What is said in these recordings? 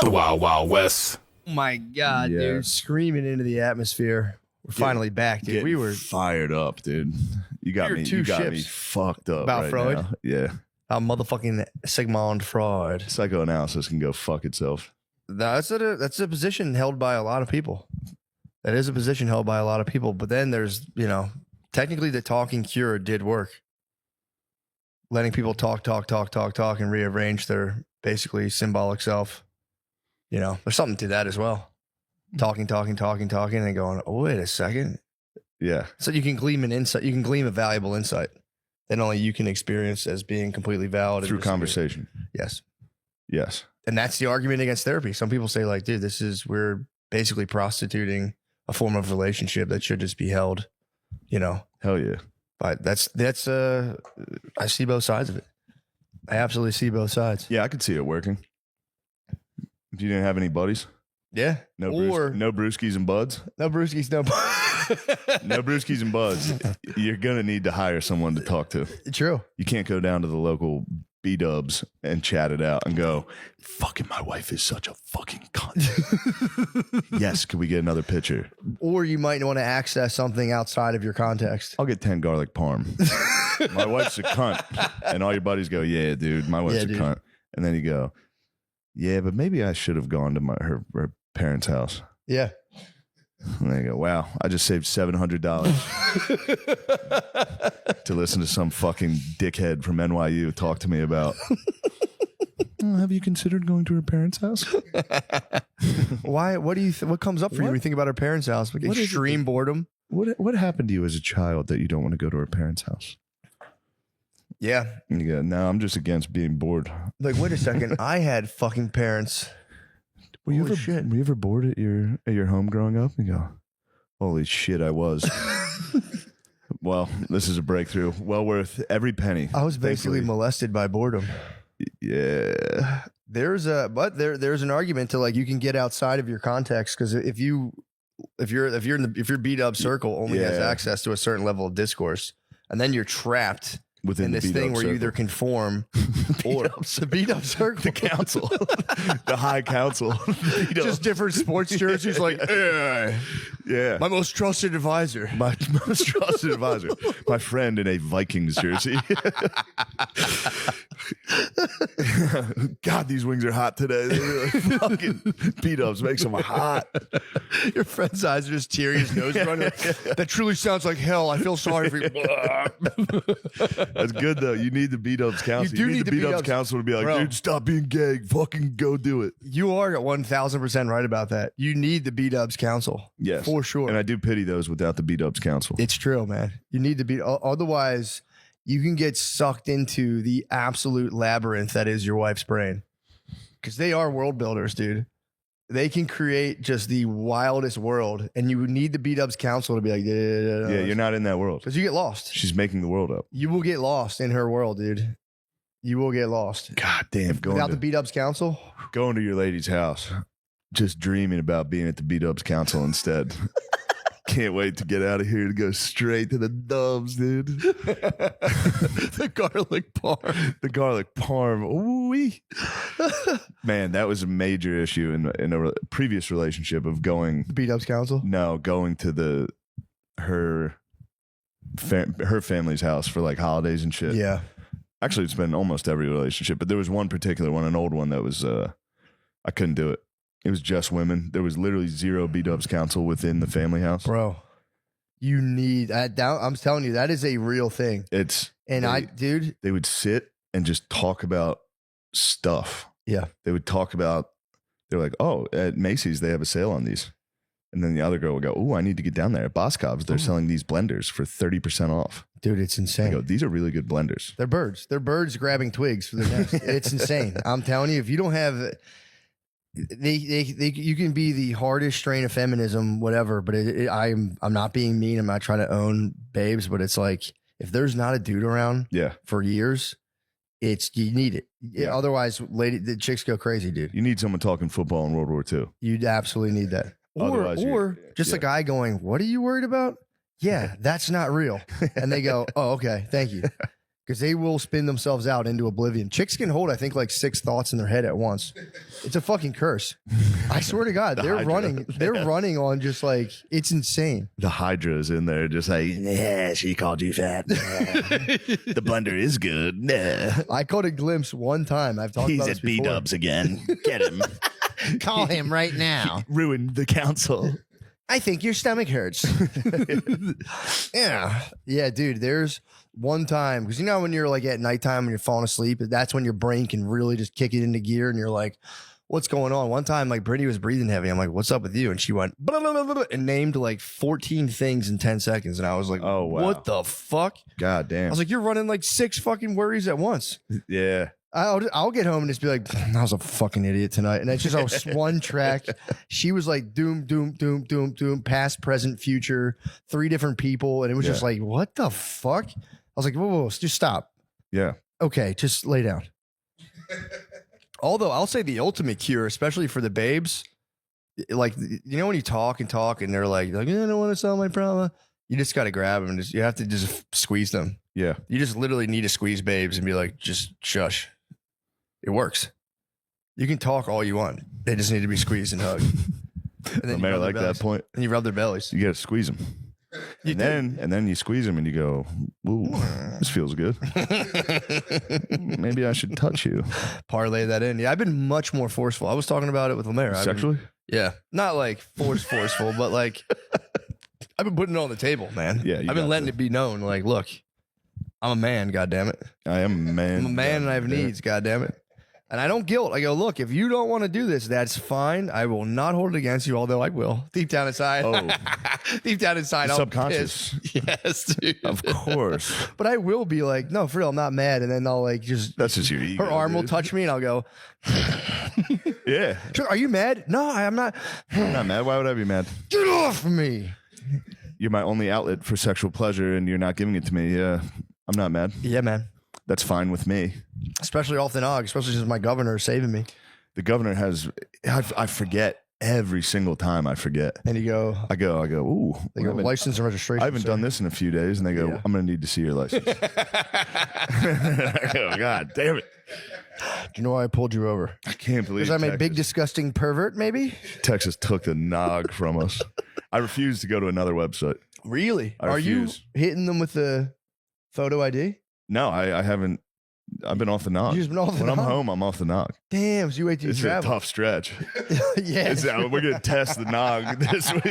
The Wild Wild West. Oh my God, Yeah. dude. Screaming into the atmosphere. We're finally back, dude. We were fired up, dude. You got We were me. two You got me ships fucked up about right Freud. now. Yeah. motherfucking Sigmund Freud. Psychoanalysis can go fuck itself. That's a position held by a lot of people. That is a position held by a lot of people. But then there's, technically the talking cure did work. Letting people talk, and rearrange their basically symbolic self. There's something to that as well. Talking, and going, oh, wait a second. Yeah. So you can glean an insight. You can glean a valuable insight that only you can experience as being completely valid. Through conversation. Yes. Yes. And that's the argument against therapy. Some people say like, dude, we're basically prostituting a form of relationship that should just be held, Hell yeah. But that's I see both sides of it. I absolutely see both sides. Yeah, I could see it working. If you didn't have any buddies. Yeah. No brewskis and buds. No brewskis, no. No brewskis and buds. You're going to need to hire someone to talk to. True. You can't go down to the local B-dubs and chat it out and go, fucking my wife is such a fucking cunt. Yes, can we get another picture? Or you might want to access something outside of your context. I'll get 10 garlic parm. My wife's a cunt. And all your buddies go, yeah, dude, my wife's a cunt. And then you go, yeah, but maybe I should have gone to her parents' house. Yeah. And they go, wow, I just saved $700 to listen to some fucking dickhead from NYU talk to me about, have you considered going to her parents' house? Why? What do you? What comes up for you when you think about her parents' house? Like extreme boredom. What happened to you as a child that you don't want to go to her parents' house? Yeah. And you go, no, I'm just against being bored. Like, wait a second. I had fucking parents. Were you ever bored at your home growing up? And you go, holy shit, I was. Well, this is a breakthrough. Well worth every penny. I was basically molested by boredom. Yeah. There's an argument to like you can get outside of your context because if your B-dub circle only has access to a certain level of discourse, and then you're trapped within this thing where you either conform or the B-dub circle, the council, the high council, just different sports jerseys. Like, yeah, my most trusted advisor, my friend in a Vikings jersey. God, these wings are hot today. They're really fucking B-dubs makes them hot. Your friend's eyes are just teary, his nose running. That truly sounds like hell. I feel sorry for you. That's good though. You need the B-dubs council. You need the B-dubs council to be like, bro, dude, stop being gay. Fucking go do it. You are 1,000% right about that. You need the B-dubs council. Yes, for sure. And I do pity those without the B-dubs council. It's true, man. You need to be. Otherwise, you can get sucked into the absolute labyrinth that is your wife's brain. Because they are world builders, dude. They can create just the wildest world, and you need the B-dubs council to be like, yeah, you're not in that world. Because you get lost. She's making the world up. You will get lost in her world, dude. You will get lost. God damn. Without the B-dubs council? Going to your lady's house, just dreaming about being at the B-dubs council instead. Can't wait to get out of here to go straight to the dubs, dude. The garlic parm. The garlic parm. Ooh-wee. Man, that was a major issue in a previous relationship of going. The B-dubs council? No, going to her family's house for like holidays and shit. Yeah. Actually, it's been almost every relationship, but there was one particular one, an old one that was, I couldn't do it. It was just women. There was literally zero B-dubs council within the family house. Bro, you need that. I'm telling you, that is a real thing. They would sit and just talk about stuff. Yeah. They would talk about, they're like, oh, at Macy's, they have a sale on these. And then the other girl would go, oh, I need to get down there. At Boscov's, they're selling these blenders for 30% off. Dude, it's insane. I go, these are really good blenders. They're birds. They're birds grabbing twigs for their nest. It's insane. I'm telling you, if you don't have... you can be the hardest strain of feminism, whatever, but I'm not being mean. I'm not trying to own babes, but it's like if there's not a dude around for years, you need it. Yeah. Otherwise, the chicks go crazy, dude. You need someone talking football in World War II. You'd absolutely need that. Or just a guy going, what are you worried about? Yeah, that's not real. And they go, oh, okay, thank you. because they will spin themselves out into oblivion. Chicks can hold, I think, like 6 thoughts in their head at once. It's a fucking curse. I swear to God, they're Hydra. running. They're running on just like, it's insane. The Hydra is in there just like, yeah, she called you fat. The blender is good. I caught a glimpse one time. I've talked about this before. He's at B-dubs again. Get him. Call him right now. Ruined the council. I think your stomach hurts. Yeah, dude. There's one time, because you know when you're like at nighttime when you're falling asleep, that's when your brain can really just kick it into gear, and you're like, "What's going on?" One time, like Brittany was breathing heavy. I'm like, "What's up with you?" And she went blah, blah, blah, blah, blah, and named like 14 things in 10 seconds, and I was like, "Oh wow, what the fuck?" God damn. I was like, "You're running like 6 fucking worries at once." Yeah. I'll get home and just be like, I was a fucking idiot tonight. And it's just one track. She was like doom, doom, doom, doom, doom, past, present, future, 3 different people. And it was just like, what the fuck? I was like, whoa, just stop. Yeah. Okay, just lay down. Although I'll say the ultimate cure, especially for the babes, like, you know, when you talk and they're like, I don't want to solve my problem. You just got to grab them. You have to just squeeze them. Yeah. You just literally need to squeeze babes and be like, just shush. It works. You can talk all you want. They just need to be squeezed and hugged. And then I like that point. And you rub their bellies. You got to squeeze them. And then you squeeze them and you go, ooh, this feels good. Maybe I should touch you. Parlay that in. Yeah, I've been much more forceful. I was talking about it with Lamera. Sexually? Yeah. Not like forceful, but like I've been putting it on the table, man. Yeah. I've been letting it be known. Like, look, I'm a man, goddammit. I am a man. I'm a man and I have needs, goddammit. And I don't guilt. I go, look, if you don't want to do this, that's fine. I will not hold it against you, although I will. Deep down inside. Oh. Deep down inside, I'll subconscious. Yes, dude. Of course. But I will be like, no, for real, I'm not mad. And then I'll like That's just your ego. her arm will dude. touch me and I'll go, Yeah. are you mad? No, I'm not. I'm not mad. Why would I be mad? Get off of me. You're my only outlet for sexual pleasure and you're not giving it to me. Yeah. I'm not mad. Yeah, man. That's fine with me. Especially off the nog, especially since my governor is saving me. The governor has, I forget every single time I forget. And you go, I go, ooh. they go, license and registration. I haven't done this in a few days. And they go, Yeah. I'm going to need to see your license. I go, God damn it. Do you know why I pulled you over? I can't believe Because I'm a big, Texas- disgusting pervert, maybe? Texas took the nog from us. I refuse to go to another website. Really? I Are you refuse. hitting them with the photo ID? No, I haven't. I've been off the nog. You just been off the When I'm nog? home, I'm off the nog. Damn, so you wait till you It's a travel. tough stretch. Yeah. We're going to test the nog this week.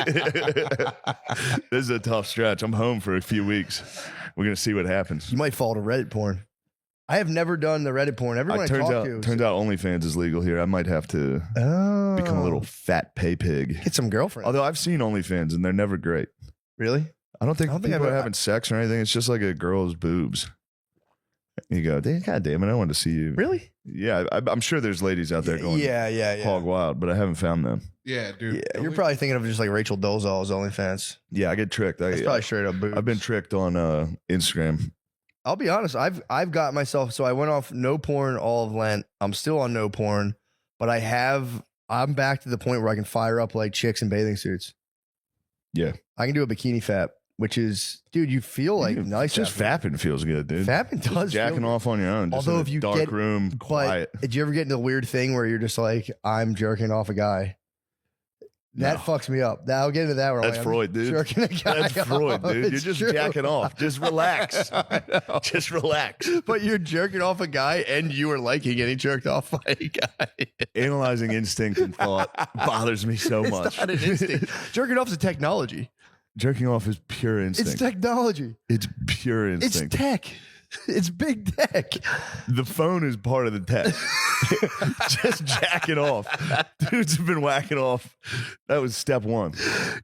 This is a tough stretch. I'm home for a few weeks. We're going to see what happens. You might fall to Reddit porn. I have never done the Reddit porn. Everyone I talk to. Turns out OnlyFans is legal here. I might have to Oh. become a little fat pay pig. Get some girlfriend. Although I've seen OnlyFans and they're never great. Really? I don't think I don't think people I've- are having sex or anything. It's just like a girl's boobs. You go, God damn it, I want to see you. Really? Yeah, I'm sure there's ladies out there going Yeah. hog wild, but I haven't found them. Yeah, dude. Yeah, you're probably thinking of just like Rachel Dolezal's OnlyFans. Yeah, I get tricked. It's probably straight up boobs. I've been tricked on Instagram. I'll be honest. I've got myself. So I went off no porn all of Lent. I'm still on no porn, but I'm back to the point where I can fire up like chicks in bathing suits. Yeah. I can do a bikini fap, which is, dude, you feel like nice. Just after. fapping feels good, dude. Fapping Just does. jacking feel off on your own. Just Although in a if you dark get- room, But quiet. did you ever get into the weird thing where you're just like, I'm jerking off a guy? That No. fucks me up. I'll get into that. Where I'm That's like, Freud, I'm dude. Jerking a guy That's Freud, off. dude. You're It's just true. jacking off. Just relax. I know. Just relax. But you're jerking off a guy and you are liking getting jerked off by a guy. Analyzing instinct and thought bothers me so much. It's not an instinct. Jerking off is a technology. Jerking off is pure instinct. It's technology. It's pure It's instinct. tech. It's big tech. The phone is part of the tech. Just jacking off. Dudes have been whacking off. That was step one.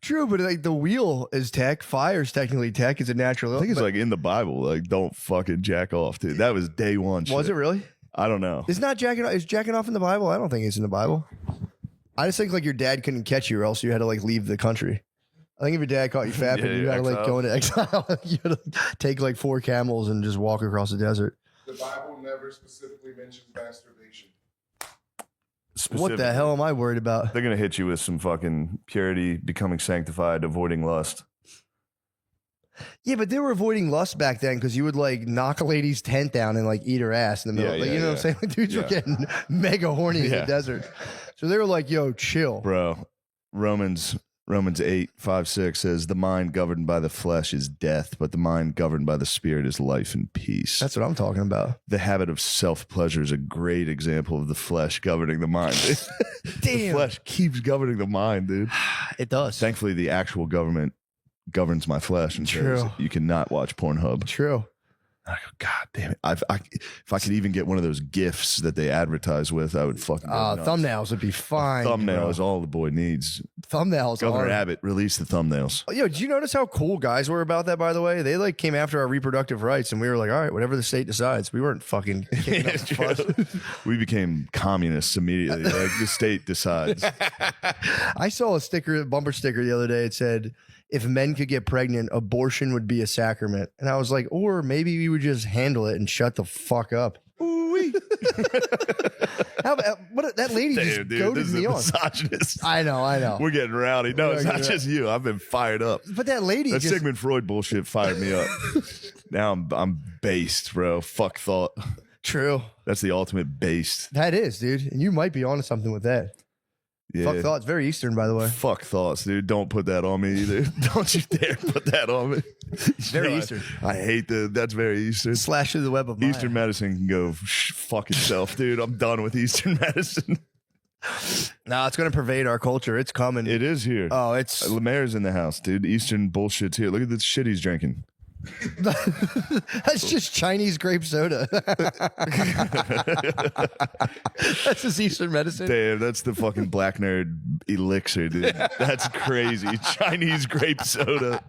True, but like the wheel is tech. Fire's technically tech. It's a natural. I think it's like in the Bible. Like, don't fucking jack off, dude. That was day one. Was it really? I don't know. It's not jacking off. Is jacking off in the Bible? I don't think it's in the Bible. I just think like your dad couldn't catch you or else you had to like leave the country. I think if your dad caught you fapping, Yeah, you had to like exile. go into exile. You had to take like 4 camels and just walk across the desert. The Bible never specifically mentions masturbation. What the hell am I worried about? They're gonna hit you with some fucking purity, becoming sanctified, avoiding lust. Yeah, but they were avoiding lust back then because you would like knock a lady's tent down and like eat her ass in the middle. Yeah, like, yeah, you know what I'm saying? Like, dudes were getting mega horny in the desert. So they were like, yo, chill. Bro, Romans 8:5-6 says, the mind governed by the flesh is death, but the mind governed by the spirit is life and peace. That's what I'm talking about. The habit of self-pleasure is a great example of the flesh governing the mind. The flesh keeps governing the mind, dude. It does. Thankfully, the actual government governs my flesh and says you cannot watch Pornhub. True. I go, God damn it. If I could even get one of those GIFs that they advertise with, I would fucking go nuts. Thumbnails would be fine. Thumbnail is all the boy needs. Thumbnails Governor are. Abbott, release the thumbnails. Yo, did you notice how cool guys were about that, by the way? They like came after our reproductive rights and we were like, all right, whatever the state decides. We weren't fucking kicking up the fuss. We became communists immediately. Like the state decides. I saw a bumper sticker the other day. It said, if men could get pregnant, abortion would be a sacrament. And I was like, or maybe we would just handle it and shut the fuck up. Ooh-wee. That lady just goaded me on. Misogynist. I know. We're getting rowdy. No, it's not just you. I've been fired up. But that lady That Sigmund Freud bullshit fired me up. Now I'm based, bro. Fuck thought. True. That's the ultimate based. That is, dude. And you might be onto something with that. Yeah. Fuck thoughts. Very Eastern, by the way. Fuck thoughts, dude. Don't put that on me either. Don't you dare put that on me. Very Eastern. I hate that's very Eastern. Slash through the web of Maya. Eastern medicine can go fuck itself, dude. I'm done with Eastern medicine. Nah, it's going to pervade our culture. It's coming. It is here. Oh, it's... Lemaire's in the house, dude. Eastern bullshit's here. Look at the shit he's drinking. That's just Chinese grape soda. That's just Eastern medicine. Damn, that's the fucking black nerd elixir, dude. That's crazy. Chinese grape soda.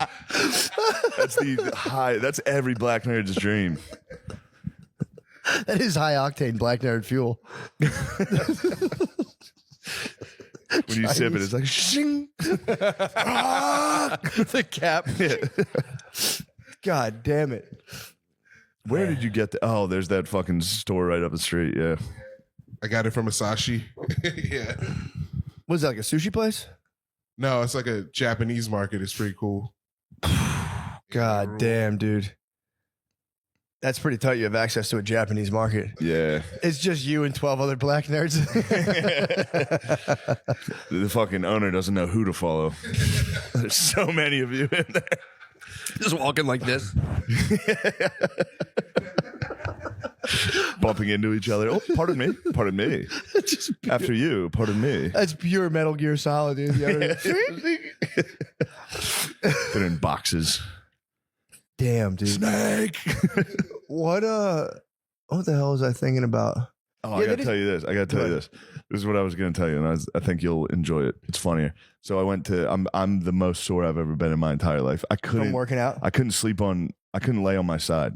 That's every black nerd's dream. That is high octane black nerd fuel. When you sip it, it's like shing. The cap. God damn it. Where did you get the? Oh, there's that fucking store right up the street. Yeah. I got it from Asashi. Yeah. Was that like a sushi place? No, it's like a Japanese market. It's pretty cool. God damn, dude. That's pretty tight. You have access to a Japanese market. Yeah. It's just you and 12 other black nerds. The fucking owner doesn't know who to follow. There's so many of you in there. Just walking like this. Bumping into each other. Oh, pardon me. Pardon me. After you, pardon me. That's pure Metal Gear Solid, dude. They're in boxes. Damn, dude. Snake. What the hell was I thinking about? Oh, I gotta tell you this. This is what I was gonna tell you, and I think you'll enjoy it. It's funnier. So I went to. I'm the most sore I've ever been in my entire life. From working out. I couldn't lay on my side.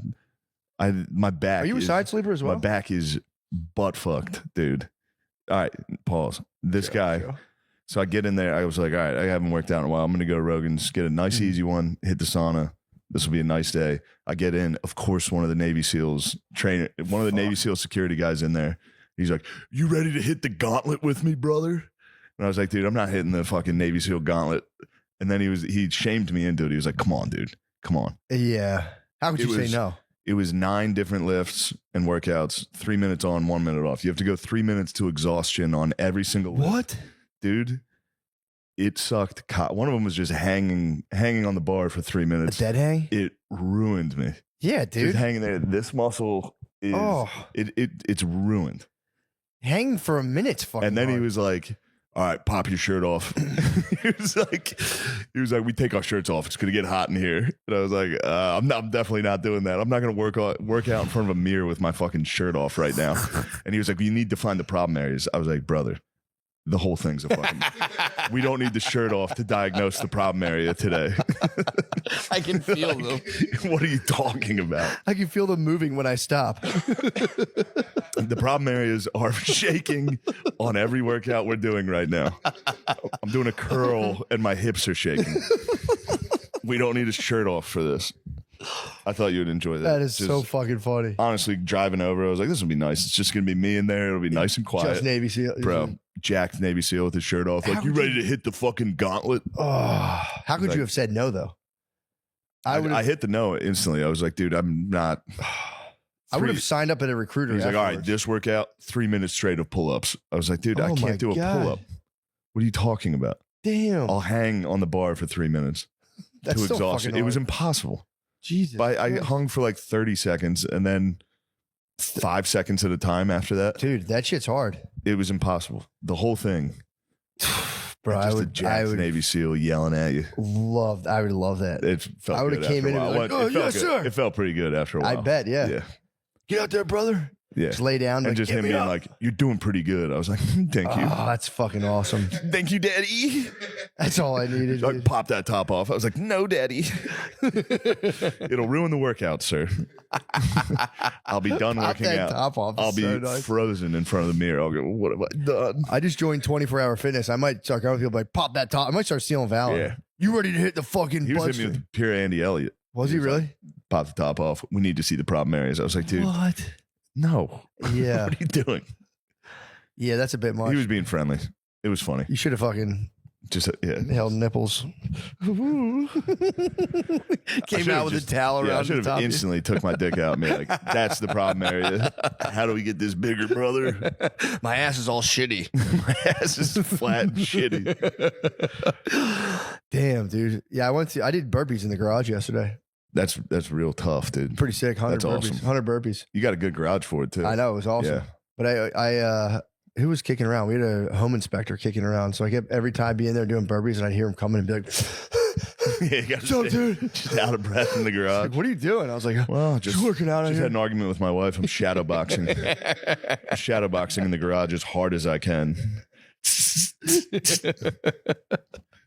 My back. Are you a side sleeper as well? My back is butt fucked, dude. All right, pause. This guy. Sure. So I get in there. I was like, all right, I haven't worked out in a while. I'm gonna go to Rogan's, get a nice easy one, hit the sauna. This will be a nice day. I get in. Of course, one of the Navy SEALs Navy SEAL security guys in there. He's like, "You ready to hit the gauntlet with me, brother?" And I was like, "Dude, I'm not hitting the fucking Navy SEAL gauntlet." And then he shamed me into it. He was like, "Come on, dude. Come on." Yeah. How could you say no? It was 9 different lifts and workouts, 3 minutes on, 1 minute off. You have to go 3 minutes to exhaustion on every single lift. What? Dude, it sucked. One of them was just hanging on the bar for 3 minutes. A dead hang? It ruined me. Yeah, dude. Just hanging there. This muscle is it's ruined. Hanging for a minute's fucking And then hard. he was like, "All right, pop your shirt off." he was like, "We take our shirts off. It's gonna get hot in here." And I was like, I'm definitely not doing that. I'm not gonna work out in front of a mirror with my fucking shirt off right now." And he was like, "You need to find the problem areas." I was like, "Brother, the whole thing's a fucking. We don't need the shirt off to diagnose the problem area today." I can feel them. What are you talking about? I can feel them moving when I stop. The problem areas are shaking on every workout we're doing right now. I'm doing a curl and my hips are shaking. We don't need a shirt off for this. I thought you would enjoy that. That is so fucking funny. Honestly, driving over, I was like, this will be nice. It's just going to be me in there. It'll be nice and quiet. Just Navy SEAL. Bro, jacked Navy SEAL with his shirt off. Like, you ready to hit the fucking gauntlet? Oh, how could you have said no, though? I hit the no instantly. I was like, dude, I'm not. I would have signed up at a recruiter. He's like, all right, afterwards. this workout, 3 minutes straight of pull-ups. I was like, dude, I Oh my can't do a God. pull-up. What are you talking about? Damn. I'll hang on the bar for 3 minutes That's to so exhaustion. fucking It was hard. impossible. Jesus. But I Christ. hung for like 30 seconds and then 5 seconds at a time after that. Dude, that shit's hard. It was impossible. The whole thing. Bro, Just I a would jacked Navy SEAL yelling at you. I would love that. It felt I would've good came after in a and while. been like, It "Oh, felt yes, good. sir." It felt pretty good after a while. I bet, yeah. Yeah. Get out there, brother. Yeah. Just lay down. And like, just "Get him me being up." like, you're doing pretty good. I was like, thank you. Oh, that's fucking awesome. Thank you, daddy. That's all I needed. Like, dude. pop that top off. I was like, no, daddy. It'll ruin the workout, sir. I'll be done Pop working that out. top off. I'll It's be so nice. frozen in front of the mirror. I'll go, what have I done? I just joined 24-hour fitness. I might start going to people like, pop that top. I might start stealing Valor. Yeah. You ready to hit the fucking He was butt hitting me string? with pure Andy Elliott. Was he was really? Pop the top off. We need to see the problem areas. I was like, dude, What? no. Yeah. What are you doing? Yeah, that's a bit much. He was being friendly. It was funny. You should have fucking Just, yeah. held nipples. Came should've out with just- a towel Yeah, I around should the top. have instantly took my dick out and be like, that's the problem area. How do we get this bigger, brother? My ass is all shitty. My ass is flat and shitty. Damn, dude. Yeah, I did burpees in the garage yesterday. That's real tough, dude. Pretty sick. 100 That's burpees. awesome. 100 burpees. You got a good garage for it, too. I know, it was awesome. Yeah. But I who was kicking around? We had a home inspector kicking around. So I kept every time being there doing burpees and I'd hear him coming and be like, Yeah, you got "What's up, to dude?" just out of breath in the garage. Like, what are you doing? I was like, Well, just working out in Just here. had an argument with my wife. I'm shadowboxing. Shadowboxing in the garage as hard as I can.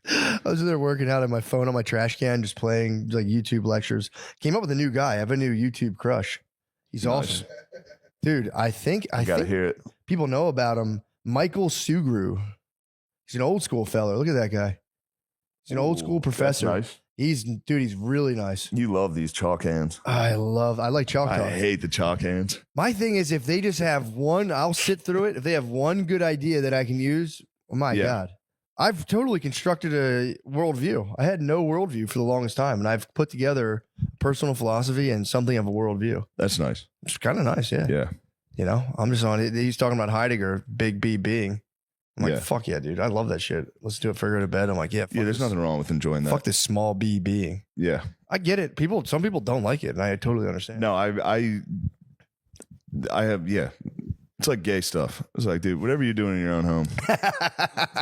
I was in there working out on my phone on my trash can, just playing like YouTube lectures. Came up with a new guy. I have a new YouTube crush. He's Nice. awesome. Dude, I think I gotta think hear it. people know about him. Michael Sugru. He's an old school fellow. Look at that guy. He's an old school Ooh, that's professor. nice. He's really nice. You love these chalk hands. I like chalk I talk. hate the chalk hands. My thing is if they just have one, I'll sit through it. If they have one good idea that I can use, oh my Yeah. God. I've totally constructed a worldview. I had no worldview for the longest time, and I've put together personal philosophy and something of a worldview. That's nice. It's kind of nice, yeah. Yeah. You know, I'm just on it. He's talking about Heidegger, big B being. I'm like, Yeah. fuck yeah, dude. I love that shit. Let's do it for her to bed. I'm like, yeah, fuck Yeah, there's this, nothing wrong with enjoying that. fuck this small B being. Yeah. I get it. Some people don't like it, and I totally understand. No, I have, yeah. It's like gay stuff. It's like, dude, whatever you're doing in your own home,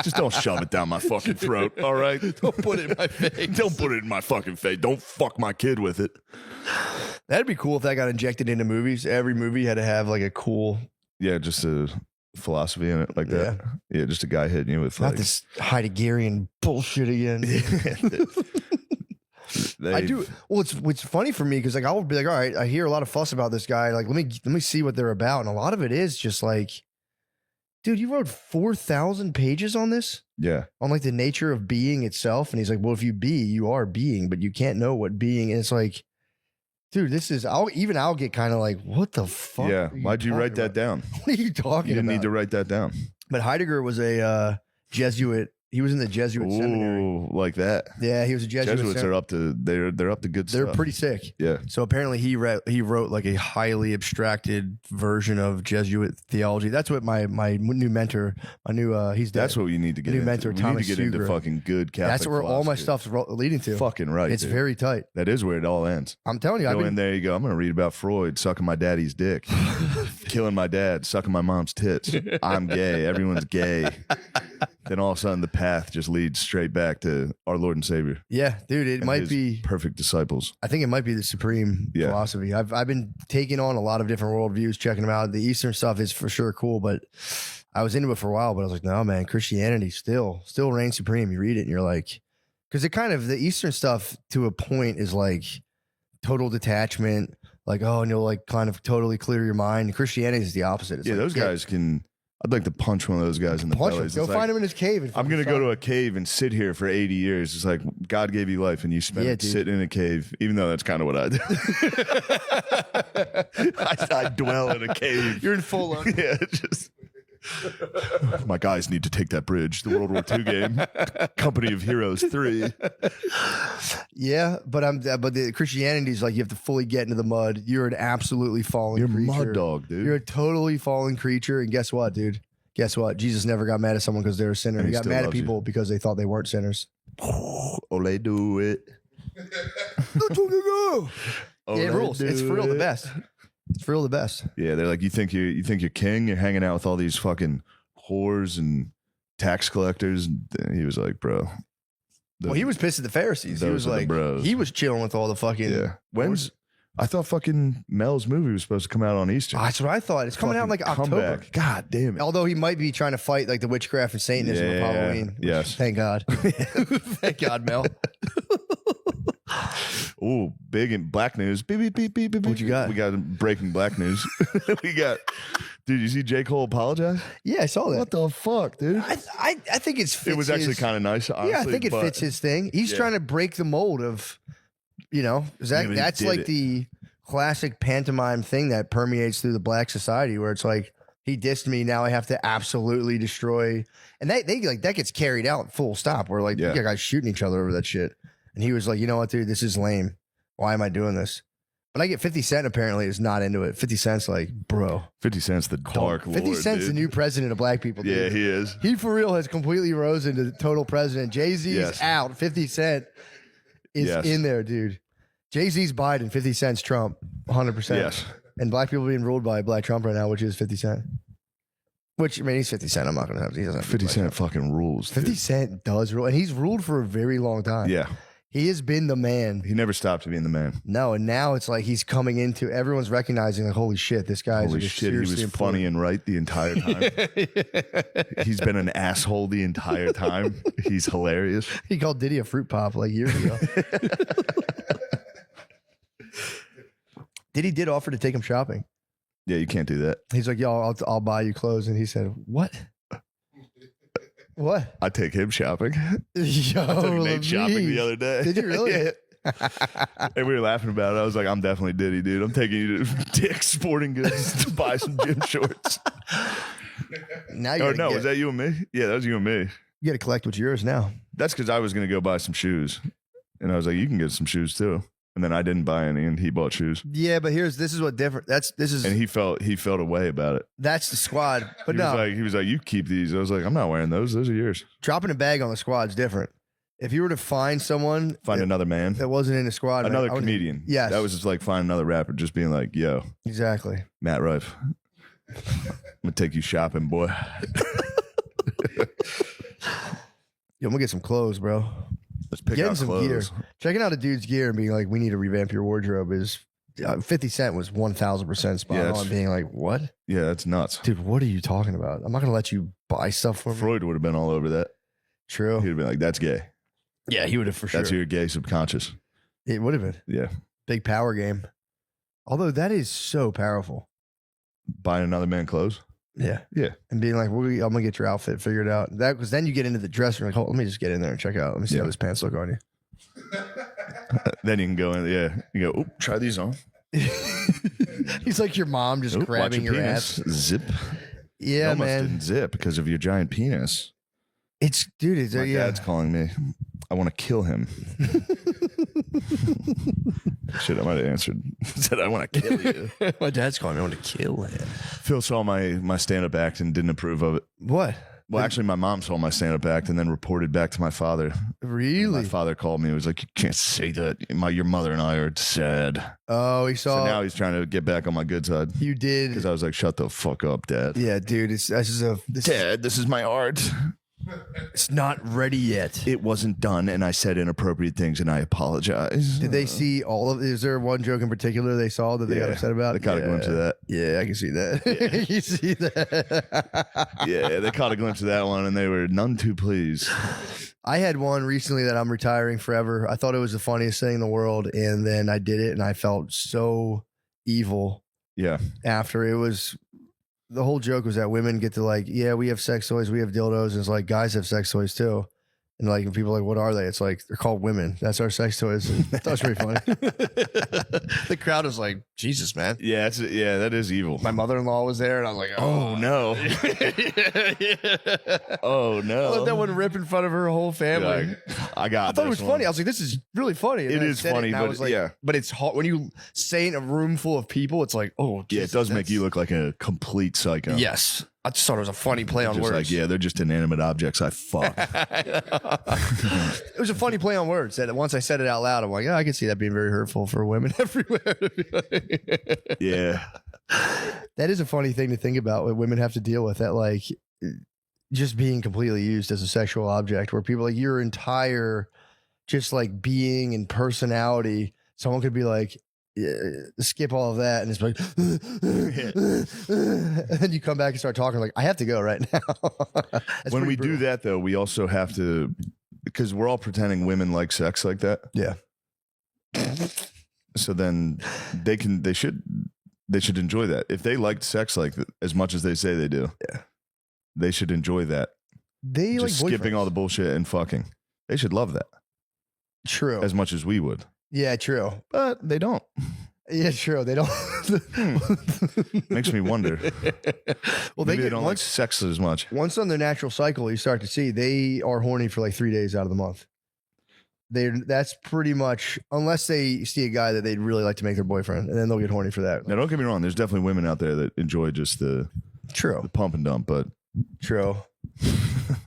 just don't shove it down my fucking throat. All right. Don't put it in my face. Don't put it in my fucking face. Don't fuck my kid with it. That'd be cool if that got injected into movies. Every movie had to have like a cool, Yeah, just a philosophy in it like that. Yeah, just a guy hitting you with not like this Heideggerian bullshit again. I do. Well, it's funny for me because like I'll be like, all right, I hear a lot of fuss about this guy. Like, let me see what they're about, and a lot of it is just like, dude, you wrote 4,000 pages on this, Yeah. on like the nature of being itself, and he's like, well, if you be, you are being, but you can't know what being. And it's like, dude, this is. I'll get kind of like, what the fuck? Yeah. are Why'd you talking write that about? down? What are you talking You didn't about? need to write that down. But Heidegger was a Jesuit. He was in the Jesuit seminary. Ooh, like that. Yeah, he was a Jesuit. Jesuits are up to they're up to good They're stuff. pretty sick. Yeah. So apparently he wrote like a highly abstracted version of Jesuit theology. That's what my new mentor, he's dead. That's what you need to get New into. mentor, We need Thomas to get into Suger. fucking good Catholic That's where all my philosophy. stuff's leading to. Fucking right. It's dude. very tight. That is where it all ends. I'm telling you, I've Go in been, there, you go, I'm going to read about Freud sucking my daddy's dick, killing my dad, sucking my mom's tits. I'm gay. Everyone's gay. Then all of a sudden the path just leads straight back to our Lord and Savior. yeah, dude, it and might his be. perfect disciples. I think it might be the supreme Yeah. philosophy. I've been taking on a lot of different worldviews, checking them out. The Eastern stuff is for sure cool, but I was into it for a while. But I was like, no, man, Christianity still reigns supreme. You read it and you're like, because it kind of the Eastern stuff to a point is like total detachment, like and you'll like kind of totally clear your mind. Christianity is the opposite. It's Yeah, like, those guys can. I'd like to punch one of those guys in the punch him. bellies. Go It's find like, him in his cave. And I'm going to go to a cave and sit here for 80 years. It's like God gave you life and you spent Yeah, it dude. sitting in a cave, even though that's kind of what I do. I dwell in a cave. You're in full on. Yeah, just My guys need to take that bridge. The World War II game, Company of Heroes 3. Yeah, but the Christianity is like you have to fully get into the mud. You're an absolutely fallen You're creature. mud dog, dude. You're a totally fallen creature. And guess what, dude? Guess what? Jesus never got mad at someone because they're a sinner. And He he got still mad at loves you. people because they thought they weren't sinners. Ole do it. Yeah, it rules. It's for real the best. It's for real the best. Yeah, they're like, you think you're king? You're hanging out with all these fucking whores and tax collectors. And he was like, bro. Well, he was pissed at the Pharisees. He those was are the like, bros. he was chilling with all the fucking. Yeah. I thought fucking Mel's movie was supposed to come out on Easter. That's what I thought. It's coming out in like Fucking October. comeback. God damn it. Although he might be trying to fight like the witchcraft and Satanism of Yeah, Halloween. which, yes. Thank God. Thank God, Mel. Ooh, big in black news. Beep, beep, beep, beep, beep, What you got? We got breaking black news. We got, dude, you see J. Cole apologize? Yeah, I saw that. What the fuck, dude? I think it's It was actually kind of nice, honestly. Yeah, I think it but fits his thing. He's Yeah. trying to break the mold of, Yeah, but he that's did like it. the classic pantomime thing that permeates through the black society where it's like he dissed me, now I have to absolutely destroy, and they like that gets carried out full stop where like Yeah. you guys shooting each other over that shit, and he was like, you know what, dude, this is lame. Why am I doing this? But I get 50 Cent apparently is not into it. 50 Cent's like, bro, 50 Cent's the dark 50 lord, Cent's dude. the new president of black people. Dude. Yeah, he is. He for real has completely risen to the total president. Jay-Z's Yes. out. 50 Cent is Yes. in there, dude. Jay-Z's Biden, 50 Cent's Trump, 100%. Yes. And black people being ruled by Black Trump right now, which is 50 Cent. Which, I mean, he's 50 Cent. I'm not going to have, he doesn't have to be 50 Black Cent Trump. fucking rules. 50 Dude. Cent does rule. And he's ruled for a very long time. Yeah. He has been the man. He never stopped being the man. No, and now it's like he's coming into, everyone's recognizing, like, holy shit, this guy Holy is shit, he was funny and right the entire time. He's been an asshole the entire time. He's hilarious. He called Diddy a fruit pop like years ago. Diddy did offer to take him shopping. Yeah, you can't do that. He's like, yo, I'll buy you clothes. And he said, what? What? I take him shopping. Yo, I took Nate shopping the Lamese. other day. Did you really? Yeah. And we were laughing about it. I was like, I'm definitely Diddy, dude. I'm taking you to Dick's Sporting Goods to buy some gym shorts. Now you Or gotta no, get, was that you and me? Yeah, that was you and me. you got to collect what's yours now. That's because I was going to go buy some shoes. And I was like, you can get some shoes too. And then I didn't buy any and he bought shoes. Yeah, but this is what different. And he felt a way about it. That's the squad. But he no, was like, you keep these. I was like, I'm not wearing those. Those are yours. dropping a bag on the squad's different. If you were to find someone Find another man. that wasn't in the squad, man, Another I wouldn't- comedian. Yes. That was just like find another rapper, just being like, yo, Exactly. Matt Rife. I'm gonna take you shopping, boy. Yo, I'm gonna get some clothes, bro. Let's pick Getting out some clothes. gear. Checking out a dude's gear and being like, we need to revamp your wardrobe is 50 Cent was 1000% spot Yeah, on. that's- Being like, what? Yeah, that's nuts. Dude, what are you talking about? I'm not gonna let you buy stuff for me. Freud would have been all over that. True. He'd have been like, that's gay. Yeah, he would have for sure. That's your gay subconscious. It would have been. Yeah. Big power game. Although that is so powerful. Buying another man clothes. Yeah. Yeah. And being like, I'm gonna get your outfit figured out. That because then you get into the dress room, like, oh, let me just get in there and check it out. Let me see Yeah. how those pants look on you. Then you can go in. Yeah. You go, oop, try these on. He's like your mom just Oop, grabbing watch your penis. ass. Zip. Yeah, Almost man. didn't zip because of your giant penis. It's dude, it's My yeah. dad's calling me. I want to kill him. Shit, I might have answered. Said I want to kill you. My dad's calling me. I want to kill him. Phil saw my stand-up act and didn't approve of it. What? Well, actually, my mom saw my stand-up act and then reported back to my father. Really? My father called me. He was like, "You can't say that. Your mother and I are sad." Oh, he So saw now he's trying to get back on my good side you did. because I was like, "Shut the fuck up, Dad." Yeah, dude. This Dad, this is my art. it's not ready yet. It wasn't done, and I said inappropriate things, and I apologize. Did they see all of? Is there one joke in particular they saw that they got Yeah, upset about? They caught a glimpse of that. Yeah, I can see that. you see that? Yeah, they caught a glimpse of that one, and they were none too pleased. I had one recently that I'm retiring forever. I thought it was the funniest thing in the world, and then I did it, and I felt so evil Yeah, after. It was the whole joke was that women get to like, yeah, we have sex toys, we have dildos, and it's like guys have sex toys too. And like when people are like, what are they? It's like they're called women. That's our sex toys. That was pretty funny. The crowd was like, Jesus, man. Yeah, that is evil. My mother-in-law was there, and I was like, Oh no. Oh I no. let that one rip in front of her whole family. Like, I got. I thought it was this funny. I one. was like, this is really funny. And It then I is said funny, and I but was like, yeah. But it's hard when you say it in a room full of people. It's like, oh, Yeah, Jesus, it does make that's- you look like a complete psycho. Yes, I just thought it was a funny play on Just words. like, yeah, they're just inanimate objects. I fuck. It was a funny play on words. That once I said it out loud, I'm like, oh, I can see that being very hurtful for women everywhere. Yeah. That is a funny thing to think about. What women have to deal with that, like just being completely used as a sexual object, where people like your entire just like being and personality. Someone could be like, yeah, skip all of that, and it's like, and then you come back and start talking like, I have to go right now. That's When pretty we do brutal. that, though, we also have to, because we're all pretending women like sex like that. Yeah. So then they should enjoy that. If they liked sex like as much as they say they do, Yeah. they should enjoy that. They Just like skipping boyfriends. all the bullshit and fucking. They should love that True. as much as we would, Yeah, true. but they don't. Yeah, true. They don't. Makes me wonder. Well, Maybe they get don't like sex as much. once on their natural cycle, you start to see they are horny for like 3 days out of the month. That's pretty much, unless they see a guy that they'd really like to make their boyfriend, and then they'll get horny for that. Now, don't get me wrong. There's definitely women out there that enjoy just the True, pump and dump, but true.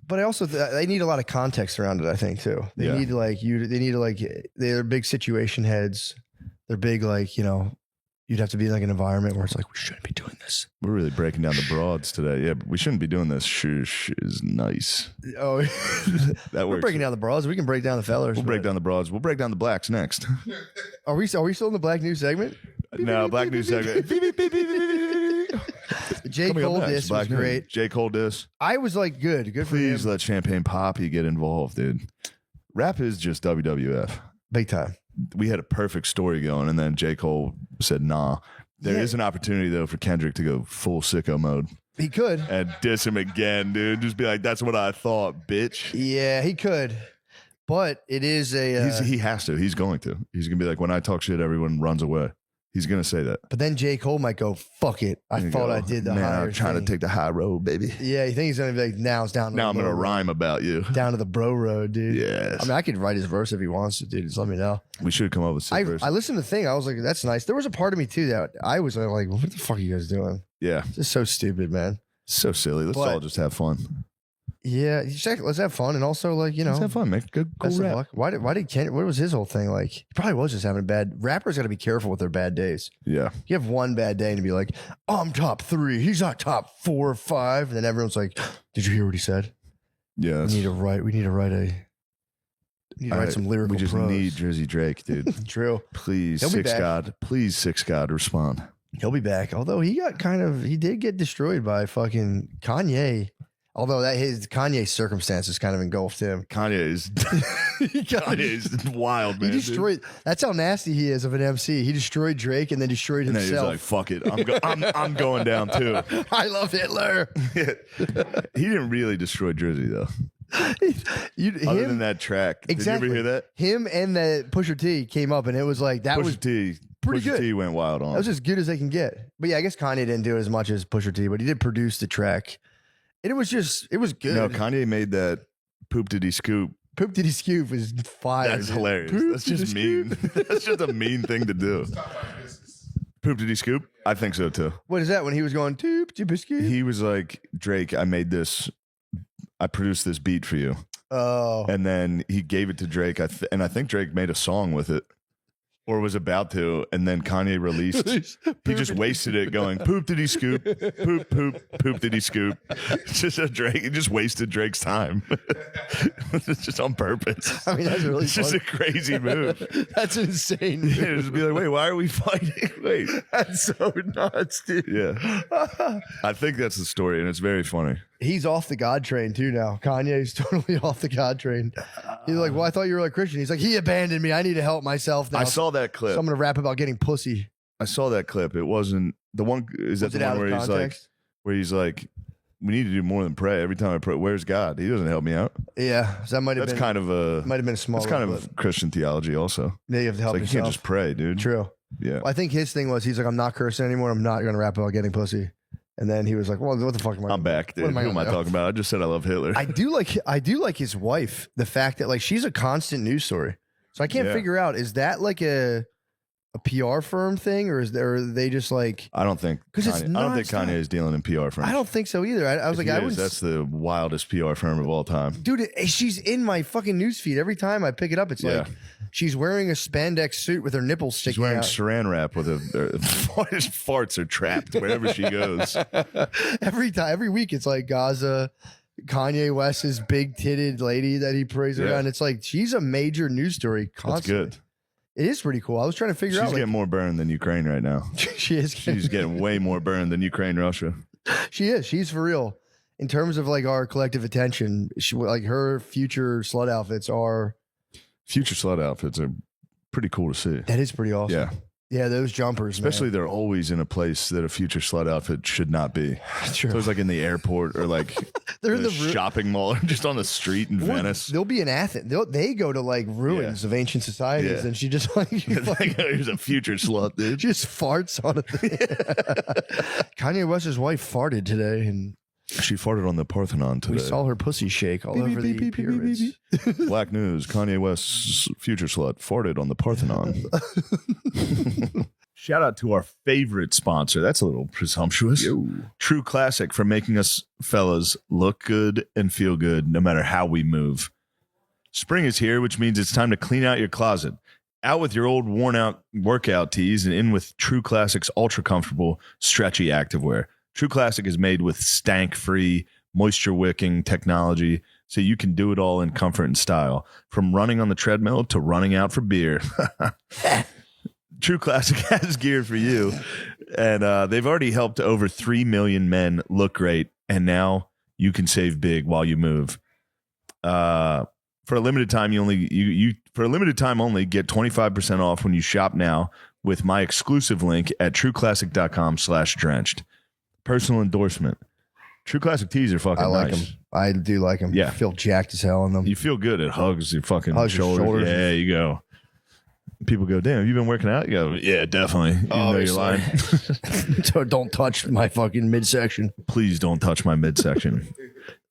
But I also they need a lot of context around it. I think too. They Yeah. need like you. They need like they're big situation heads. They're big like you'd have to be in like an environment where it's like we shouldn't be doing this. we're really breaking down the broads today. Yeah, but we shouldn't be doing this. Shush is nice. Oh, That we're works. breaking down the bras. We can break down the fellers. We'll break down the broads. We'll break down the blacks next. Are we still in the black news segment? No, black news segment. J. Coming up Cole next, diss was Black News. great. J. Cole diss. I was like, good for him. Please let Champagne Poppy get involved, dude. Rap is just WWF. Big time. We had a perfect story going, and then J. Cole said, nah. There is Yeah. an opportunity, though, for Kendrick to go full sicko mode He could. and diss him again, dude. Just be like, that's what I thought, bitch. Yeah, he could. But it is a. He has to. He's going to. He's going to be like, when I talk shit, everyone runs away. He's going to say that. but then J. Cole might go, fuck it. I And thought go, I did the Man, higher I'm trying thing." to take the high road, baby. Yeah, you think he's going to be like, now it's down to Now the I'm going to low road. rhyme about you. Down to the bro road, dude. Yes. I mean, I could write his verse if he wants to, dude. Just let me know. We should come up with I sick verses. listened to the thing. I was like, that's nice. There was a part of me, too, that I was like, what the fuck are you guys doing? Yeah. This is so stupid, man. So silly. Let's But- all just have fun. Yeah, let's have fun. And also, like, Let's have fun. Make a good, cool best of rap. luck. Why did Ken? What was his whole thing like? He probably was just having a bad. Rappers got to be careful with their bad days. Yeah. You have one bad day and to be like, I'm top 3. He's not top 4 or 5, and then everyone's like, did you hear what he said? Yeah. We need to write some lyrical. We just prose. need Drizzy Drake, dude. True. Please, He'll be Six back. God. Please, Six God, respond. He'll be back. Although he did get destroyed by fucking Kanye. Although his Kanye's circumstances kind of engulfed him. Kanye is Kanye is wild, He man. destroyed. That's how nasty he is of an MC. He destroyed Drake and then destroyed dude. And then he was himself. like, "Fuck it, I'm going down too." I love Hitler. He didn't really destroy Drizzy though. Other than that track, Exactly. Did you ever hear that? Him and the Pusha T came up, and it was like that was Pusha T. pretty Pusha good. T went wild on. that was as good as they can get. But yeah, I guess Kanye didn't do it as much as Pusha T, but he did produce the track, and it was good. No, Kanye made that Poop Diddy Scoop. Poop Diddy Scoop was fire. That's dude. hilarious. Poop That's just Diddy mean. Scoop. That's just a mean thing to do. Poop Diddy Scoop? I think so too. What is that when he was going Toop Diddy Scoop? He was like, Drake, I produced this beat for you. Oh, And then he gave it to Drake. And I think Drake made a song with it or was about to. And then Kanye released. He just wasted it going, poop did he scoop? Poop, poop did he scoop? It's just he just wasted Drake's time. It's just on purpose. I mean, that's really It's just funny. a crazy move. That's insane. Yeah, Dude. just be like, wait, why are we fighting? Wait. That's so nuts, dude. Yeah. I think that's the story, and it's very funny. He's off the God train too now. Kanye's totally off the God train. He's like, well, I thought you were like Christian. He's like, he abandoned me. I need to help myself now. I saw that So clip. I'm gonna rap about getting pussy. I saw that clip. It wasn't the one. Is that Was the it out one of where context? he's like, We need to do more than pray. Every time I pray, where's God? He doesn't help me out. Yeah, so that might have That's been kind of a might have been a small. that's kind of Christian theology also. Yeah, you have to It's help like you yourself. can't just pray, dude. True. Yeah. Well, I think his thing was he's like, I'm not cursing anymore. I'm not going to rap about getting pussy. And then he was like, well, what the fuck am I? I'm back, dude. Who am I talking about? I just said I love Hitler. I do like his wife. The fact that like she's a constant news story. So I can't Yeah. figure out, is that like a PR firm thing, or are they just like? I don't think 'Cause it's Kanye, I don't think nonstop. Kanye is dealing in PR firms. I don't think so either. I was If like, he I is, wouldn't. that's the wildest PR firm of all time. Dude, she's in my fucking newsfeed every time I pick it up. It's like she's wearing a spandex suit with her nipples She's sticking wearing out. saran wrap with his farts are trapped wherever she goes. Every week it's like Gaza, Kanye West's big titted lady that he prays Yeah. around. It's like she's a major news story That's constantly. good. It is pretty cool. I was trying to figure She's out. getting more burned than Ukraine right now. She is. She's getting way more burned than Ukraine, Russia. She is. She's for real. In terms of like our collective attention, like her future slut outfits are. Future slut outfits are pretty cool to see. That is pretty awesome. Yeah. Yeah, those jumpers, Especially man. they're always in a place that a future slut outfit should not be. True. So it's like in the airport or like They're in the the shopping mall or just on the street in Well, Venice. They'll be in Athens. They go to like ruins of ancient societies, Yeah. and she just like, Here's a future slut, dude. she just farts on it. Kanye West's wife farted today, and She farted on the Parthenon today. we saw her pussy shake all over the pyramids. Black news: Kanye West's future slut farted on the Parthenon. Shout out to our favorite sponsor. That's a little presumptuous. True Classic, for making us fellas look good and feel good no matter how we move. Spring is here, which means it's time to clean out your closet. Out with your old worn out workout tees and in with True Classic's ultra comfortable, stretchy activewear. True Classic is made with stank-free, moisture-wicking technology, so you can do it all in comfort and style. From running on the treadmill to running out for beer. True Classic has gear for you, and they've already helped over 3 million men look great, and now you can save big while you move. For a limited time, for a limited time only, get 25% off when you shop now with my exclusive link at trueclassic.com/drenched. Personal endorsement. True Classic tees are fucking I like nice. them. I do like them. Yeah. I feel jacked as hell in them. You feel good. It hugs your fucking Hugs your shoulders. shoulders. Yeah, you go. People go, damn, have you been working out? You go, yeah, definitely. Even though you're lying. So don't touch my fucking midsection. Please don't touch my midsection.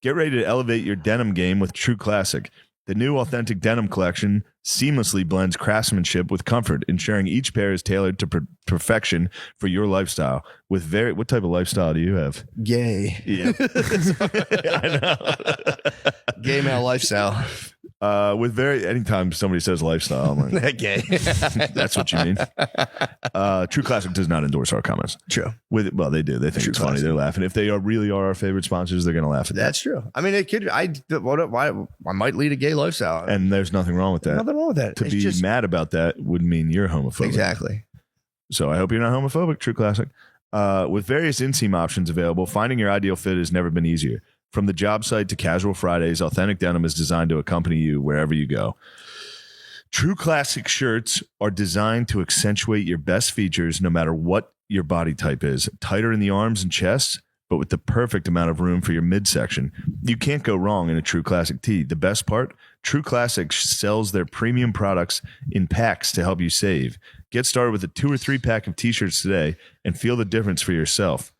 Get ready to elevate your denim game with True Classic. The new authentic denim collection seamlessly blends craftsmanship with comfort, ensuring each pair is tailored to perfection for your lifestyle. What type of lifestyle do you have? Gay. Yeah. I know. Gay male lifestyle. Anytime somebody says lifestyle, I'm like, Gay. that's what you mean. True Classic does not endorse our comments. True. Well, they do. They think True it's funny. Classic. They're laughing. If they really are our favorite sponsors, they're going to laugh at that. That's true. I mean, it could. I might lead a gay lifestyle. And there's nothing wrong with that. Nothing wrong with that. To It's be just mad about that would mean you're homophobic. exactly. So I hope you're not homophobic. True Classic. With various inseam options available, finding your ideal fit has never been easier. From the job site to casual Fridays, authentic denim is designed to accompany you wherever you go. True Classic shirts are designed to accentuate your best features no matter what your body type is. Tighter in the arms and chest, but with the perfect amount of room for your midsection. You can't go wrong in a True Classic tee. The best part? True Classic sells their premium products in packs to help you save. Get started with a 2 or 3 pack of t-shirts today and feel the difference for yourself.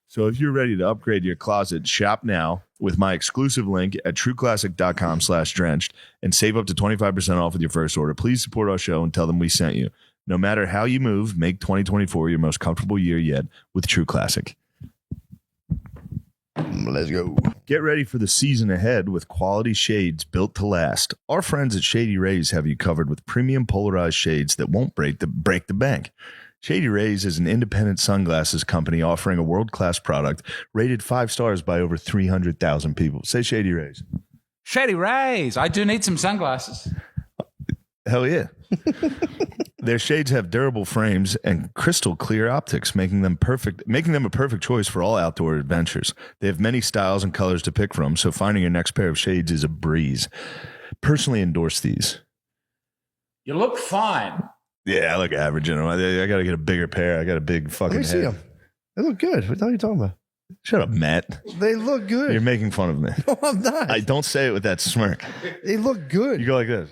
So if you're ready to upgrade your closet, shop now with my exclusive link at trueclassic.com/drenched and save up to 25% off with your first order. Please support our show and tell them we sent you. No matter how you move, make 2024 your most comfortable year yet with True Classic. Let's go. Get ready for the season ahead with quality shades built to last. Our friends at Shady Rays have you covered with premium polarized shades that won't break the bank. Shady Rays is an independent sunglasses company offering a world-class product rated 5 stars by over 300,000 people. Say Shady Rays. Shady Rays. I do need some sunglasses. Hell yeah. Their shades have durable frames and crystal clear optics, making them a perfect choice for all outdoor adventures. They have many styles and colors to pick from, so finding your next pair of shades is a breeze. Personally endorse these. You look fine. Yeah, I look average in them. I got to get a bigger pair. I got a big fucking Let me see head. them. They look good. What the hell are you talking about? Shut up, Matt. They look good. You're making fun of me. No, I'm not. I don't say it with that smirk. They look good. You go like this.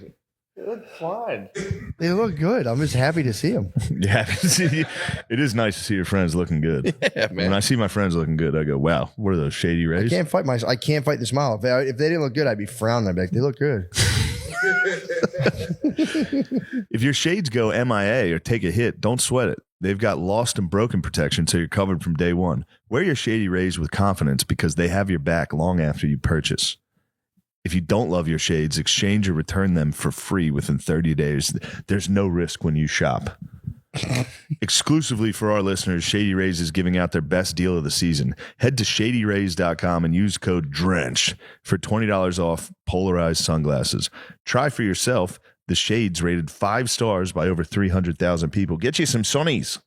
They look fine. They look good. I'm just happy to see them. You happy to see? It is nice to see your friends looking good. Yeah, man. When I see my friends looking good, I go, "Wow, what are those shady rays?" I can't fight the smile. If they didn't look good, I'd be frowning. I'd be like, they look good. If your shades go MIA or take a hit, don't sweat it. They've got lost and broken protection, so you're covered from day one. Wear your shady rays with confidence because they have your back long after you purchase. If you don't love your shades, exchange or return them for free within 30 days. There's no risk when you shop. Exclusively for our listeners, Shady Rays is giving out their best deal of the season. Head to shadyrays.com and use code DRENCHED for $20 off polarized sunglasses. Try for yourself the shades rated 5 stars by over 300,000 people. Get you some sunnies.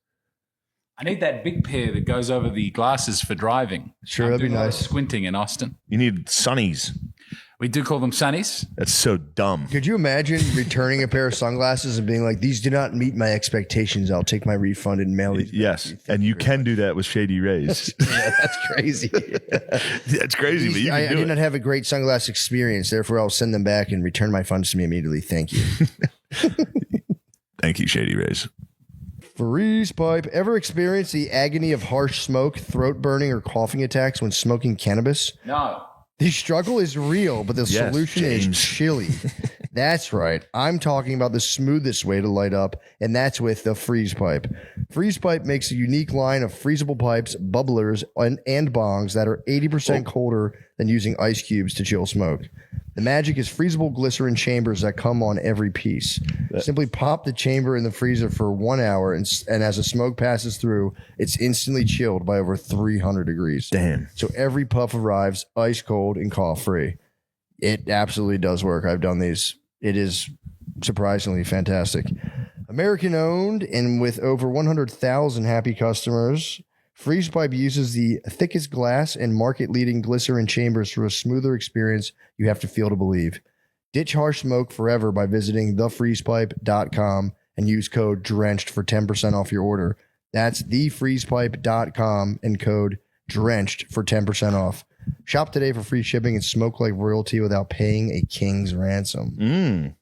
I need that big pair that goes over the glasses for driving. Sure, I'm that'd be doing a lot of nice. Squinting in Austin. You need sunnies. We do call them sunnies. That's so dumb. Could you imagine returning a pair of sunglasses and being like, these do not meet my expectations. I'll take my refund and mail these. Yes, and you can do that with Shady Rays. Yeah, that's crazy. That's crazy, but you I can do did it. not have a great sunglass experience. Therefore, I'll send them back and return my funds to me immediately. Thank you. Thank you, Shady Rays. Freeze pipe. Ever experience the agony of harsh smoke, throat burning, or coughing attacks when smoking cannabis? No. The struggle is real, but the Yes, solution is James. chili. That's right. I'm talking about the smoothest way to light up, and that's with the freeze pipe. Freeze pipe makes a unique line of freezable pipes, bubblers, and bongs that are 80% colder than using ice cubes to chill smoke. The magic is freezable glycerin chambers that come on every piece. Simply pop the chamber in the freezer for 1 hour, and as the smoke passes through, it's instantly chilled by over 300 degrees. Damn. So every puff arrives ice cold and cough free. It absolutely does work. I've done these. It is surprisingly fantastic. American owned and with over 100,000 happy customers, Freeze Pipe uses the thickest glass and market leading glycerin chambers for a smoother experience you have to feel to believe. Ditch harsh smoke forever by visiting thefreezepipe.com and use code DRENCHED for 10% off your order. That's thefreezepipe.com and code DRENCHED for 10% off. Shop today for free shipping and smoke like royalty without paying a king's ransom.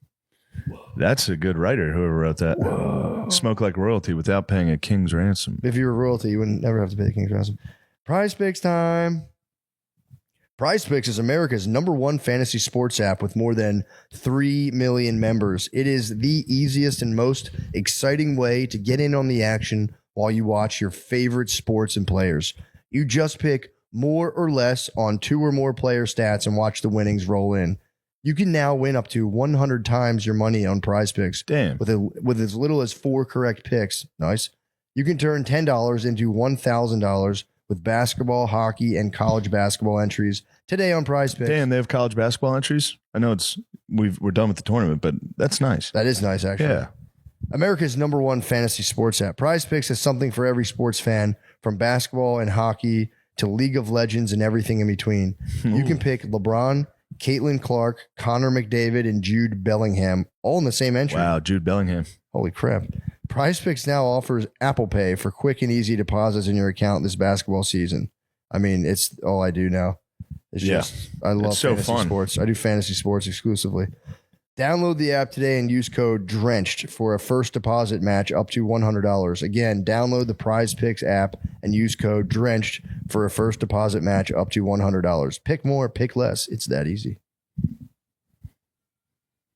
That's a good writer, whoever wrote that. Smoke like royalty without paying a king's ransom. If you were royalty, you wouldn't never have to pay the king's ransom. Prize Picks time. Prize Picks is America's #1 fantasy sports app with more than 3 million members. It is the easiest and most exciting way to get in on the action while you watch your favorite sports and players. You just pick more or less on 2 or more player stats and watch the winnings roll in. You can now win up to 100 times your money on Prize Picks. Damn. With as little as 4 correct picks. Nice. You can turn $10 into $1,000 with basketball, hockey, and college basketball entries today on Prize Picks. Damn, they have college basketball entries? I know we're done with the tournament, but that's nice. That is nice, actually. Yeah. America's #1 fantasy sports app. Prize Picks has something for every sports fan, from basketball and hockey to League of Legends and everything in between. You can pick LeBron, Caitlin Clark, Connor McDavid, and Jude Bellingham all in the same entry. Wow, Jude Bellingham. Holy crap. Prize Picks now offers Apple Pay for quick and easy deposits in your account this basketball season. I mean, it's all I do now. It's just, I love It's so fantasy fun. sports. I do fantasy sports exclusively. Download the app today and use code DRENCHED for a first deposit match up to $100. Again, download the Prize Picks app and use code DRENCHED for a first deposit match up to $100. Pick more, pick less. It's that easy.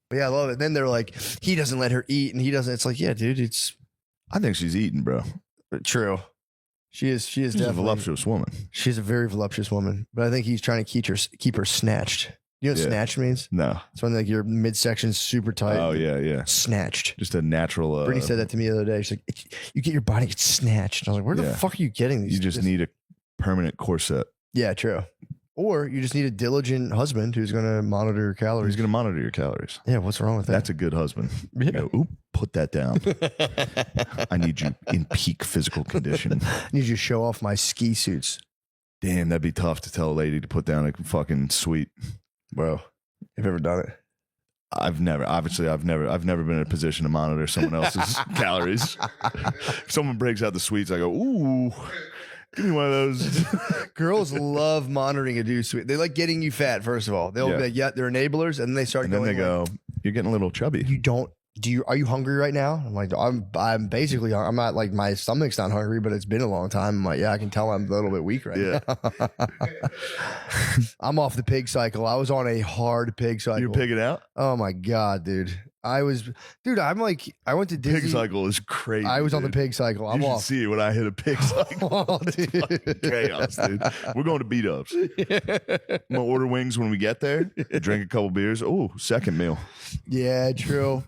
But yeah, I love it. Then they're like, he doesn't let her eat and he doesn't. It's like, yeah, dude, it's I think she's eating, bro. true. She is She's a definitely voluptuous woman. She's a very voluptuous woman, but I think he's trying to keep her snatched. You know what Yeah. snatched means? No. It's when like your midsection's super tight. Oh, yeah. Snatched. Just a natural. Brittany said that to me the other day. She's like, you get your body gets snatched. And I was like, where the Yeah. fuck are you getting these? You just need a permanent corset. Yeah, true. Or you just need a diligent husband who's going to monitor your calories. He's going to monitor your calories. Yeah, what's wrong with that? That's a good husband. You go, oop, put that down. I need you in peak physical condition. I need you to show off my ski suits. Damn, that'd be tough to tell a lady to put down a fucking sweet. Bro, have you ever done it? I've never been in a position to monitor someone else's calories. If someone breaks out the sweets, I go, ooh. Give me one of those. Girls love monitoring a dude's sweet. They like getting you fat. First of all, they'll Yeah. be like, yeah, they're enablers, and then they start. And then going they go, "You're getting a little chubby." you don't. Do you? Are you hungry right now? I'm like, I'm basically. I'm not like my stomach's not hungry, but it's been a long time. I'm like, yeah, I can tell I'm a little bit weak right Yeah. now. I'm off the pig cycle. I was on a hard pig cycle. You're pigging out. Oh my god, dude. I'm like, I went to Disney. Pig cycle is crazy. I was on the dude. pig cycle. I'm You should off. see it when I hit a pig cycle. Oh, dude. Chaos, dude. We're going to beat ups. I'm gonna order wings when we get there. Drink a couple beers. Oh, second meal. Yeah, true.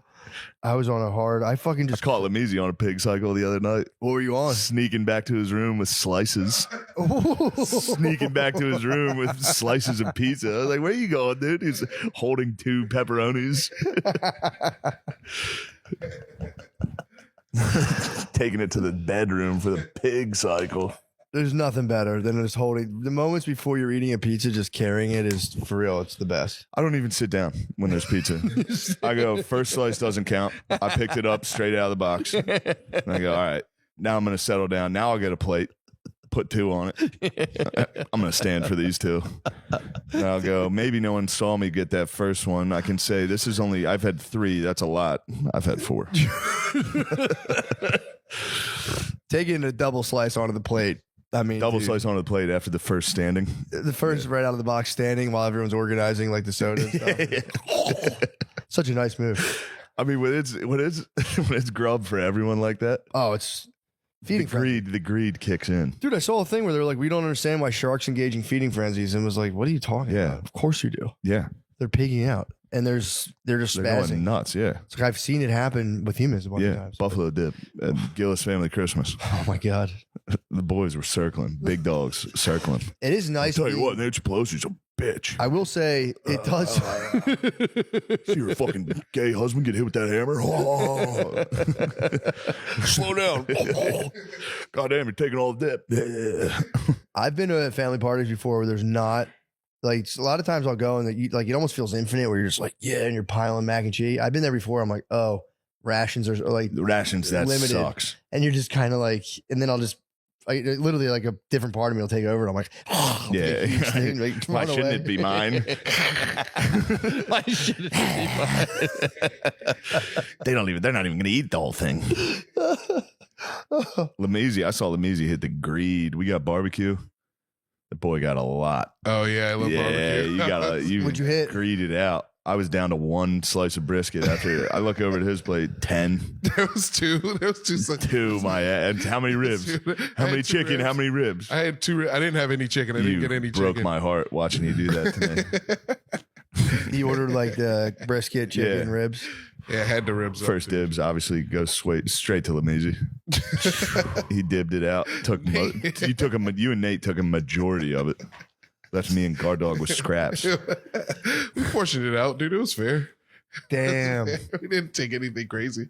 I was on a hard. I fucking I just caught Lamisi on a pig cycle the other night. What were you on? Sneaking back to his room with slices. Sneaking back to his room with slices of pizza. I was like, "Where you going, dude?" He's holding 2 pepperonis. Taking it to the bedroom for the pig cycle. There's nothing better than just holding the moments before you're eating a pizza. Just carrying it is for real. It's the best. I don't even sit down when there's pizza. I go, first slice doesn't count. I picked it up straight out of the box. And I go, all right, now I'm going to settle down. Now I'll get a plate, put 2 on it. I'm going to stand for these 2. And I'll go, maybe no one saw me get that first one. I can say, this is only, I've had 3. That's a lot. I've had 4. Taking a double slice onto the plate. I mean, Double dude, slice onto the plate after the first standing. the first right out of the box standing while everyone's organizing like the soda and stuff. Such a nice move. I mean, when it's grub for everyone like that, Oh, it's feeding frenzy. the greed kicks in. Dude, I saw a thing where they're like, we don't understand why sharks engage in feeding frenzies, and was like, what are you talking Yeah. about? Of course you do. Yeah, They're pigging out, and they're just they're spazzing. going nuts. Yeah, It's like I've seen it happen with humans a bunch of yeah. times. Buffalo dip at Gillis family Christmas. Oh my god, The boys were circling, big dogs circling. it is nice. I'll tell you being- what, Nancy Pelosi's a bitch. I will say it does. See your fucking gay husband get hit with that hammer. Oh. Slow down. Oh. God damn, you're taking all the dip. Yeah. I've been to family parties before where there's not like a lot of times I'll go and it almost feels infinite where you're just like and you're piling mac and cheese. I've been there before. I'm like, oh, rations are like The rations, that limited. sucks. And you're just kind of like, and then I'll just literally like a different part of me will take over. And I'm like, oh, Yeah. like, Why run shouldn't away. it be mine? Why shouldn't it be mine? They're not even gonna eat the whole thing. Lamisi, I saw Lamisi hit the greed. We got barbecue. The boy got a lot. Oh yeah, I love Yeah, barbecue. you What'd you hit? greeded out. I was down to 1 slice of brisket after I look over at his plate, 10. There was 2. There was 2. 2, my ass. How many ribs? How many chicken? How many ribs? I had 2. I didn't have any chicken. I didn't get any broke chicken. my heart watching you do that to me. He ordered like the brisket, chicken, Yeah. ribs. Yeah, I had the ribs. up, First dude. dibs obviously goes straight to Lamisi. He dibbed it out. You and Nate took a majority of it. Left me and Guard Dog with scraps. We portioned it out, dude. It was fair. Damn. We didn't take anything crazy.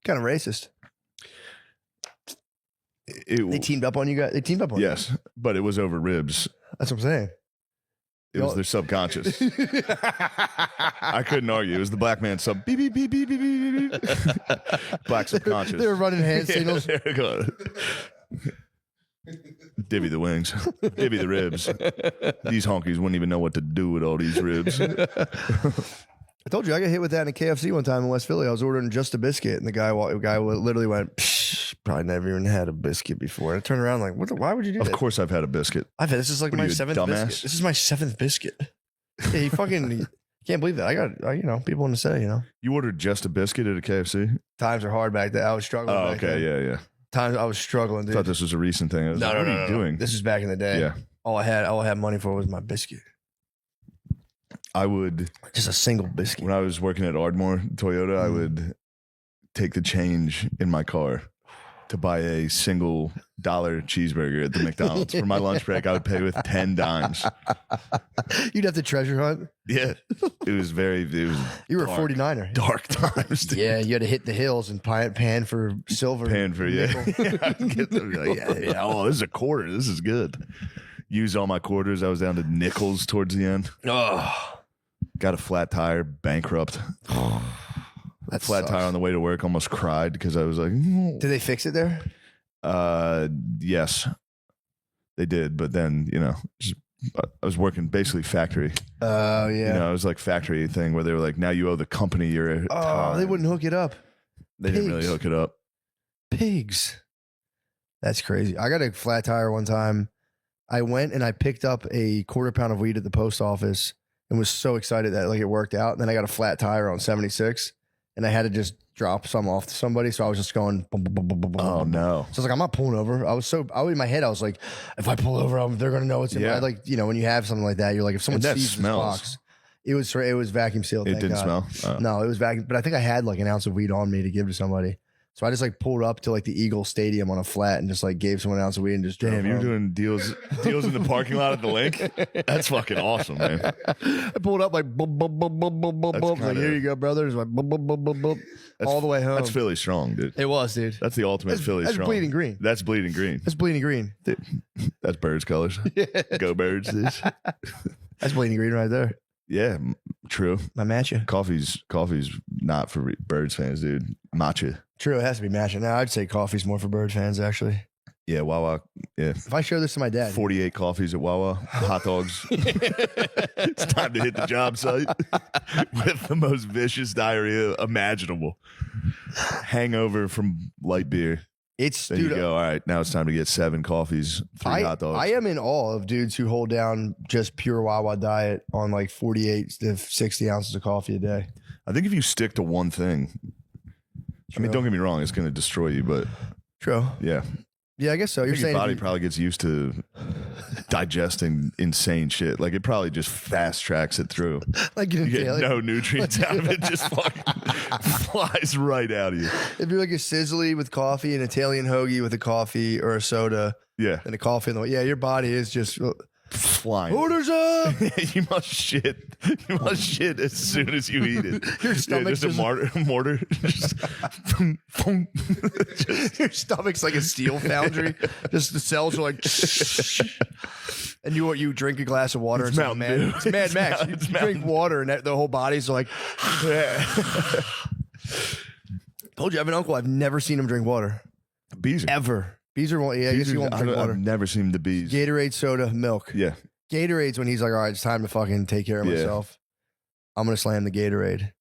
Kind of racist. It- They teamed up on you guys. They teamed up on you. yes, but it was over ribs. That's what I'm saying. It was their subconscious. I couldn't argue. It was the black man sub beep beep beep beep beep beep beep. Black subconscious. They were running hand signals. Divvy the wings. Divvy the ribs. These honkies wouldn't even know what to do with all these ribs. I told you I got hit with that in a KFC one time in West Philly. I was ordering just a biscuit, and the guy literally went, Psh, probably never even had a biscuit before. And I turned around like, why would you do Of that? course I've had a biscuit. I've had this is like What are my you, a 7th dumbass? biscuit. This is my 7th biscuit. Yeah, he fucking can't believe that. I got people want to say, You ordered just a biscuit at a KFC? times are hard back then. I was struggling. Oh, back okay. then. Yeah. Times I was struggling, I dude. thought this was a recent thing. I was like, what are you doing? This is back in the day. Yeah. All I had money for was my biscuit. I would, Just a single biscuit. when I was working at Ardmore Toyota, I would take the change in my car to buy a $1 cheeseburger at the McDonald's. For my lunch break, I would pay with 10 dimes. You'd have to treasure hunt. Yeah. It was You were dark, a 49er. dark times. Dude. Yeah, you had to hit the hills and pan for silver. Paying for, nickel. I'd get them, like, yeah. Oh, this is a quarter. This is good. Used all my quarters. I was down to nickels towards the end. Oh, Got a flat tire, bankrupt. That flat sucks. tire on the way to work. Almost cried because I was like, Did they fix it there? yes, they did. But then, I was working basically factory. Oh, yeah. It was like factory thing where they were like, now you owe the company your Oh, time. they wouldn't hook it up. They didn't really Pigs. hook it up. Pigs. That's crazy. I got a flat tire one time. I went and I picked up a quarter pound of weed at the post office and was so excited that like it worked out. And then I got a flat tire on 76 and I had to just drop some off to somebody. So I was just going, boom, boom, boom, boom, boom, boom, Oh boom. no. So I was like, I'm not pulling over. In my head, I was like, if I pull over, they're going to know it's in Yeah. my, like, when you have something like that, you're like, if someone And that sees smells. this box, it was vacuum sealed. It thank didn't God. smell. Oh. No, it was vacuum, but I think I had like an ounce of weed on me to give to somebody. So I just like pulled up to like the Eagle Stadium on a flat and just like gave someone an ounce of weed and just drove Damn, you're home. doing deals in the parking lot at the link? That's fucking awesome, man. I pulled up like boom, boom, boom, boom, boom, boom, That's boom. Like, kinda- here you go, brother. It's like boom, boom, boom, boom, boom, That's- all the way home. That's Philly strong, dude. It was, dude. That's the ultimate That's, Philly that's strong. bleeding green. That's bleeding green. That's bleeding green. That's birds colors. Go birds. This. That's bleeding green right there. Yeah, true. My matcha. Coffee's not for birds fans, dude. Matcha. True, it has to be matcha. Now I'd say coffee's more for bird fans, actually. Yeah, Wawa. Yeah. If I show this to my dad, 48 coffees at Wawa, hot dogs. It's time to hit the job site with the most vicious diarrhea imaginable. Hangover from light beer. it's There dude. you go. All right, now it's time to get 7 coffees, 3 hot dogs. I am in awe of dudes who hold down just pure Wawa diet on like 48 to 60 ounces of coffee a day. I think if you stick to one thing, I mean, True. don't get me wrong, it's going to destroy you, but True. yeah. Yeah, I guess so. I You're think your saying if body you- probably gets used to digesting insane shit. Like it probably just fast tracks it through. like You get like, no nutrients out of it, just fucking flies right out of you. if you're like a sizzly with coffee, an Italian hoagie with a coffee or a soda Yeah, and a coffee in the your body is just flying. orders up. You must shit. You must shit as soon as you eat it. Your Yeah, stomach's just a mortar. Just, boom. Your stomach's like a steel foundry. Just the cells are like, and you drink a glass of water. It's and Mountain Dew. It's Mad Max. It's You Mountain drink water, and the whole body's like. Told you, I have an uncle. I've never seen him drink water Bees are. ever. Bees are one. Yeah, I guess he won't drink water. I've never seen the bees. Gatorade, soda, milk. Yeah. Gatorade's when he's like, all right, it's time to fucking take care of Yeah. myself. I'm gonna slam the Gatorade,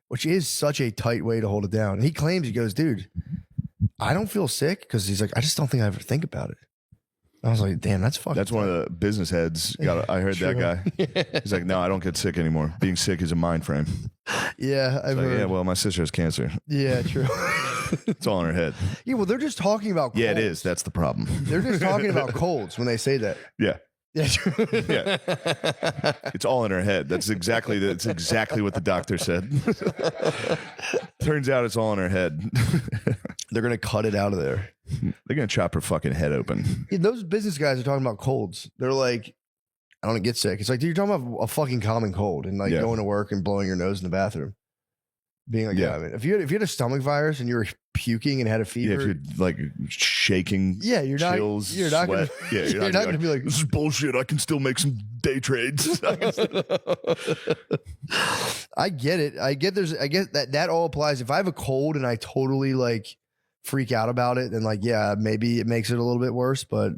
which is such a tight way to hold it down. And he claims, he goes, dude, I don't feel sick because he's like, I just don't think I ever think about it. I was like, damn, that's fucking. That's one of the business heads. I heard that guy. He's like, no, I don't get sick anymore. Being sick is a mind frame. Yeah, I've Like, heard. yeah, well, my sister has cancer. Yeah, true. It's all in her head. Yeah, well, they're just talking about colds. Yeah, it is. That's the problem. They're just talking about colds when they say that. Yeah. Yeah, true. Yeah. It's all in her head. That's exactly what the doctor said. Turns out it's all in her head. They're gonna cut it out of there. They're gonna chop her fucking head open. Yeah, those business guys are talking about colds. They're like, I don't get sick. It's like, dude, you're talking about a fucking common cold and like Yeah. going to work and blowing your nose in the bathroom. Being like, Yeah. I mean, if you had a stomach virus and you were puking and had a Yeah, fever, if you're like shaking, yeah, you're not, chills, you're not sweat. gonna, Yeah, you're not gonna be like, this is bullshit. I can still make some day trades. I get it. I get that all applies. If I have a cold and I totally like freak out about it, then like, yeah, maybe it makes it a little bit worse. But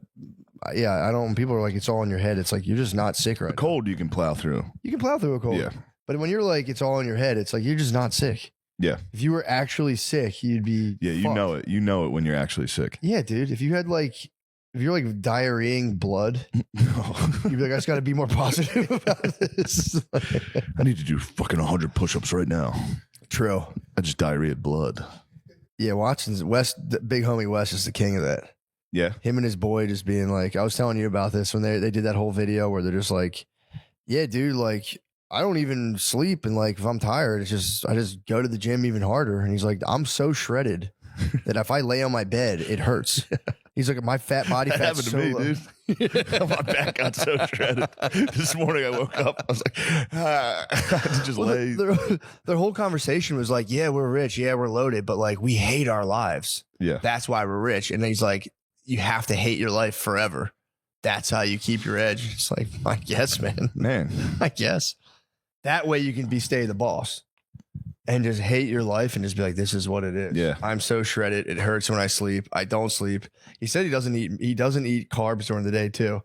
yeah, I don't. When people are like, it's all in your head. It's like you're just not sick right A cold you can plow through. now. You can plow through a cold. Yeah. But when you're like, it's all in your head. It's like you're just not sick. Yeah. If you were actually sick, you'd be. Yeah, you fucked. know it. You know it when you're actually sick. Yeah, dude. If you had like, if you're like diarrheaing blood, you'd be like, I just got to be more positive about this. I need to do fucking 100 push-ups right now. True. I just diarrheaed blood. Yeah, Watson's the big homie Wes is the king of that. Yeah. Him and his boy just being like, I was telling you about this when they did that whole video where they're just like, yeah, dude, like I don't even sleep, and like if I'm tired, it's just I just go to the gym even harder. And he's like, I'm so shredded that if I lay on my bed, it hurts. He's like, my fat body That fat's happened to so me, low. dude. My back got so shredded. This morning I woke up, I was like, I had to just Well, lay. their whole conversation was like, yeah, we're rich, yeah, we're loaded, but like we hate our lives. Yeah. That's why we're rich. And then he's like, you have to hate your life forever. That's how you keep your edge. It's like, I guess, man. Man. I guess. That way you can stay the boss. and just hate your life and just be like, this is what it is. Yeah. I'm so shredded. It hurts when I sleep. I don't sleep. He said he doesn't eat carbs during the day too,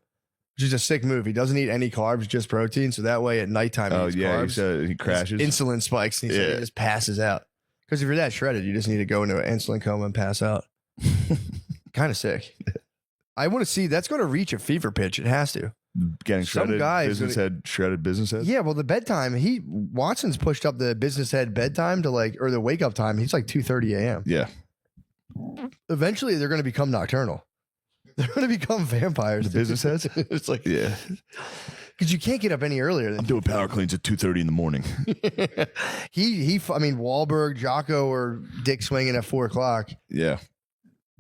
which is a sick move. He doesn't eat any carbs, just protein. So that way at nighttime, he eats He carbs. said he crashes. Insulin spikes and he said he just passes out. Because if you're that shredded, you just need to go into an insulin coma and pass out. Kind of sick. I want to see that's going to reach a fever pitch. It has to. Getting Some shredded guy is business head, shredded business head. Yeah, well, the bedtime, Watson's pushed up the business head bedtime to or the wake up time. He's like 2:30 a.m. Yeah. Eventually, they're going to become nocturnal. They're going to become vampires. The business heads? It's like, Yeah. because you can't get up any earlier than I'm doing power cleans at 2:30 in the morning. I mean, Wahlberg, Jocko, or Dick swinging at 4 o'clock. Yeah.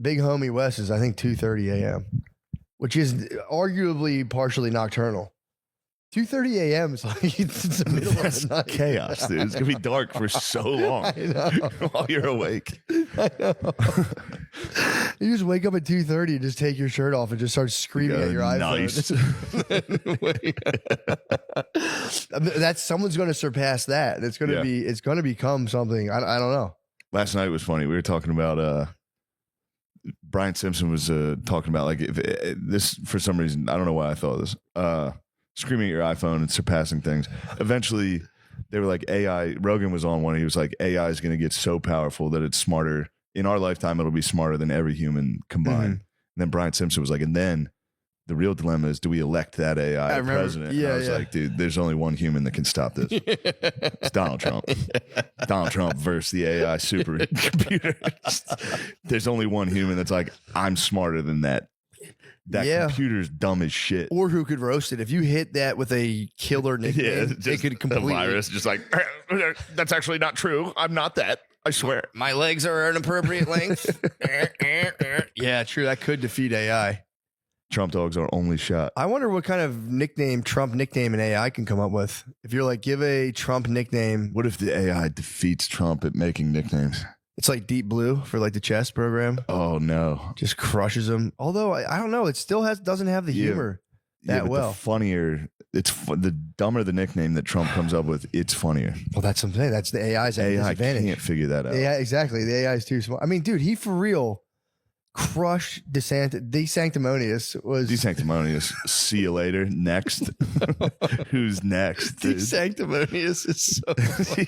Big homie Wes is, I think, 2:30 a.m., which is arguably partially nocturnal. 2:30 a.m. is like it's the middle of the night. Chaos, dude. It's gonna be dark for so long I know. while you're awake. I know. You just wake up at 2:30 and just take your shirt off and just start screaming at your iPhone. That's someone's going to surpass that. It's going to be. It's going to become something. I don't know. Last night was funny. We were talking about Brian Simpson was talking about like if this for some reason I don't know why I thought this screaming at your iPhone and surpassing things. Eventually, they were like AI. Rogan was on one. He was like AI is going to get so powerful that it's smarter in our lifetime. It'll be smarter than every human combined. Mm-hmm. And then Brian Simpson was like, and then the real dilemma is, do we elect that AI president? Yeah, and I was like, dude, there's only one human that can stop this. It's Donald Trump. Donald Trump versus the AI supercomputer. There's only one human that's like, I'm smarter than that. That computer's dumb as shit. Or who could roast it? If you hit that with a killer nickname, it could completely. A virus, just like, that's actually not true. I'm not that. I swear. My legs are an appropriate length. Yeah, true. That could defeat AI. Trump dog's our only shot. I wonder what kind of Trump nickname an AI can come up with. If you're like, give a Trump nickname. What if the AI defeats Trump at making nicknames? It's like Deep Blue for like the chess program. Oh no. Just crushes them. Although I don't know. It still doesn't have the humor that well. The funnier, the dumber the nickname that Trump comes up with, it's funnier. Well, that's what I'm saying. That's the AI's AI disadvantage. can't figure that out. Yeah, exactly. The AI is too small. I mean, dude, he for real crushed DeSanctimonious was DeSanctimonious. See you later. Next. Who's next? Dude? DeSanctimonious is so funny.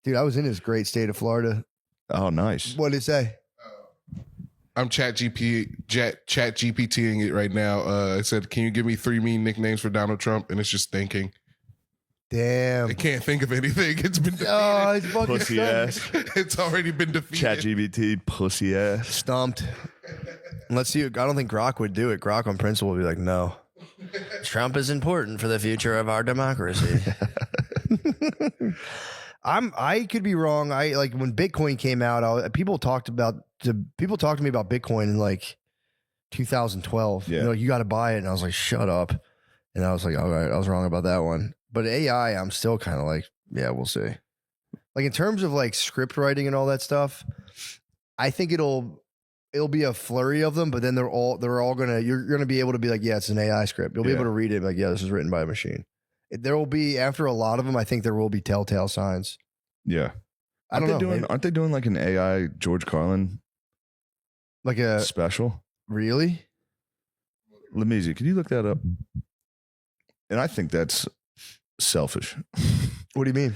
Dude, I was in his great state of Florida. Oh, nice. What did it say? I'm chat GPTing it right now. It said, can you give me 3 mean nicknames for Donald Trump? And it's just thinking. Damn. I can't think of anything. It's been defeated. Oh, it's fucking Pussy stumped. ass. It's already been defeated. ChatGPT, pussy ass. Stumped. And let's see. I don't think Grok would do it. Grok on principle would be like, no. Trump is important for the future of our democracy. I could be wrong. I like when Bitcoin came out, people talked to me about Bitcoin in like 2012. Yeah. You know, you got to buy it. And I was like, shut up. And I was like, all right, I was wrong about that one. But AI, I'm still kind of like, yeah, we'll see. Like in terms of like script writing and all that stuff, I think it'll be a flurry of them, but then you're gonna be able to be like, yeah, it's an AI script. You'll be able to read it like, yeah, this is written by a machine. There will be, after a lot of them, I think there will be telltale signs. Yeah. I don't know. Aren't they doing like an AI George Carlin Like a special? really? Lamizzi, can you look that up? And I think that's selfish. What do you mean?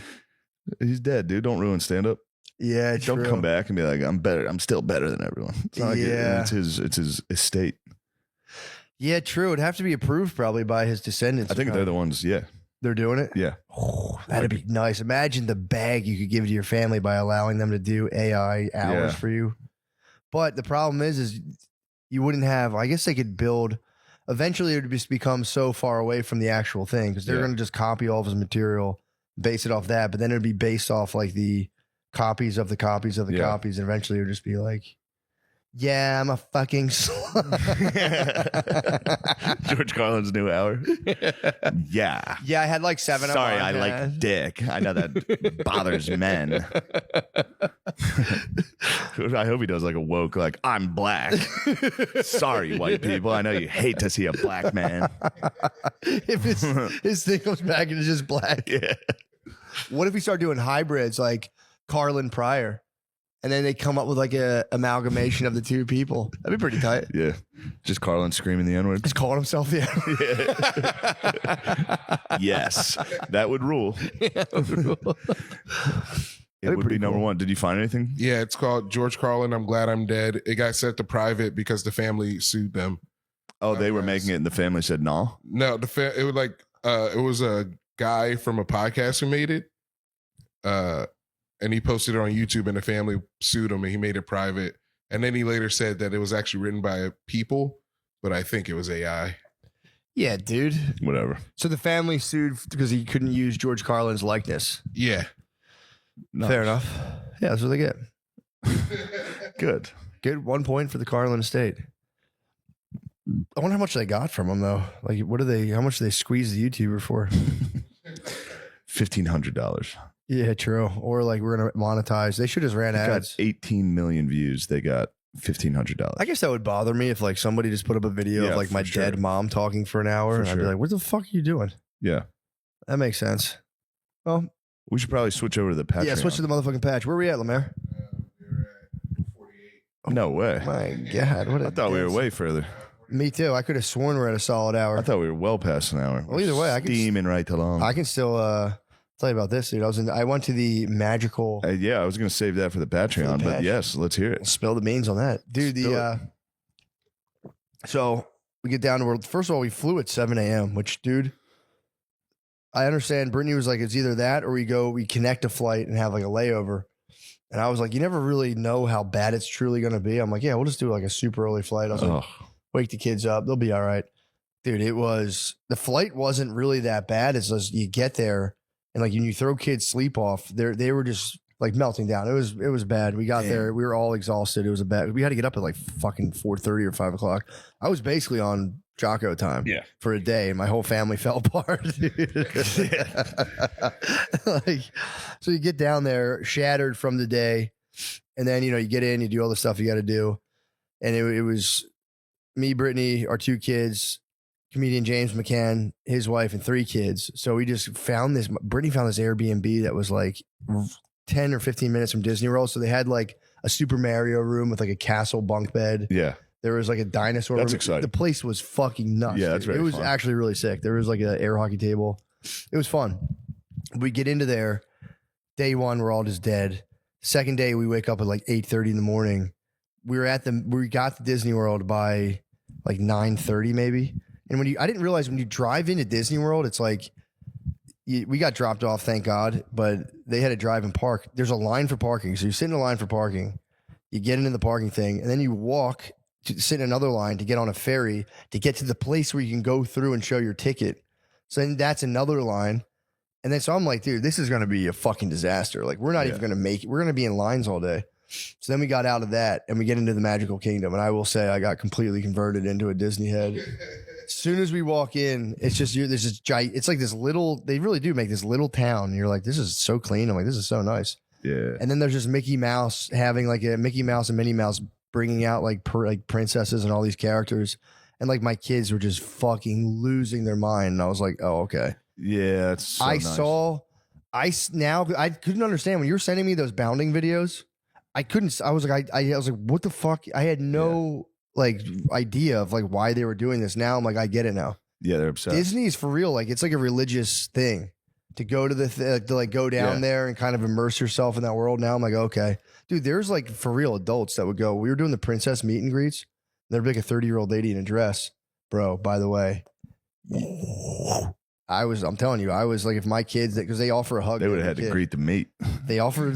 He's dead, dude. Don't ruin stand up. Yeah, Don't true. come back and be like, I'm better. I'm still better than everyone. It's not like Yeah. it's his estate. Yeah, true. It'd have to be approved probably by his descendants. I think they're the ones. Yeah. They're doing it. Yeah. Oh, that'd be nice. Imagine the bag you could give to your family by allowing them to do AI hours for you. But the problem is you wouldn't have. I guess they could build. Eventually, it would just become so far away from the actual thing because they're going to just copy all of his material, base it off that. But then it'd be based off like the copies of the copies of the copies, and eventually it would just be like, yeah, I'm a fucking slut. George Carlin's new hour. Yeah. Yeah, I had like 7 of them. Sorry, I like dick. I know that bothers men. I hope he does like a woke, like, I'm black. Sorry, white people. I know you hate to see a black man. If his thing comes back and it's just black. Yeah. What if we start doing hybrids like Carlin Pryor? And then they come up with like a amalgamation of the two people. That'd be pretty tight. Yeah. Just Carlin screaming the N-word. Just calling himself the Yes. That would rule. It would be number one. Did you find anything? Yeah, it's called George Carlin, I'm Glad I'm Dead. It got set to private because the family sued them. Oh, they were making it and the family said no? No, it was like it was a guy from a podcast who made it. And he posted it on YouTube and the family sued him and he made it private. And then he later said that it was actually written by people, but I think it was AI. Yeah, dude. Whatever. So the family sued because he couldn't use George Carlin's likeness. Yeah. Nice. Fair enough. Yeah, that's what they get. Good. Good 1 point for the Carlin estate. I wonder how much they got from him though. Like, how much do they squeeze the YouTuber for? $1,500. Yeah, true. Or like we're gonna monetize. They should have ran Got ads. 18 million views. They got $1,500. I guess that would bother me if like somebody just put up a video Yeah, of like my for sure. dead mom talking for an hour, For and I'd be sure. like, "What the fuck are you doing?" Yeah. That makes sense. Well, We should probably switch over to the Patreon. yeah, switch to the motherfucking patch. Where we at, Lemaire? No way. My God, what? I thought we were way further. Me too. I could have sworn we're at a solid hour. I thought we were well past an hour. Well, either way, I can steaming right along. I can still tell you about this, dude. I went to the magical. Yeah, I was going to save that for the Patreon, but patch. yes, let's hear it. Spill the beans on that, dude. Spill So we get down to where first of all we flew at 7 a.m. Which, dude, I understand. Brittany was like, it's either that or we connect a flight and have like a layover. And I was like, you never really know how bad it's truly going to be. I'm like, yeah, we'll just do like a super early flight. I was like, Oh, wake the kids up, they'll be all right, dude. The flight wasn't really that bad. It's just you get there and like when you throw kids sleep off, they were just like melting down. It was bad. We got there, we were all exhausted. It was we had to get up at like fucking 4:30 or 5 o'clock. I was basically on Jocko time for a day, and my whole family fell apart. Like, so you get down there shattered from the day, and then you get in, you do all the stuff you got to do, and it was me, Brittany, our 2 kids, comedian James McCann, his wife, and 3 kids. So we just found this. Brittany found this Airbnb that was like 10 or 15 minutes from Disney World. So they had like a Super Mario room with like a castle bunk bed. yeah. There was like a dinosaur That's room. exciting. The place was fucking nuts. Yeah, that's dude. very It was fun. actually really sick. There was like an air hockey table. It was fun. We get into there. Day 1, we're all just dead. Second day, we wake up at like 8:30 in the morning. We got to Disney World by like 9:30 maybe. And I didn't realize when you drive into Disney World, it's like we got dropped off, thank God, but they had to drive and park. There's a line for parking. So you sit in a line for parking, you get into the parking thing, and then you walk to sit in another line to get on a ferry to get to the place where you can go through and show your ticket. So then that's another line. And then so I'm like, dude, this is going to be a fucking disaster. Like we're not even going to make it. We're going to be in lines all day. So then we got out of that and we get into the Magical Kingdom. And I will say I got completely converted into a Disney head. As soon as we walk in, it's just there's this giant. It's like this little. They really do make this little town. And you're like, this is so clean. I'm like, this is so nice. Yeah. And then there's just Mickey Mouse having like a Mickey Mouse and Minnie Mouse bringing out like princesses and all these characters. And like my kids were just fucking losing their mind. And I was like, oh, okay. Yeah. It's so nice. I couldn't understand when you were sending me those bounding videos. I was like, what the fuck? I had no like idea of like why they were doing this. Now I'm like, I get it now. Yeah, they're obsessed. Disney's for real. Like it's like a religious thing to go to to like go down there and kind of immerse yourself in that world. Now I'm like, okay, dude, there's like for real adults that would go. We were doing the princess meet and greets. There'd be like a 30-year-old lady in a dress, bro. By the way, I'm telling you, I was like, if my kids, because they offer a hug, They would to have had every to kid. greet the meat. They offer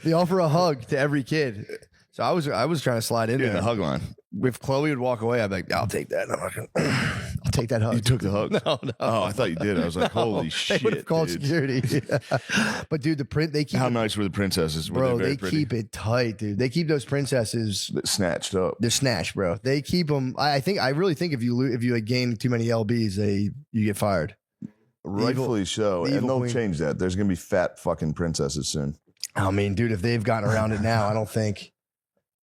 they offer a hug to every kid. So I was trying to slide in Yeah, there. the hug line. If Chloe would walk away, I'd be like, I'll take that. And I'm like, I'll take that hug. You took the hug. No. Oh, I thought you did. I was like, holy They shit. would have called dude. security. But dude, they keep How it, nice were the princesses? Were bro. they very They pretty? keep it tight, dude. They keep those princesses. Snatched up. They're snatched, bro. They keep them. I really think if you like, gain too many lbs, you get fired. Rightfully so. the And evil they'll queen. change that. There's going to be fat fucking princesses soon. I mean, dude, if they've gotten around it now, I don't think.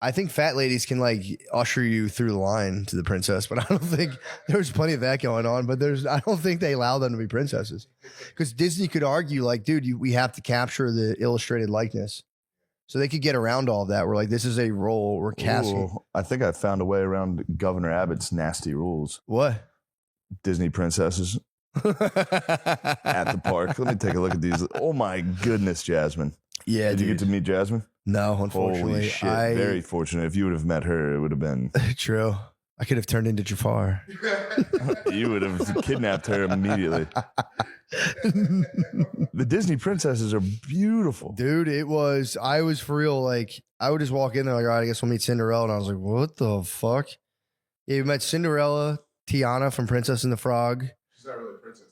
I think fat ladies can like usher you through the line to the princess, but I don't think there's plenty of that going on. But I don't think they allow them to be princesses because Disney could argue like, dude, we have to capture the illustrated likeness, so they could get around all of that. We're like, this is a role we're casting. Ooh, I think I found a way around Governor Abbott's nasty rules. What? Disney princesses at the park. Let me take a look at these. Oh my goodness, Jasmine. Yeah, Did you get to meet Jasmine? No, unfortunately. Holy shit. Very fortunate. If you would have met her, it would have been. True. I could have turned into Jafar. You would have kidnapped her immediately. The Disney princesses are beautiful. Dude, I was for real. Like, I would just walk in there like, all right, I guess we'll meet Cinderella. And I was like, what the fuck? Yeah, we met Cinderella, Tiana from Princess and the Frog. She's not really a princess,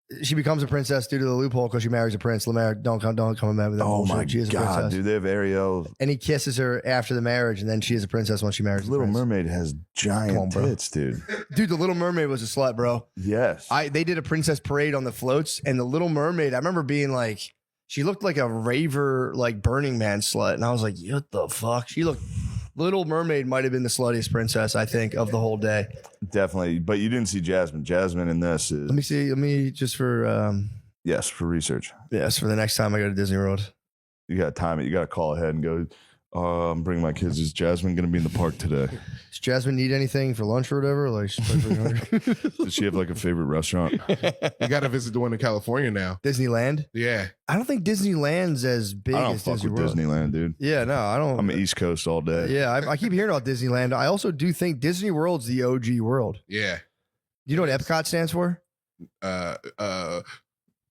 though. She becomes a princess due to the loophole because she marries a prince. Lemaire, don't come mad with that. Oh bullshit. my She is a God, princess. dude. They have Ariel. And he kisses her after the marriage, and then she is a princess once she marries the Little prince. Mermaid has giant Come on, bro. tits, dude. Dude, the Little Mermaid was a slut, bro. Yes. They did a princess parade on the floats, and the Little Mermaid, I remember being like, she looked like a raver, like Burning Man slut. And I was like, what the fuck? Little Mermaid might have been the sluttiest princess, I think, of the whole day. Definitely. But you didn't see Jasmine. Jasmine in this is. Let me see. Let me just for, Yes, for research. yes, for the next time I go to Disney World. You got to time it. You got to call ahead and go, I'm bringing my kids. Is Jasmine going to be in the park today? Does Jasmine need anything for lunch or whatever? Like, she's probably hungry. Does she have like a favorite restaurant? You got to visit the one in California now. Disneyland? Yeah. I don't think Disneyland's as big I don't as fuck Disney with World. Disneyland, dude. Yeah, no, I don't. I'm East Coast all day. Yeah, I keep hearing about Disneyland. I also do think Disney World's the OG world. Yeah. You know what Epcot stands for?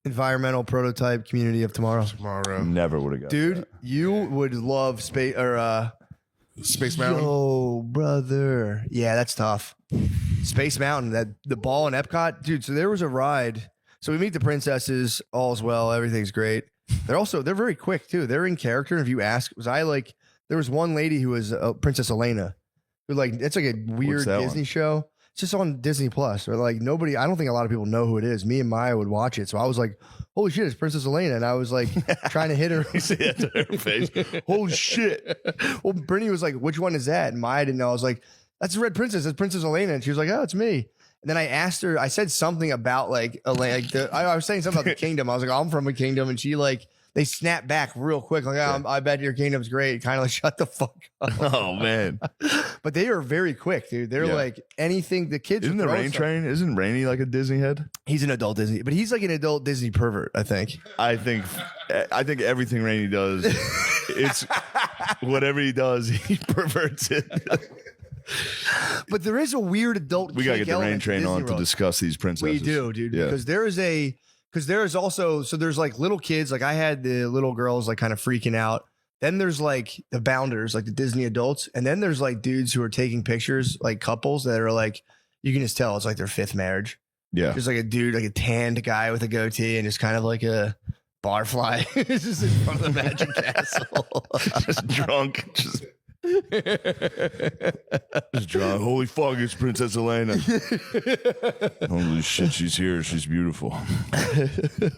Environmental Prototype Community of Tomorrow. Tomorrow. Never would have got Dude, that. you would love Space Space Mountain. Yo, brother. Yeah, that's tough. Space Mountain, that the ball in Epcot. Dude, so there was a ride. So we meet the princesses, all's well, everything's great. They're very quick too. They're in character. If you ask, there was one lady who was Princess Elena, who like, it's like a weird that Disney one? show. It's just on Disney Plus. Or like nobody, I don't think a lot of people know who it is. Me and Maya would watch it. So I was like, holy shit, it's Princess Elena. And I was like trying to hit her. You see that to her face? Holy shit. Well, Brittany was like, which one is that? And Maya didn't know. I was like, that's the Red Princess. That's Princess Elena. And she was like, oh, it's me. And then I asked her, I said something about like Elena. Like I was saying something about the kingdom. I was like, I'm from a kingdom. And she like, they snapped back real quick. Like, I bet your kingdom's great. Kind of like, shut the fuck up. Oh, man. But they are very quick, dude. They're Yeah. like anything. The kids. Isn't the throw Rain stuff. Train? Isn't Rainy like a Disney head? He's an adult Disney, but he's like an adult Disney pervert, I think. I think everything Rainy does, it's whatever he does, he perverts it. But there is a weird adult. We gotta get kink the Rain element Train Disney on to World. discuss these princesses. We do, dude. Yeah. Because there's also, so there's like little kids. Like I had the little girls like kind of freaking out. Then there's like the bounders, like the Disney adults. And then there's like dudes who are taking pictures, like couples that are like, you can just tell it's like their fifth marriage. Yeah. Just like a dude, like a tanned guy with a goatee and just kind of like a barfly. It's just in front of the Magic Castle. Just drunk. Just drunk. Holy fuck, it's Princess Elena. Holy shit, she's here. She's beautiful. He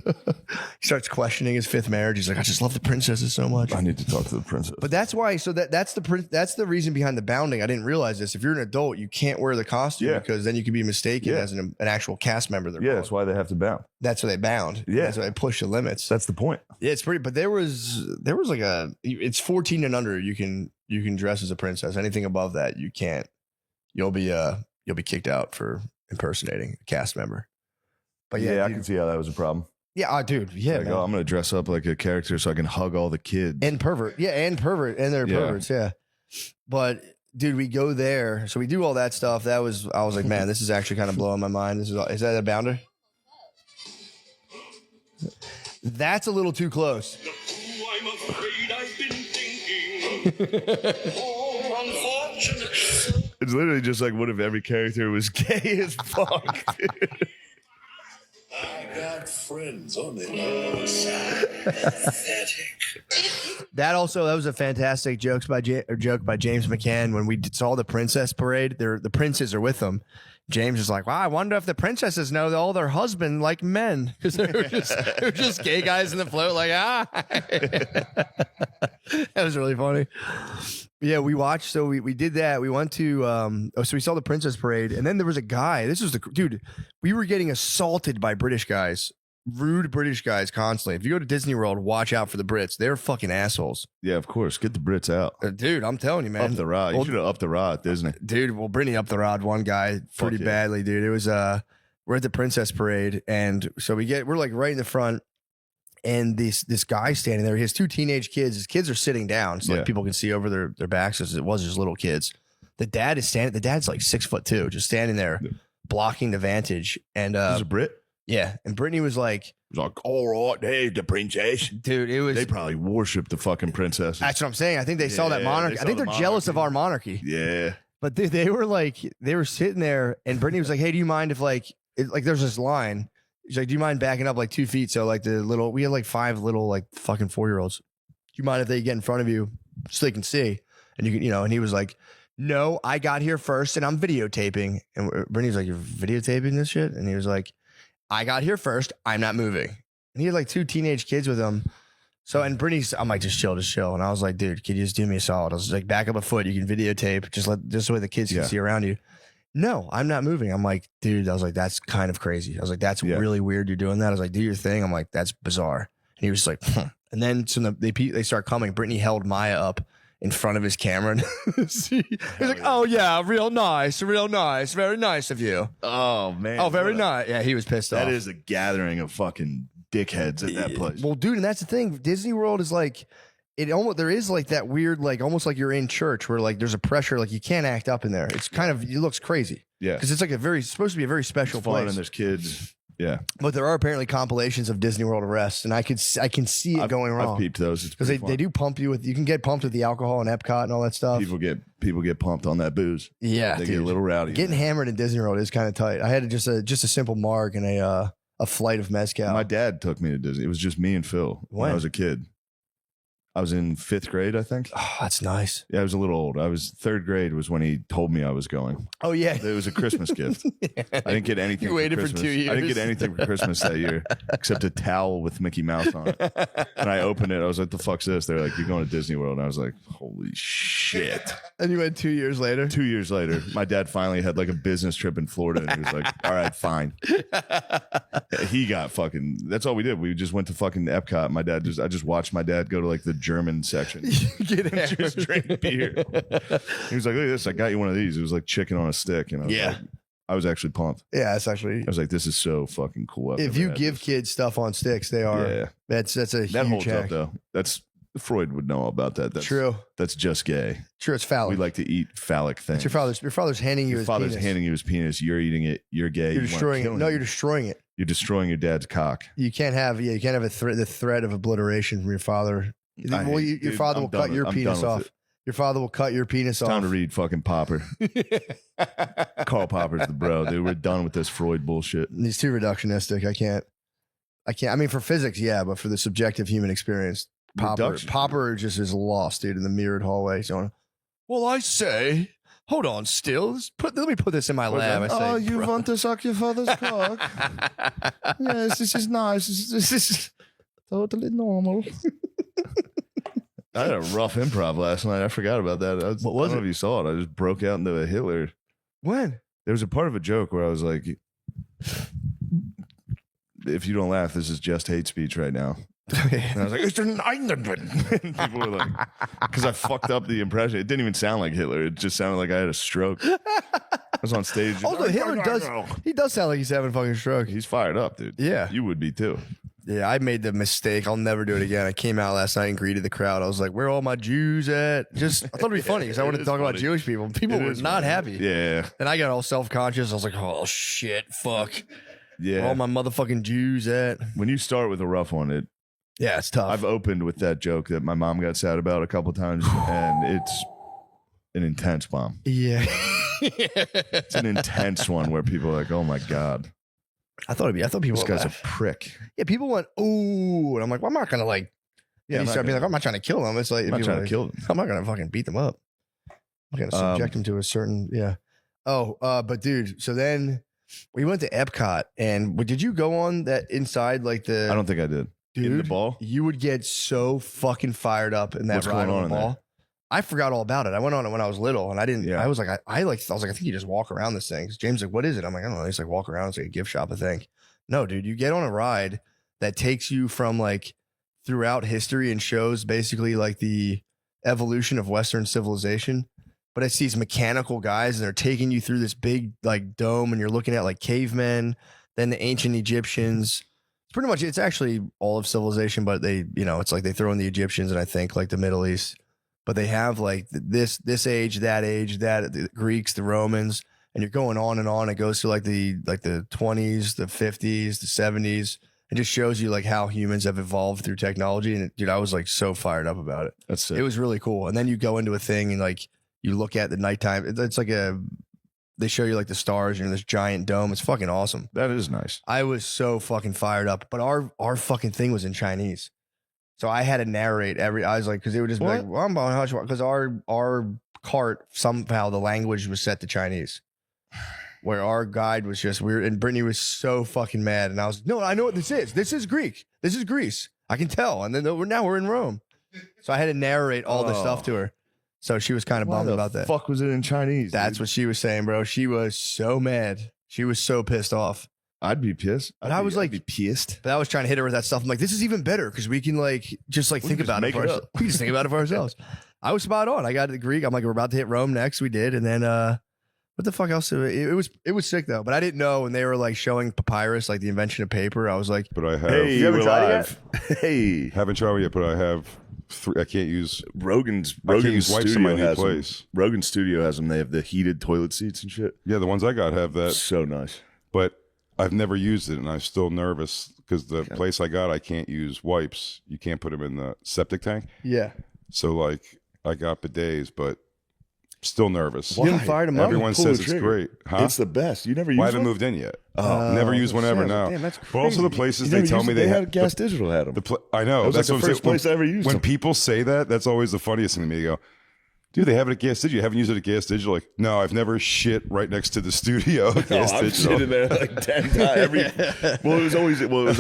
starts questioning his fifth marriage. He's like, I just love the princesses so much. I need to talk to the princess. But that's why. So that's the reason behind the bounding. I didn't realize this. If you're an adult, you can't wear the costume Yeah. because then you could be mistaken Yeah. as an actual cast member. Yeah, that's why they have to bound. That's why they bound. Yeah. That's why they push the limits. That's the point. Yeah, it's pretty. But there was like it's 14 and under. You can dress as a princess. Anything above that, you can't. You'll be kicked out for impersonating a cast member. But Yeah, I dude. can see how that was a problem. Yeah, dude. Yeah, Like, man. oh, I'm going to dress up like a character so I can hug all the kids. And pervert. Yeah, and pervert. And they're Yeah. perverts. Yeah. But dude, we go there. So we do all that stuff. I was like, man, this is actually kind of blowing my mind. Is that a bounder? That's a little too close. I'm afraid I've been thinking. Oh, unfortunately. It's literally just like, what if every character was gay as fuck? Dude? I got friends on the other side. Pathetic. That was a fantastic joke by James McCann when we saw the princess parade. The princes are with them, James is like, wow, I wonder if the princesses know that all their husband like men because they were just gay guys in the float, like that was really funny. Yeah, we watched. So we did that. We went to so we saw the Princess Parade, and then there was a guy. This was the dude. We were getting assaulted by British guys, rude British guys constantly. If you go to Disney World, watch out for the Brits. They're fucking assholes. Yeah, of course. Get the Brits out. Dude, I'm telling you, man. Up the rod. You Well, should have upped the rod at Disney. dude, well, Brittany up the rod one guy pretty Fuck yeah. badly, dude. It was we're at the Princess Parade, and so we're like right in the front, and this guy standing there. He has two teenage kids. His kids are sitting down, so Yeah. like people can see over their backs. As it was just little kids. The dad is standing. The dad's like 6'2", just standing there, blocking the vantage. And He's a Brit. yeah, and Brittany was like, He's like, all right, hey, the princess. dude, it was. They probably worship the fucking princesses. That's what I'm saying. I think they saw that Yeah, monarchy. they I think saw they're the jealous of monarchy. our monarchy. Yeah. But they were sitting there, and Brittany was like, "Hey, do you mind if like there's this line?" She's like, "Do you mind backing up like 2 feet?" So like we had like 5 little like fucking 4-year-olds. Do you mind if they get in front of you so they can see? And you can, and he was like, "No, I got here first, and I'm videotaping." And Brittany was like, "You're videotaping this shit?" And he was like, "I got here first. I'm not moving." And he had like 2 teenage kids with him. So, and Brittany's, I'm like, just chill. And I was like, dude, could you just do me a solid? I was like, back up a foot. You can videotape. Just so the kids can Yeah. see around you. No, I'm not moving. I'm like, dude, I was like, that's kind of crazy. I was like, that's Yeah. really weird you're doing that. I was like, do your thing. I'm like, that's bizarre. And he was just like, and then so they start coming. Brittany held Maya up in front of his camera. And he was like, oh, yeah, real nice. Very nice of you. Oh, man. Oh, very What a- nice. Yeah, he was pissed off. That is a gathering of fucking dickheads at that place. Well, dude, and that's the thing. Disney World is like, there is like that weird, like almost like you're in church where like there's a pressure, like you can't act up in there. It's kind of, it looks crazy Yeah. because it's like supposed to be a very special It's fun place. and there's kids. Yeah. But there are apparently compilations of Disney World arrests, and I can see it going I've wrong peeped those. It's because pretty they do pump you you can get pumped with the alcohol and Epcot and all that stuff. People get pumped on that booze. Yeah, They dude. get a little rowdy. Getting hammered in Disney World is kind of tight. I had just a simple marg and a flight of mezcal. My dad took me to Disney. It was just me and Phil when I When? was a kid. I was in 5th grade, I think. Oh, that's nice. Yeah, I was a little old. I was 3rd grade was when he told me I was going. Oh yeah, It was a Christmas gift. I didn't get anything. You waited for Christmas. 2 years. I didn't get anything for Christmas that year except a towel with Mickey Mouse on it. And I opened it. I was like, "The fuck's this?" They're like, "You're going to Disney World." And I was like, "Holy shit!" And you went 2 years later. 2 years later, my dad finally had like a business trip in Florida, and he was like, "All right, fine." He got fucking. That's all we did. We just went to fucking Epcot. I just watched my dad go to like the German section. Get hammered. Just drink beer. He was like, "Look at this! I got you one of these." It was like chicken on a stick, and I was Yeah. like, I was actually pumped. Yeah, it's actually. I was like, "This is so fucking cool." I've If never you had give this. kids stuff on sticks, they are. yeah, That's a that huge holds hack. up though. That's Freud would know about that. That's True. That's just gay. True. It's phallic. We like to eat phallic things. It's your father's handing you Your his father's penis. handing you his penis. You're eating it. You're gay. You're you wanna destroying kill it. No, him. you're destroying it. You're destroying your dad's cock. You can't have the threat of obliteration from your father. Well, your Dude, father I'm will done cut with- your I'm penis done with off. it. Your father will cut your penis off. Time to read fucking Popper. Karl Popper's the bro, dude. We're done with this Freud bullshit. He's too reductionistic. I can't. I mean, for physics, yeah, but for the subjective human experience, Reduction. Popper just is lost, dude, in the mirrored hallway. So, well, I say, hold on, still, let me put this in my lab. I say, Oh, you bro. want to suck your father's cock? Yes, this is nice. This is totally normal. I had a rough improv last night. I forgot about that. What was I don't know it? if you saw it. I just broke out into a Hitler. When? There was a part of a joke where I was like, if you don't laugh, this is just hate speech right now. And I was like, it's an and people were like, because I fucked up the impression. It didn't even sound like Hitler. It just sounded like I had a stroke. I was on stage. Also, Hitler does sound like he's having a fucking stroke. He's fired up, dude. Yeah. You would be too. Yeah, I made the mistake. I'll never do it again. I came out last night and greeted the crowd. I was like, where are all my Jews at? I thought it'd be funny because I It wanted to is talk about funny. Jewish people. People It were is not funny. happy. Yeah. And I got all self-conscious. I was like, oh, shit, fuck. Where Yeah. all my motherfucking Jews at? When you start with a rough one, Yeah, it's tough. I've opened with that joke that my mom got sad about a couple times, and it's an intense bomb. yeah. It's an intense one where people are like, "Oh my god, I thought people this would guy's a laugh. prick." Yeah, people went, ooh. And I'm like, well, I'm not going to like, Yeah, you I'm start not being gonna- like, I'm not trying to kill them. It's like, I'm not trying to kill them. I'm not going to fucking beat them up. I'm going to subject them to a certain, yeah. But dude, so then we went to Epcot, and did you go on that inside like the? I don't think I did. Dude, In the ball? You would get so fucking fired up in that What's ride going on on the in ball. there? I forgot all about it. I went on it when I was little, and I didn't. Yeah. I was like, I was like, I think you just walk around this thing. 'Cause James was like, what is it? I'm like, I don't know. It's like walk around. It's like a gift shop, I think. No, dude, you get on a ride that takes you from like throughout history and shows basically like the evolution of Western civilization. But it's these mechanical guys, and they're taking you through this big like dome, and you're looking at like cavemen, then the ancient Egyptians. It's pretty much, it's actually all of civilization, but they, it's like they throw in the Egyptians and I think like the Middle East, but they have like this age, the Greeks, the Romans, and you're going on and on. It goes to like the 20s, the 50s, the 70s. It just shows you like how humans have evolved through technology. And dude, I was like so fired up about it. That's sick. It was really cool. And then you go into a thing and like you look at the nighttime. It's like they show you like the stars in this giant dome. It's fucking awesome. That is nice. I was so fucking fired up, but our fucking thing was in Chinese. So I had to narrate I was like, cause it would just be like, well, because our cart, somehow the language was set to Chinese. Where our guide was just weird, and Brittany was so fucking mad. And I was, no, I know what this is. This is Greek. This is Greece. I can tell. And then now we're in Rome. So I had to narrate all this stuff to her. So she was kind of bummed about that. Fuck was it in Chinese? That's what she was saying, bro. She was so mad. She was so pissed off. I'd be pissed. But I was like, I'd be pissed. but I was trying to hit her with that stuff. I'm like, this is even better because we can like just like think just about it. make For it ourselves. up. We just think about it for ourselves. I was spot on. I got the Greek. I'm like, we're about to hit Rome next. We did, and then what the fuck else? It was sick though. But I didn't know when they were like showing papyrus, like the invention of paper. I was like, But I have Hey, You haven't we're tried it live. Hey, haven't tried it yet. But I have I can't use Rogan's use wipes in my studio new has them. place. Rogan's studio has them. They have the heated toilet seats and shit. Yeah, the ones I got have that, So nice. but I've never used it, and I'm still nervous because the place I got, I can't use wipes. You can't put them in the septic tank. yeah. So like, I got bidets, but still nervous. You haven't fired them up? Everyone Pull the says it's trigger. great. Huh? It's the best. You never used Well, I haven't one? moved in yet. Oh, Never used one ever shit. now. Damn, that's But also the crazy. places You they never tell used me it? they had have Gas Digital had them. I know. That was That's like what the I'm first saying. place I ever used When them. people say that, that's always the funniest thing to me. They go, dude, they have it at Gas Digital. You haven't used it at Gas Digital? Like, no, I've never shit right next to the studio at Gas I'm Digital. sitting there like 10 times. Well, it was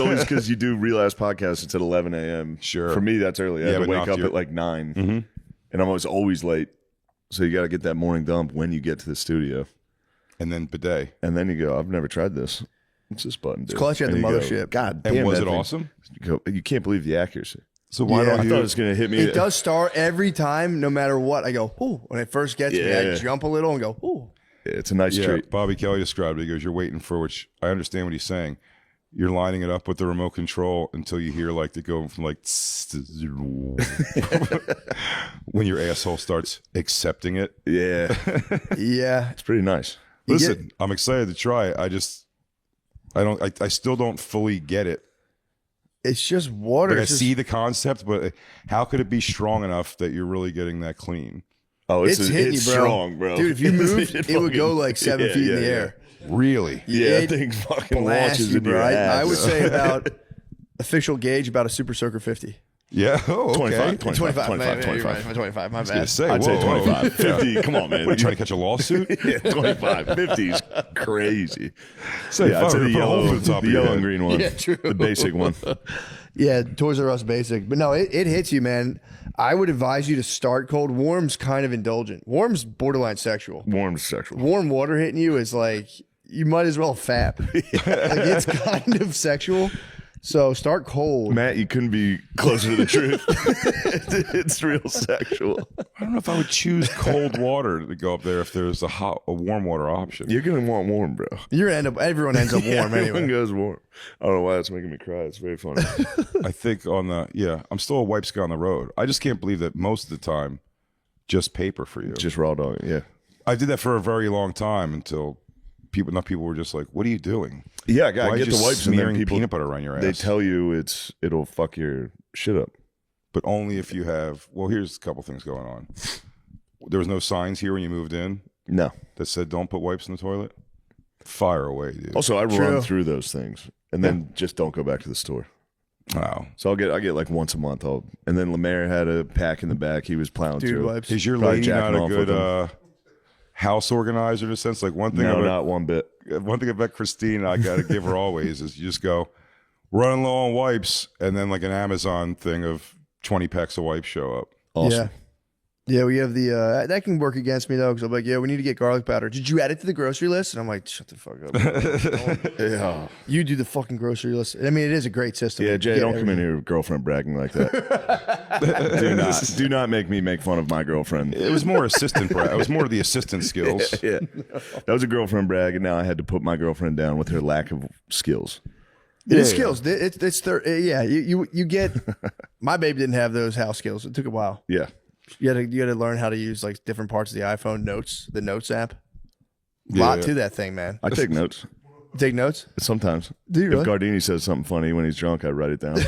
always because you do Real Ass Podcast. It's at 11 a.m. Sure. For me, that's early. I Yeah, have to but wake not up your- at like 9, Mhm. and I'm always late. So you got to get that morning dump when you get to the studio, And then bidet. and then you go, "I've never tried this. What's this button do?" It's clutch at And the you go, mothership. God And damn, was that it thing- awesome? You can't believe the accuracy. So why Yeah. don't I you? thought it was going to hit me. It does start every time, no matter what. I go, ooh. When it first gets me, I Yeah. jump a little and go, ooh. It's a nice Yeah, treat. Bobby Kelly described it. He goes, "You're waiting for," which I understand what he's saying. You're lining it up with the remote control until you hear like the go from like when your asshole starts accepting it. Yeah, Yeah. it's pretty nice. Listen, I'm excited to try it. I still don't fully get it. It's just water. Like I It's just- see the concept, but how could it be strong enough that you're really getting that clean? Oh, It's hitting you, bro. strong, bro. Dude, if you moved, it would go fucking- like 7 yeah, feet in yeah, the yeah. air. Really? Yeah, It that thing fucking Blast launches you, into bro. your ass. I would say about official gauge, about a Super Soaker 50. Yeah. Oh, okay. 25, 25, 25, 25. 25, my I was bad. gonna say, I'd say whoa, whoa. 25. 50, come on, man. What, are you trying to catch a lawsuit? Yeah, 25. 50 is crazy. Say, Yeah, I'd say fuck, the put a hole yellow, through the top of the your yellow head. and green one. Yeah, true. The basic one. Yeah, Toys R Us basic. But no, it hits you, man. I would advise you to start cold. Warm's kind of indulgent. Warm's borderline sexual. Warm sexual. Warm water hitting you is like, you might as well fap. Like, it's kind of sexual. So start cold. Matt, you couldn't be closer to the truth. It's real sexual. I don't know if I would choose cold water to go up there if there's a warm water option. You're going to want warm, bro. Everyone ends up warm Everyone anyway. goes warm. I don't know why that's making me cry. It's very funny. I think I'm still a wipes guy on the road. I just can't believe that most of the time, just paper for you. Just raw dog. Yeah. I did that for a very long time until enough people were just like, "What are you doing? Yeah, Why I are get you the wipes and then smearing people peanut butter around your ass?" they tell you it'll fuck your shit up. but only if you have. Well, here's a couple things going on. There was no signs here when you moved in No. that said don't put wipes in the toilet. Fire away, dude. Also, I True. run through those things and then just don't go back to the store. Wow. So I get like once a month. And then Lemaire had a pack in the back. He was plowing Dude through. wipes. Is your Probably lady not jacking a off good? with house organizer in a sense. Like one thing, No, not one bit. one thing about Christine, I gotta give her always is you just go running low on wipes, and then like an Amazon thing of 20 packs of wipes show up. Awesome. Yeah, we have the that can work against me though, because I'm like, yeah, we need to get garlic powder. Did you add it to the grocery list? And I'm like, shut the fuck up. Yeah. You do the fucking grocery list. I mean, it is a great system. Yeah, Jay, Get don't come in everything. here, girlfriend bragging like that. do not make me make fun of my girlfriend. It was more assistant. It was more of the assistant skills. Yeah, that was a girlfriend brag, and now I had to put my girlfriend down with her lack of skills. It is skills. It's yeah. You get. My baby didn't have those house skills. It took a while. Yeah, You had to learn how to use like different parts of the iPhone notes, the Notes app. A Yeah. lot to that thing, man. I take notes You take notes. sometimes. Do you really? If Gardini says something funny when he's drunk, I write it down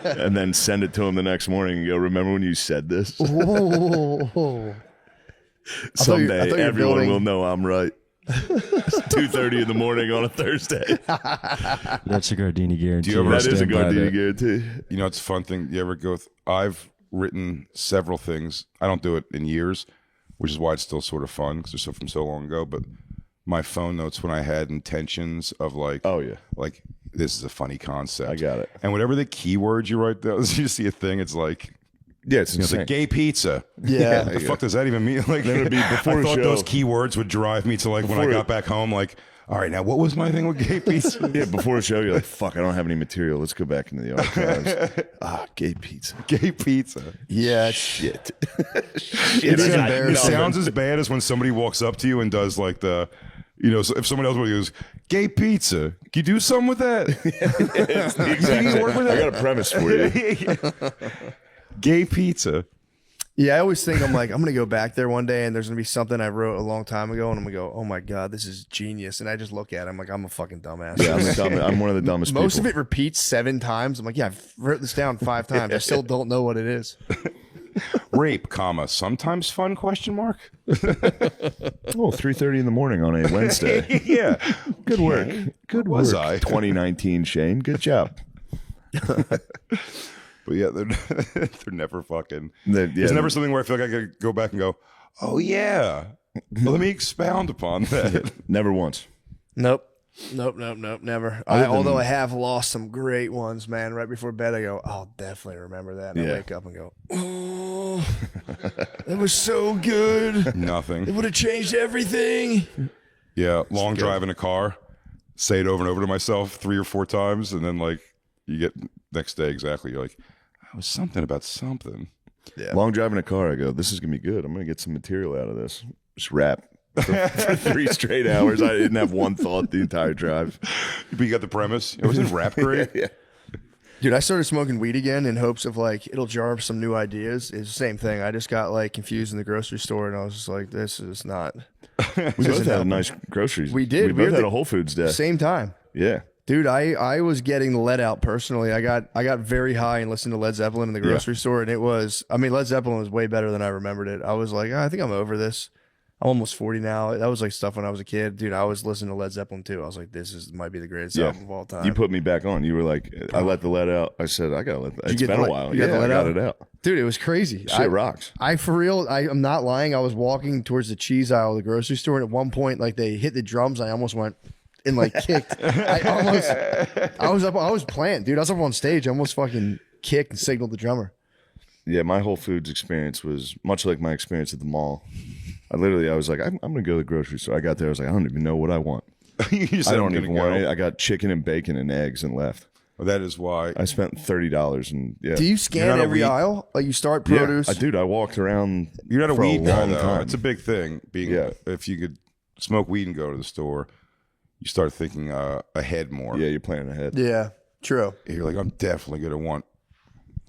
and then send it to him the next morning and go, "Remember when you said this?" Oh. Someday I thought you were everyone building- will know I'm right. It's 2:30 in the morning on a Thursday. That's a Gardini guarantee. Do you ever- That is a Stand by Gardini that. guarantee. You know, it's a fun thing. You ever go? I've written several things. I don't do it in years, which is why it's still sort of fun because they're so from so long ago. But my phone notes when I had intentions of like, Oh yeah, like this is a funny concept. I got it. And whatever the keywords you write down, you see a thing. It's like Yeah, it's it's insane. like gay pizza. Yeah. What the fuck does that even mean? Like, Then it'd be before I a thought show. those keywords would drive me to like when I Before- got back home. Like, all right, now what was my thing with gay pizza? Yeah, before a show, you're like, "Fuck, I don't have any material. Let's go back into the archives." Gay pizza. Gay pizza. Yeah. Shit. It is It embarrassing. sounds as bad as when somebody walks up to you and does like the, you know, so if someone else goes, gay pizza, can you do something with that? Can you work with I that? got a premise for you. Gay pizza. Yeah, I always think I'm going to go back there one day and there's going to be something I wrote a long time ago and I'm going to go, oh my God, this is genius. And I just look at it. I'm like, I'm a fucking dumbass. Yeah, I'm one of the dumbest Most people. of it repeats 7 times. I'm like, yeah, I've written this down 5 times. I still don't know what it is. Rape, comma, sometimes fun, question mark? 3:30 in the morning on a Wednesday. Yeah. Good work. Good work. Was I? 2019, Shane. Good job. But yeah, they're never fucking. Yeah, There's never something where I feel like I could go back and go, oh yeah, well, let me expound upon that. never once. Nope. Never. Although I have lost some great ones, man. Right before bed, I go, I'll definitely remember that. And I Yeah. wake up and go, oh, that was so good. It Nothing. would have changed everything. Yeah, long drive in a car, say it over and over to myself 3 or 4 times, and then like you get next day exactly. You're like, that was something about something. Yeah. Long drive in a car, I go, this is going to be good. I'm going to get some material out of this. Just rap for 3 straight hours. I didn't have one thought the entire drive. But you got the premise. It was in rap great. Yeah. Dude, I started smoking weed again in hopes of like it'll jar up some new ideas. It's the same thing. I just got like confused in the grocery store and I was just like, this is not We both had nice groceries. We did. We We both were had the a Whole Foods day. same time. Yeah. Dude, I was getting let out personally. I got very high and listened to Led Zeppelin in the grocery store, and it was, I mean, Led Zeppelin was way better than I remembered it. I was like, I think I'm over this. I'm almost 40 now. That was like stuff when I was a kid. Dude, I was listening to Led Zeppelin too. I was like, might be the greatest album of all time. You put me back on. You were like, I let the let out. I said, I got to let that. you It's get been the a let- while. you got the Yeah, I let got out? it out. Dude, it was crazy. Shit rocks. I for real, I'm not lying. I was walking towards the cheese aisle of the grocery store, and at one point, like they hit the drums. I almost went and like kicked. I was playing, dude. I was up on stage. I almost fucking kicked and signaled the drummer. Yeah, my Whole Foods experience was much like my experience at the mall. I was like, I'm going to go to the grocery store. I got there. I was like, I don't even know what I want. You said, I don't I'm even gonna want go. it. I got chicken and bacon and eggs and left. Well, that is why. I spent $30 and yeah. Do you You're scan not a every weed- aisle? Like you start Yeah, produce? dude, I walked around. You're not a for weed guy, long though. time. It's a big thing. Being, Yeah. if you could smoke weed and go to the store, you start thinking ahead more. Yeah, you're planning ahead. Yeah, true. You're like, I'm definitely going to want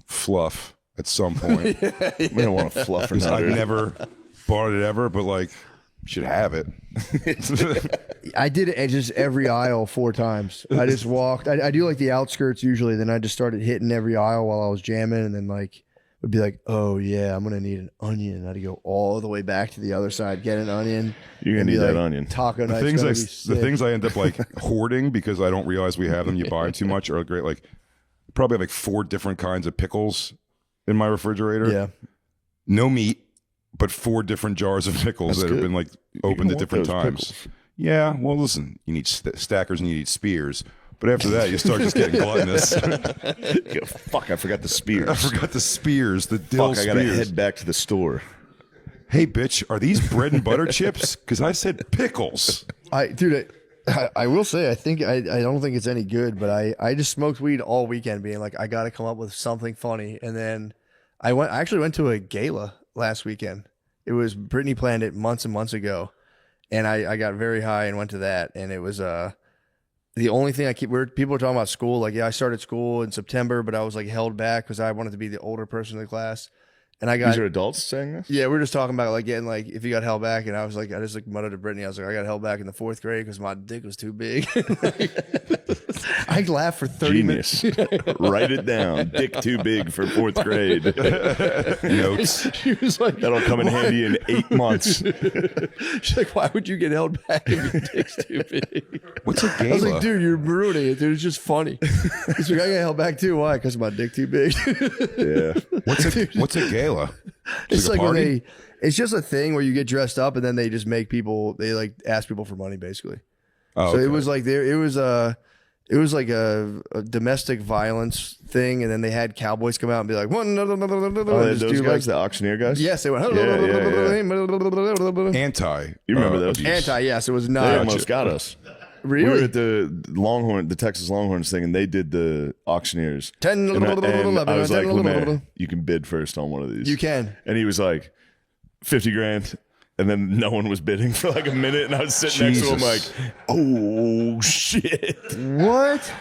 fluff at some point. I don't want to fluff or Because I've nothing. never bought it ever, but like, should have it. I did it just every aisle 4 times. I just walked. I do like the outskirts usually. Then I just started hitting every aisle while I was jamming, and then like would be like, oh yeah, I'm gonna need an onion. I'd go all the way back to the other side, get an onion. You're gonna and be need that like, onion. Taco The night's things, gonna I, be the sick. things I end up like hoarding because I don't realize we have them. You buy too much are great. Like, probably have like 4 different kinds of pickles in my refrigerator. Yeah. No meat, but 4 different jars of pickles That's that have good. been like want opened at different those times. pickles. Yeah, well, listen, you need stackers and you need spears. But after that, you start just getting gluttonous. Yeah, fuck, I forgot the spears. I forgot the spears, the dill Fuck, I gotta spears. head back to the store. Hey, bitch, are these bread and butter chips? Because I said pickles. Dude, I will say, I don't think it's any good, but I just smoked weed all weekend being like, I got to come up with something funny. And then I actually went to a gala last weekend. It was, Brittany planned it months and months ago. And I got very high and went to that. And it was, the only thing people were talking about school. Like, yeah, I started school in September, but I was like held back because I wanted to be the older person in the class. And I got, These are adults saying this? yeah, we were just talking about like getting like if you got held back, and I was like, I just like muttered to Brittany, I was like, I got held back in the 4th grade because my dick was too big. I laughed for 30 Genius. minutes. Write it down. Dick too big for 4th grade. Notes. She was like, That'll come in handy in 8 months. she's like, why would you get held back if your dick's too big? What's a gala? I was like, dude, you're ruining it, dude. It's just funny. He's like, I got held back too. Why? Because my dick too big. Yeah. What's a gala? It's like a like when party? it's just a thing where you get dressed up and then they just make people, they like ask people for money basically. Oh, So okay. it was like it was like a domestic violence thing, and then they had cowboys come out and be like, Oh, just those do guys, like, the auctioneer guys? yes, they went Anti. You remember those? abuse. anti. Yes, it was They not almost got us. really. We were at the Texas Longhorns thing, and they did the auctioneers. 10, And I was like, 10, Lemaire, you can bid first on one of these. You can. And he was like, 50 grand. And then no one was bidding for like a minute. And I was sitting next to him like, Jesus. oh, shit. What?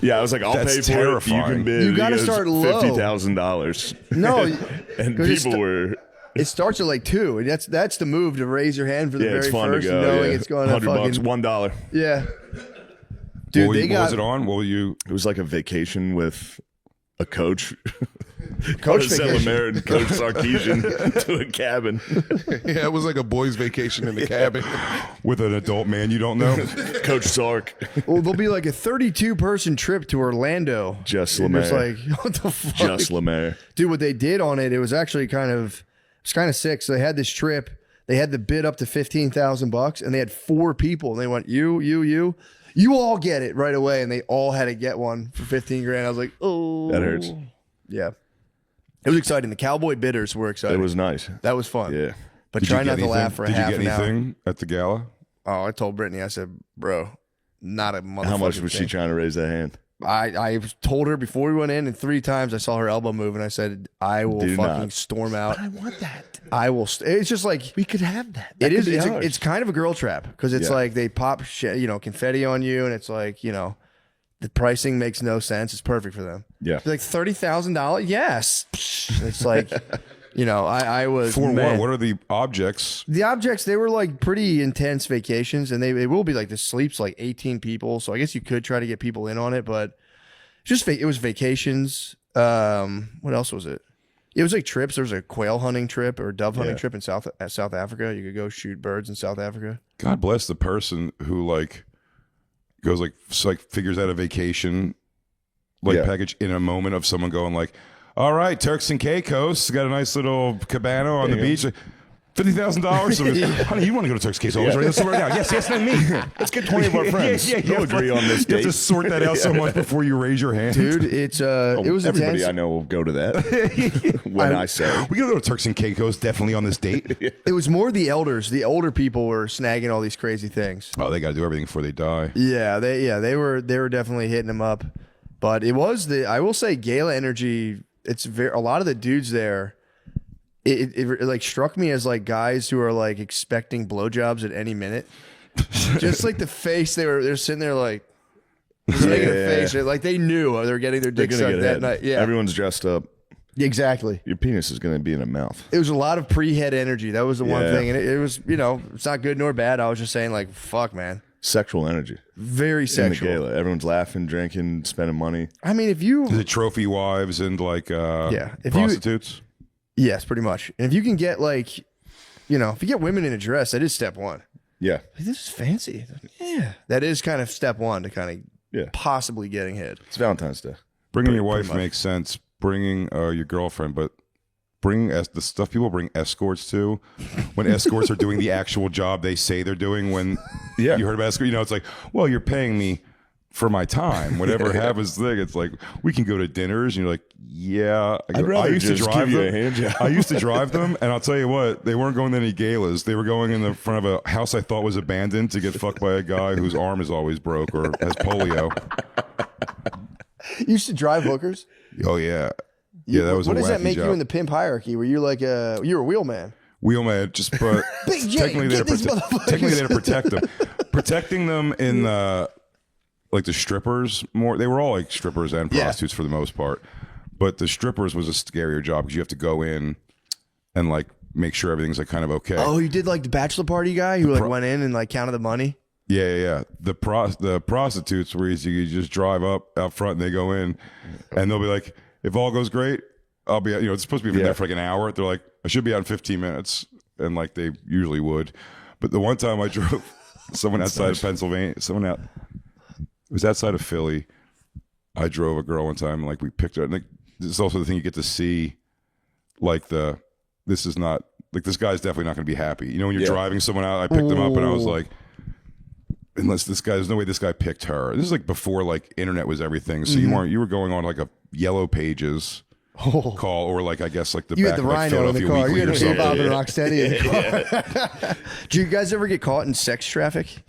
Yeah, I was like, I'll That's pay for it. terrifying. You can bid. You He gotta goes, start low. $50,000. No, And 'cause people were, it starts at like 2, and that's the move to raise your hand for the yeah, very it's fun first, to go. knowing Yeah. it's going to $100, fucking $1. yeah. Dude, what they was got it on? What were you? It was like a vacation with a coach. Coach Sent vacation. Lemaire and Coach Sarkeesian to a cabin. Yeah, it was like a boys' vacation in the cabin. With an adult man you don't know? Coach Sark. Well, there'll be like a 32-person trip to Orlando. Just And it's Lemaire. like, what the fuck? Just Lemaire. Dude, what they did on it, it was actually kind of sick. So they had this trip. They had the bid up to $15,000, and they had 4 people. And they went, you all get it right away, and they all had to get one for 15 grand. I was like, oh, That hurts. Yeah, it was exciting. The cowboy bidders were exciting. It was nice. That was fun. Yeah. but Did you try get not to anything? laugh for a Did half you an get hour. anything at the gala? Oh, I told Brittany, I said, bro, not a motherfucker. How much was she trying to raise that hand? I told her before we went in, and 3 times I saw her elbow move, and I said, I will Do fucking not. storm out. I want that. I will. It's just like We could have that. it is. could be It's, ours. it's kind of a girl trap because it's Yeah. like they pop confetti on you, and it's like the pricing makes no sense. It's perfect for them. Yeah. It's like $30,000. Yes. It's like I was For man. what? What are the objects? The objects, they were like pretty intense vacations, and they will be like this sleeps like 18 people. So I guess you could try to get people in on it, but it was vacations. What else was it? It was like trips. There was a quail hunting trip or dove hunting Yeah. trip in South Africa. You could go shoot birds in South Africa. God bless the person who goes figures out a vacation Yeah. package in a moment of someone going like, all right, Turks and Caicos got a nice little cabana on the beach. $50,000. Honey, you want to go to Turks and Caicos? Yeah. Right? Let's right now. Yes, then me. Let's get 20 of our friends. Yeah. They'll agree on this You have date. to sort that out so much before you raise your hand. Dude, it was Everybody intense. I know will go to that when I say. We gotta go to Turks and Caicos definitely on this date. It was more the elders. The older people were snagging all these crazy things. Oh, they got to do everything before they die. Yeah, they were definitely hitting them up. But it was I will say gala energy. It's a lot of the dudes there. It like struck me as like guys who are like expecting blowjobs at any minute. Just like the face they're sitting there like just making a face like they knew they were getting their They're dick going to sucked get that head. night. Yeah, Everyone's dressed up. exactly. Your penis is going to be in a mouth. It was a lot of pre-head energy. That was the one Yeah. thing, and it was it's not good nor bad. I was just saying like fuck, man, Sexual energy. very In the sexual. gala. Everyone's laughing, drinking, spending money. I mean, if you The trophy wives and if if you- prostitutes. yes, pretty much, and if you can get if you get women in a dress, that is step one. Yeah. Like, this is fancy. Yeah, that is kind of step one to kind of Yeah. possibly getting hit. It's Valentine's Day. Bringing your pretty wife much. makes sense. Bringing your girlfriend, but the stuff people bring escorts to, when escorts are doing the actual job they say they're doing. When you heard about escort, it's like, well, you're paying me for my time, whatever happens thing. It's like, we can go to dinners, and you're like, yeah. I used to drive them. I used to drive them, and I'll tell you what, they weren't going to any galas. They were going in the front of a house I thought was abandoned to get fucked by a guy whose arm is always broke or has polio. You used to drive hookers? Oh yeah. Yeah, that was. What a does that make job. you in the pimp hierarchy? Were you like you're a wheelman? Wheelman, just but Big J, technically they're to protect them. Protecting them in like the strippers more. They were all like strippers and prostitutes for the most part, but the strippers was a scarier job because you have to go in and like make sure everything's like kind of okay. Oh, you did like the bachelor party guy who like went in and like counted the money. Yeah. The prostitutes where you just drive up out front and they go in, and they'll be like, if all goes great, I'll be, it's supposed to be there for like an hour. They're like, I should be out in 15 minutes. And like they usually would. But the one time I drove someone outside of Pennsylvania, it was outside of Philly. I drove a girl one time and like we picked her. And like, this is also the thing you get to see, like this is not, like this guy's definitely not going to be happy. When you're driving someone out, I picked them up and I was like, there's no way this guy picked her. This is like before like internet was everything. So you were going on like a Yellow Pages call, or like I guess like the you back had the of like Rhino in the Philadelphia car. Weekly You had or the something. Bob and Rocksteady in the car. Do you guys ever get caught in sex traffic?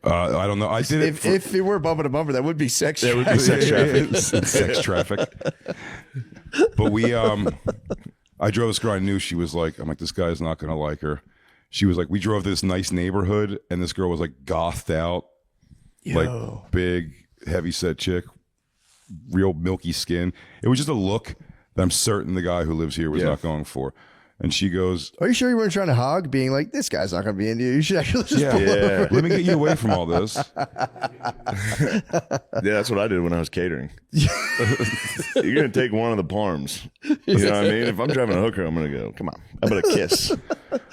I don't know. I did it. If it were bumper to bumper, that would be sex traffic. That would be sex traffic. Sex traffic. But I drove this girl. I knew she was like, I'm like, this guy's not gonna like her. She was like, we drove to this nice neighborhood, and this girl was like gothed out, like big, heavy set chick, real milky skin. It was just a look that I'm certain the guy who lives here was not going for. And she goes, are you sure you weren't trying to hog, being like, this guy's not going to be into you? You should actually just pull over. let me get you away from all this. That's what I did when I was catering. You're going to take one of the parms. You know what I mean? If I'm driving a hooker, I'm going to go, come on, how about a kiss?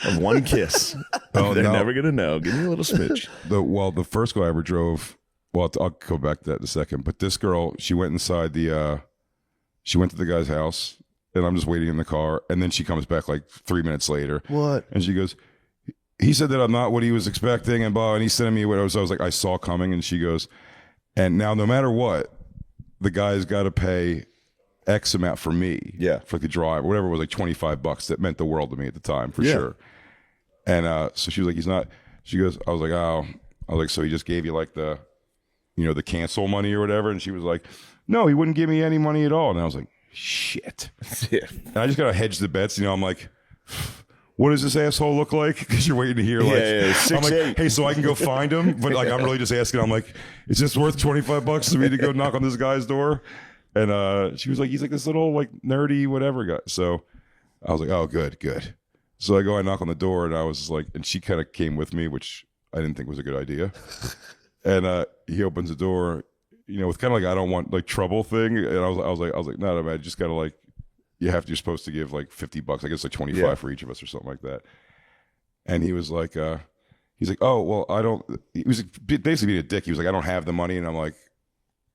Of one kiss. Oh, They're no. never going to know. Give me a little smidge. The first girl I ever drove, well, I'll go back to that in a second. But this girl, she went inside she went to the guy's house, and I'm just waiting in the car. And then she comes back like 3 minutes later. What? And she goes, he said that I'm not what he was expecting, and blah. And he's sending me what I was like, I saw coming. And she goes, and now no matter what, the guy's got to pay X amount for me. Yeah. For like the drive, whatever it was, like $25. That meant the world to me at the time, for sure. And so she was like, he's not. She goes, I was like, oh. I was like, so he just gave you like the cancel money or whatever? And she was like, no, he wouldn't give me any money at all. And I was like, shit. And I just got to hedge the bets. I'm like, what does this asshole look like? Because you're waiting to hear like, I'm like, hey, so I can go find him. But like, I'm really just asking. I'm like, is this worth $25 for me to go knock on this guy's door? And she was like, he's like this little like nerdy whatever guy. So I was like, oh, good. So I knock on the door, and I was like, and she kind of came with me, which I didn't think was a good idea. And he opens the door, with kind of like, I don't want like trouble thing. And I was like, no, man, I just gotta like, you're supposed to give like $50. I guess like 25 for each of us or something like that. And he was like, he's like, oh, well, I don't, he was basically being a dick. He was like, I don't have the money. And I'm like,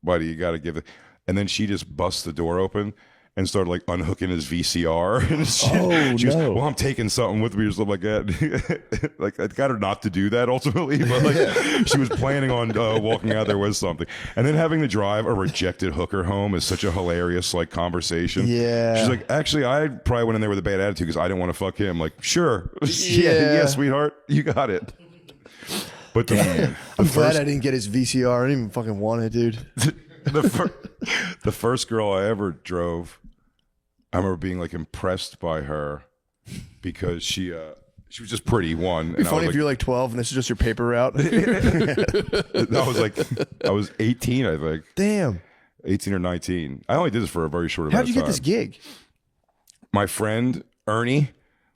why do you got to give it? And then she just busts the door open and started like unhooking his VCR. And she was, well, I'm taking something with me or something like that. Like I got her not to do that ultimately, but like she was planning on walking out there with something. And then having to drive a rejected hooker home is such a hilarious like conversation. Yeah. She's like, actually, I probably went in there with a bad attitude because I didn't want to fuck him. Like, sure. Yeah, sweetheart, you got it. But I'm glad I didn't get his VCR. I didn't even fucking want it, dude. The first girl I ever drove, I remember being like impressed by her because she was just pretty. It'd be funny if you're like 12 and this is just your paper route. I was 18, I think. Damn. 18 or 19. I only did this for a very short amount of time. How'd you get this gig? My friend Ernie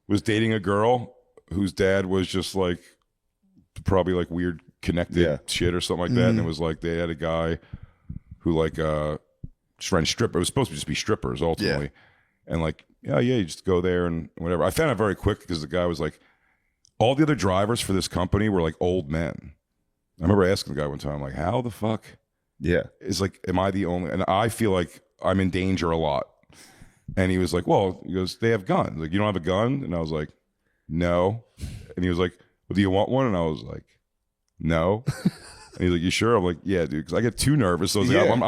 was dating a girl whose dad was just like probably like weird connected shit or something like that. And it was like they had a guy who like just ran stripper. It was supposed to just be strippers ultimately. Yeah. And like, you just go there and whatever. I found out very quick because the guy was like, all the other drivers for this company were like old men. I remember asking the guy one time, like, how the fuck? Yeah. It's like, am I the only? And I feel like I'm in danger a lot. And he was like, well, he goes, they have guns. Like, you don't have a gun? And I was like, no. And he was like, well, do you want one? And I was like, no. And he's like, you sure? I'm like, yeah, dude, because I get too nervous. So I was like, I'm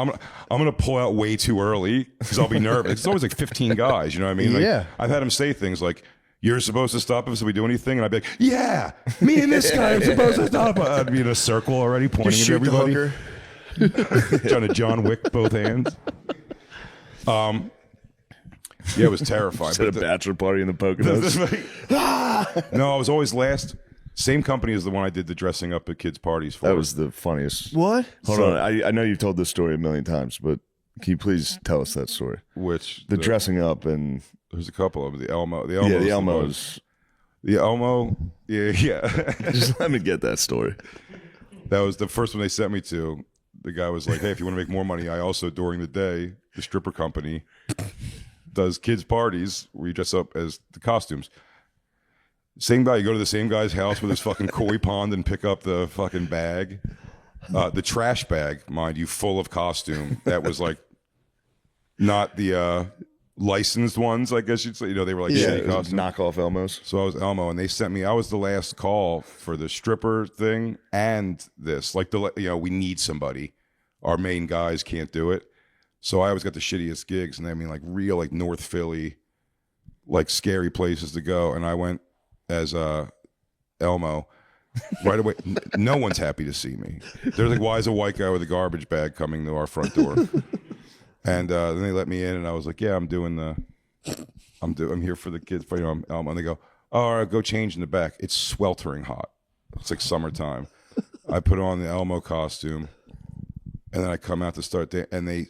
going to pull out way too early because I'll be nervous. It's always like 15 guys, you know what I mean? Like, Yeah. I've had him say things like, you're supposed to stop us if we do anything. And I'd be like, yeah, me and this guy are supposed to stop. I'd be in a circle already pointing Just at shoot everybody. the hooker. Trying to John Wick both hands. Yeah, it was terrifying. At a bachelor party in the Poconos. No, I was always last. Same company as the one I did the dressing up at kids' parties for. That was the funniest. What? Hold on. I know you've told this story a million times, but can you please tell us that story? Which The dressing up and there's a couple of them. The Elmo. The yeah, the Elmo's. Elmos. The Elmo. Yeah. Just let me get that story. That was the first one they sent me to. The guy was like, hey, if you want to make more money, I also, during the day, the stripper company does kids' parties where you dress up as the costumes. Same guy, you go to the same guy's house with his fucking koi pond and pick up the fucking bag. The trash bag, mind you, full of costume. That was like not the licensed ones, I guess you'd say. You know, they were like shitty costumes. Knockoff Elmos. So I was Elmo, and they sent me. I was the last call for the stripper thing and this. Like we need somebody. Our main guys can't do it, so I always got the shittiest gigs, and I mean like real like North Philly, like scary places to go. And I went as Elmo right away. No one's happy to see me. They're like, "Why is a white guy with a garbage bag coming to our front door?" And then they let me in, and I was like, "Yeah, I'm here for the kids. You know, I'm Elmo." And they go, "Oh, all right, go change in the back. It's sweltering hot. It's like summertime." I put on the Elmo costume, and then I come out to start and I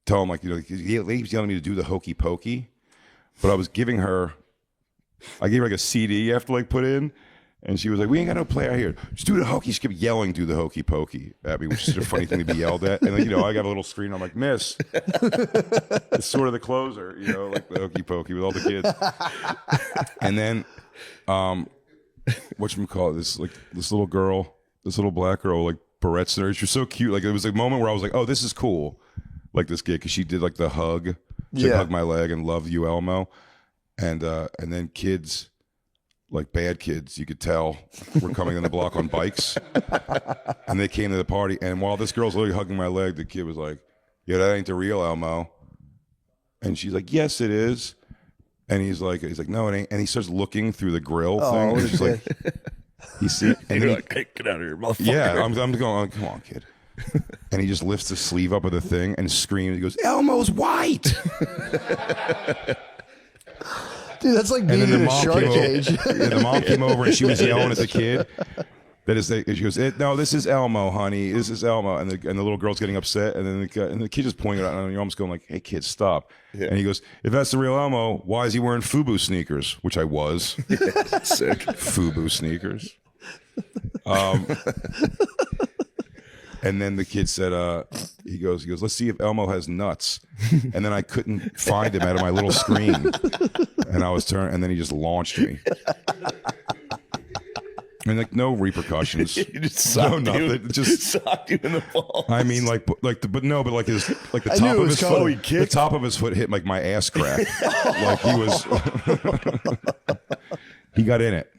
tell them like, you know, he was yelling at me to do the hokey pokey, but I was giving her, I gave her like a CD you have to like put in. And she was like, we ain't got no player here. Just do the hokey. She kept yelling, do the hokey pokey at me, which is a funny thing to be yelled at. And then, you know, I got a little screen. I'm like, miss. It's sort of the closer, you know, like the hokey pokey with all the kids. And then, whatchamacallit, this little girl, this little black girl, like barrettes in her. She was so cute. Like, it was a moment where I was like, oh, this is cool. Like this kid, because she did like the hug. She hugged my leg and loved you, Elmo. And then kids, like bad kids, you could tell, were coming on the block on bikes. And they came to the party. And while this girl's literally hugging my leg, the kid was like, yeah, that ain't the real Elmo. And she's like, yes, it is. And he's like, no, it ain't. And he starts looking through the grill thing. And he's like, he see, and then like, hey, get out of here, motherfucker. yeah, I'm going, come on, kid. And he just lifts the sleeve up of the thing and screams. He goes, Elmo's white. Dude, that's like being in a shark cage. And the mom came over and she was yelling at the kid. She goes, no, this is Elmo, honey. This is Elmo. And the little girl's getting upset. And then the kid just pointing it out. And you're almost going like, hey, kid, stop. Yeah. And he goes, if that's the real Elmo, why is he wearing FUBU sneakers? Which I was. Sick. FUBU sneakers. And then the kid said, he goes, let's see if Elmo has nuts. And then I couldn't find him out of my little screen. And I was turning, and then he just launched me. And like no repercussions. He just socked no nothing. Just socked you in the balls. I mean, like the I top knew it of was his coming. foot. The top of his foot hit like my ass crack. Like he was. He got in it.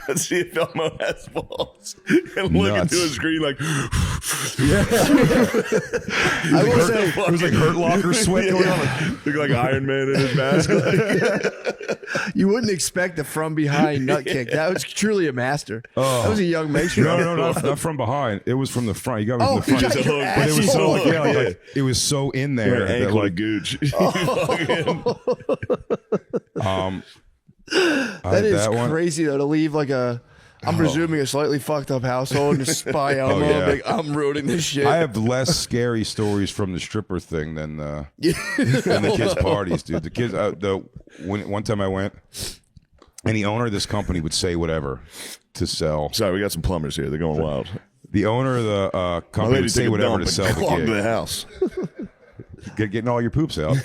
Let's see if Elmo has balls. And look Nuts. into his screen like, I will say, It was like Hurt Locker sweat going on. look like Iron Man in his mask. you wouldn't expect the from behind nut kick. That was truly a master. That was a young matron. No, not from behind. It was from the front. You got me from the you front. got your But it was so asshole. like it was so in there that ankle like gooch. That is crazy though, to leave like a, I'm presuming a slightly fucked up household and just spy Elmo. yeah. Like, I'm ruining this shit. I have less scary stories from the stripper thing than the kids' parties, dude. The kids. One time I went, and the owner of this company would say whatever to sell. Sorry, we got some plumbers here. They're going wild. The owner of the company would say whatever to sell the to gig. the house. Getting all your poops out.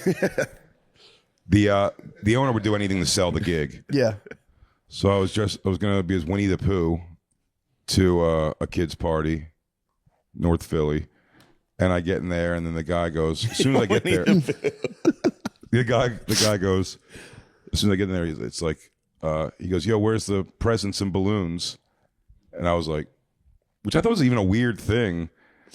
The owner would do anything to sell the gig. Yeah. So I was gonna be as Winnie the Pooh to a kid's party, North Philly, And I get in there, and then the guy goes, as soon as I get there, the guy goes, as soon as I get in there, it's like, he goes, yo, where's the presents and balloons? And I was like, which I thought was even a weird thing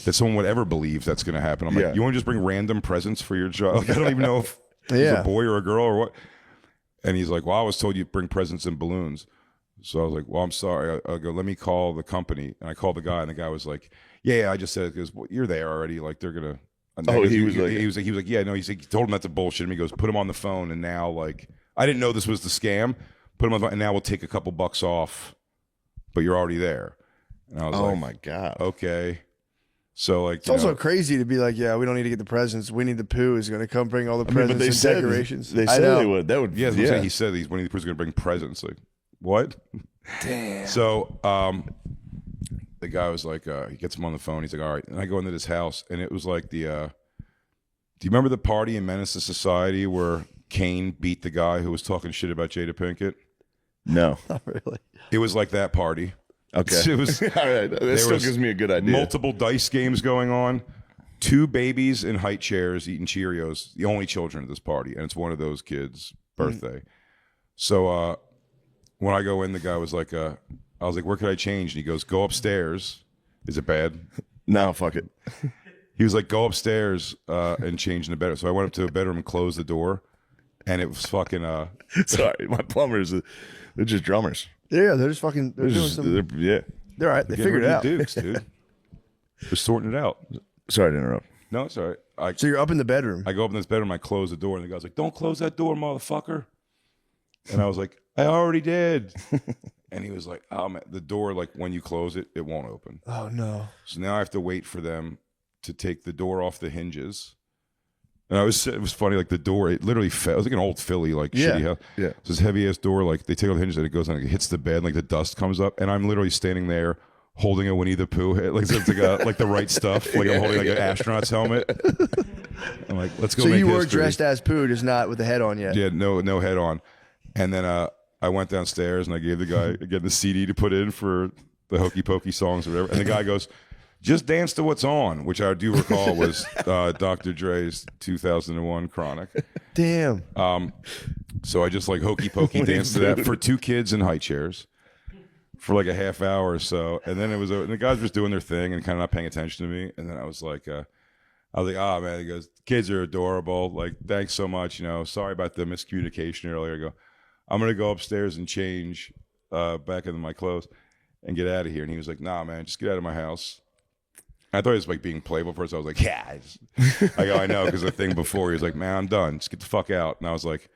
that someone would ever believe that's going to happen. I'm like, you want to just bring random presents for your child? Like, I don't even know if he's a boy or a girl or what. And he's like, well, I was told you bring presents and balloons. So I was like, well, I'm sorry. I'll go, let me call the company. And I called the guy, and the guy was like, yeah, I just said, because well, you're there already. Like, they're going to. Oh, he was like, yeah, no, he told him not to bullshit him. He goes, put him on the phone. And now, like, I didn't know this was the scam. Put him on the phone, and now we'll take a couple bucks off, but you're already there. And I was like, oh my God. Okay. So, like, It's also crazy to be like, yeah, we don't need to get the presents. Winnie the Pooh is going to come bring all the presents and decorations. They said they would. That would. Yeah, he said Winnie the Pooh's going to bring presents. Like, what? Damn. So, the guy was like, he gets him on the phone. He's like, all right. And I go into this house, and it was like the, do you remember the party in Menace to Society where Kane beat the guy who was talking shit about Jada Pinkett? No. Not really. It was like that party. Okay. It was, all right. That still gives me a good idea. Multiple dice games going on. 2 babies in high chairs eating Cheerios. The only children at this party, and it's one of those kids' birthday. So when I go in, the guy was like, I was like, where could I change? And he goes, go upstairs. Is it bad? No, fuck it. He was like, go upstairs and change in the bedroom. So I went up to a bedroom and closed the door, and it was fucking. Sorry, my plumbers, they're just drummers. Yeah, they're just fucking. They're doing some. Yeah. They're all right. They figured it out. Dukes, dude. They're sorting it out. Sorry to interrupt. No, it's all right. So you're up in the bedroom. I go up in this bedroom, I close the door, and the guy's like, don't close that door, motherfucker. And I was like, I already did. And he was like, oh, man, the door, like when you close it, it won't open. Oh, no. So now I have to wait for them to take the door off the hinges. And it was funny, like the door, it literally fell. It was like an old Philly, like shitty house. Yeah. So this heavy ass door, like they take off the hinges and it goes on, like, it hits the bed, like the dust comes up. And I'm literally standing there holding a Winnie the Pooh head, like it's like the right stuff. Like I'm holding like an astronaut's helmet. I'm like, let's go. So make you were history. dressed as Pooh, just not with the head on yet. Yeah, no head on. And then I went downstairs and I gave the guy again the CD to put in for the Hokey Pokey songs or whatever. And the guy goes, just dance to what's on, which I do recall was Dr. Dre's 2001 Chronic. Damn. So I just like Hokey Pokey danced to that for 2 kids in high chairs for like a half hour or so. And then and the guys were just doing their thing and kind of not paying attention to me. And then I was like, oh man, he goes, kids are adorable. Like, thanks so much. Sorry about the miscommunication earlier. I go, I'm going to go upstairs and change back into my clothes and get out of here. And he was like, nah, man, just get out of my house. I thought he was like being playful first. I was like, yeah. I go, I know, because the thing before, he was like, man, I'm done. Just get the fuck out. And I was like,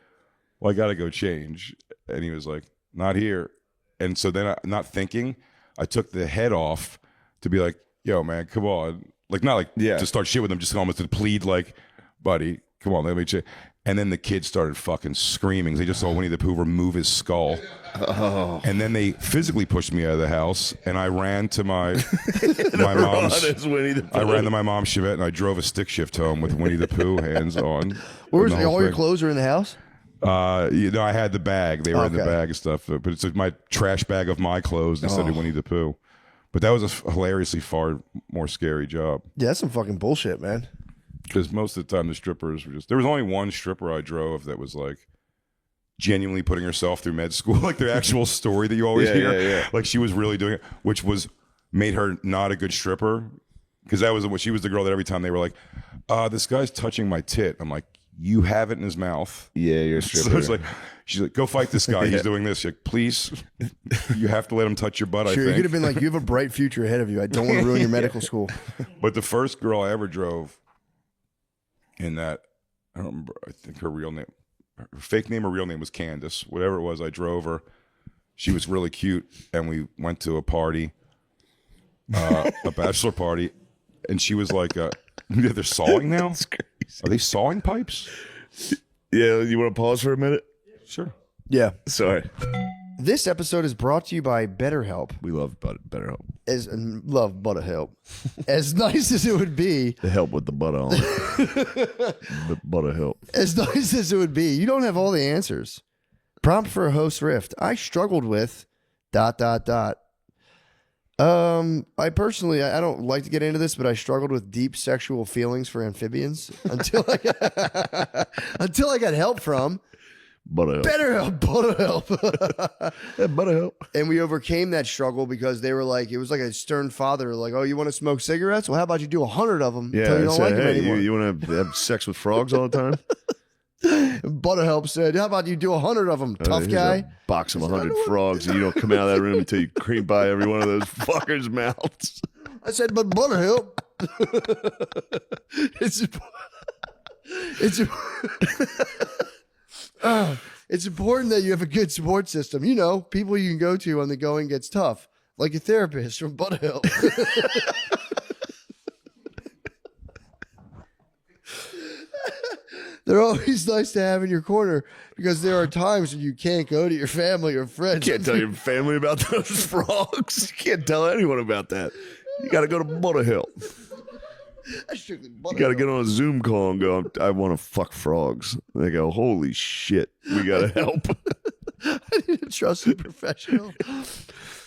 well, I got to go change. And he was like, not here. And so then, not thinking, I took the head off to be like, yo, man, come on. Like, not like to start shit with him, just almost to plead, like, buddy, come on, let me check. And then the kids started fucking screaming. They just saw Winnie the Pooh remove his skull. Oh. And then they physically pushed me out of the house, and I ran to my mom's. I ran to my mom's Chevette, and I drove a stick shift home with Winnie the Pooh hands on. Where was all your clothes are in the house? I had the bag. They were in the bag and stuff, but it's my trash bag of my clothes instead of Winnie the Pooh. But that was a hilariously far more scary job. Yeah, that's some fucking bullshit, man. Because most of the time the strippers were there was only one stripper I drove that was like genuinely putting herself through med school, like the actual story that you always hear. Yeah. Like she was really doing it, which made her not a good stripper. Because she was the girl that every time they were like, this guy's touching my tit. I'm like, you have it in his mouth. Yeah, you're a stripper. So it's like, she's like, go fight this guy. He's doing this. She's like, please, you have to let him touch your butt. Sure, you could have been like, you have a bright future ahead of you. I don't want to ruin your medical school. But the first girl I ever drove in that, I don't remember, I think her fake name or real name was Candace. Whatever it was, I drove her. She was really cute. And we went to a party, a bachelor party. And she was like, they're sawing now? That's crazy. Are they sawing pipes? Yeah, you want to pause for a minute? Sure. Yeah. Sorry. This episode is brought to you by BetterHelp. We love BetterHelp. Love ButterHelp. As nice as it would be. The help with the butter on it. The ButterHelp. As nice as it would be, you don't have all the answers. Prompt for a host rift. I struggled with ... I personally, I don't like to get into this, but I struggled with deep sexual feelings for amphibians until I got help from BetterHelp. And we overcame that struggle because they were like, it was like a stern father, like, oh, you want to smoke cigarettes? Well, how about you do 100 of them until you don't like them anymore? You want to have sex with frogs all the time? BetterHelp said, how about you do 100 of them, tough guy? A box of 100 frogs, and you don't come out of that room until you cream by every one of those fuckers' mouths. I said, but BetterHelp. It's important that you have a good support system. You know, people you can go to when the going gets tough, like a therapist from BetterHelp. They're always nice to have in your corner because there are times when you can't go to your family or friends. You can't tell your family about those frogs. You can't tell anyone about that. You got to go to BetterHelp. You got to get on a Zoom call and go, I want to fuck frogs. They go, holy shit, we got to help. I need a trusted professional.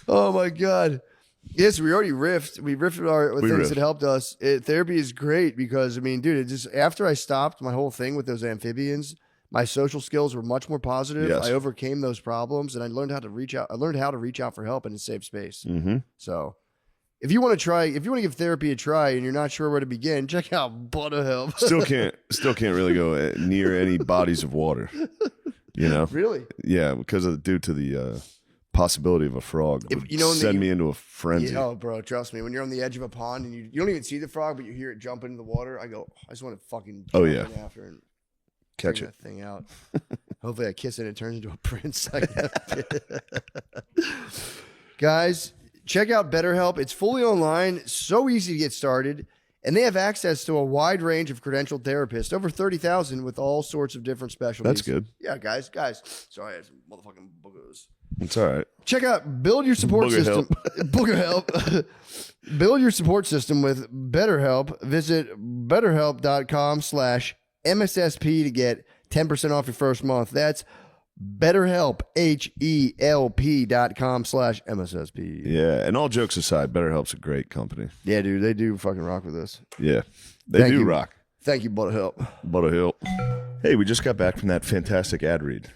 Oh, my God. Yes, we already riffed. We riffed with things that helped us. Therapy is great because, I mean, dude, it just after I stopped my whole thing with those amphibians, my social skills were much more positive. Yes. I overcame those problems, and I learned how to reach out. I learned how to reach out for help in a safe space. Mm-hmm. So, if you want to give therapy a try and you're not sure where to begin, check out BetterHelp. Still can't really go near any bodies of water. You know, Really? yeah, because due to the possibility of a frog would send me into a frenzy. Oh, bro, trust me. When you're on the edge of a pond and you don't even see the frog, but you hear it jump into the water, I go, I just want to fucking jump in after and Catch bring it. that thing out. Hopefully I kiss it and it turns into a prince. Guys, check out BetterHelp. It's fully online, so easy to get started, and they have access to a wide range of credentialed therapists, over 30,000 with all sorts of different specialties. That's good. Yeah, guys. Sorry, I had some motherfucking boogers. It's all right. Check out Build Your Support System. BoogerHelp. Build your support system with BetterHelp. Visit betterhelp.com/MSSP to get 10% off your first month. That's BetterHelp, HELP.com/MSSP. Yeah, and all jokes aside, BetterHelp's a great company. Yeah, dude, they do fucking rock with us. Yeah, they Thank do you. rock. Thank you, BetterHelp. BetterHelp. Hey, we just got back from that fantastic ad read.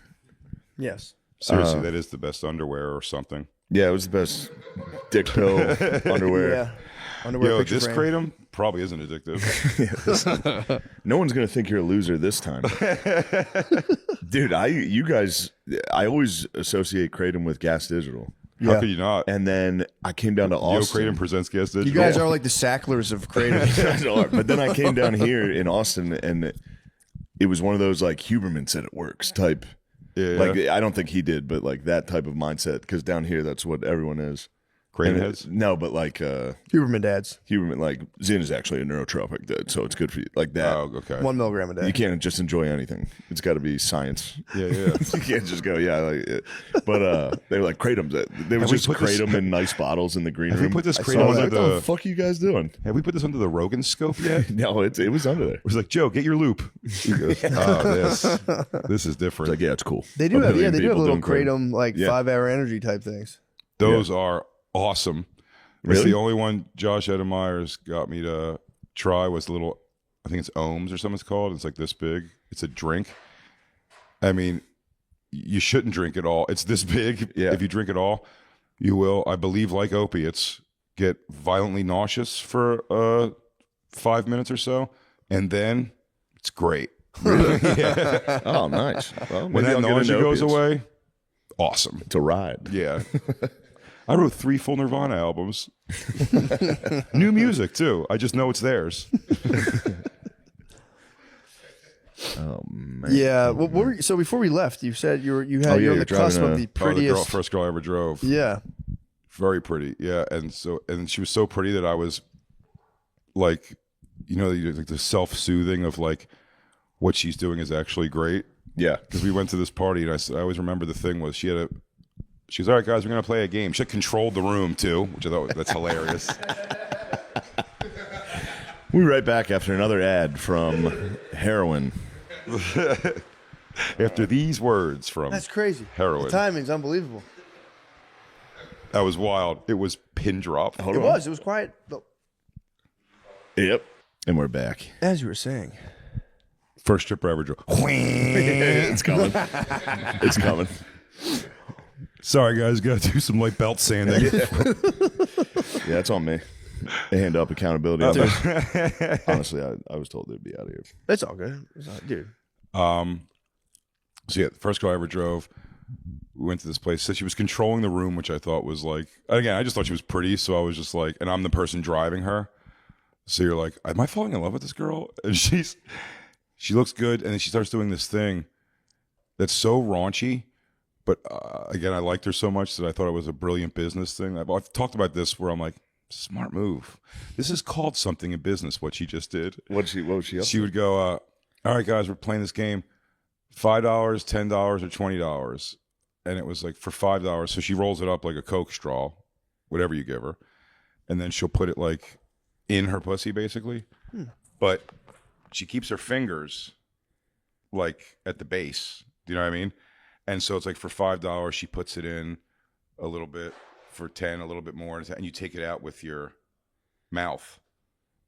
Yes. Seriously, that is the best underwear or something. Yeah, it was the best dick pill underwear. Yeah. Underwear Yo, picture this frame. kratom probably isn't addictive. No one's gonna think you're a loser this time, dude. You guys, I always associate kratom with Gas Digital, How could you not? and then I came down to Yo, Austin. kratom presents Gas Digital. You guys are like the Sacklers of Kratom. You guys are. But then I came down here in Austin, and it was one of those like Huberman said it works type. Yeah, Like I don't think he did, but like that type of mindset. Because down here, that's what everyone is. kratom And heads. No, but like Huberman dads. Huberman, like Zin is actually a neurotropic, so it's good for you. Like that. Oh, okay. 1 milligram a day. You can't just enjoy anything. It's got to be science. Yeah. You can't just go, yeah. Like it. But they were like kratom. They were Have we just put this- kratom in nice bottles in the green Have room. we put this I saw kratom it. under What the the? fuck are you guys doing? Have we put this under the Rogan scope yet? No, it was under there. It was like, Joe, get your loop. He goes, oh, this is different. It's like, yeah, it's cool. They do A have, million they do have people little doing kratom, like Yeah. 5-hour energy type things. Those are awesome. It's Really? the only one Josh Edemeyer's got me to try was the little, I think it's Ohms or something it's called. It's like this big. It's a drink. I mean, you shouldn't drink it all. It's this big. Yeah. If you drink it all, you will, I believe, like opiates, get violently nauseous for 5 minutes or so. And then it's great. Yeah. Oh, nice. Well, When maybe that I'll get nausea into goes opiates. away, awesome. To ride. Yeah. I wrote 3 full Nirvana albums. New music, too. I just know it's theirs. Oh man. Yeah. Well, so before we left, you said you're on the you're cusp driving of the Oh, the prettiest. first girl I ever drove. Yeah. Very pretty. Yeah. And she was so pretty that I was like, like the self-soothing of like what she's doing is actually great. Yeah. Because we went to this party and I always remember the thing was she was all right, guys, we're going to play a game. She controlled the room too, which I thought that's hilarious. We'll be right back after another ad from heroin. After these words from That's crazy. Heroin. The timing's unbelievable. That was wild. It was pin drop. Hold It on. was quiet. Yep. And we're back. As you were saying. First stripper I ever drove. It's coming. It's coming. Sorry, guys. Got to do some light belt sanding. Yeah, it's on me. Hand up accountability. Honestly, I was told they'd be out of here. It's all good. Dude. So yeah, the first girl I ever drove, we went to this place. Said she was controlling the room, which I thought was like, again, I just thought she was pretty. So I was just like, and I'm the person driving her. So you're like, am I falling in love with this girl? And she looks good. And then she starts doing this thing that's so raunchy. But again, I liked her so much that I thought it was a brilliant business thing. I've talked about this where I'm like, smart move. This is called something in business, what she just did. What was she up She to? would go, all right, guys, we're playing this game. $5, $10, or $20. And it was like for $5. So she rolls it up like a Coke straw, whatever you give her. And then she'll put it like in her pussy, basically. But she keeps her fingers like at the base. Do you know what I mean? And so it's like for $5, she puts it in a little bit. For 10, a little bit more. And you take it out with your mouth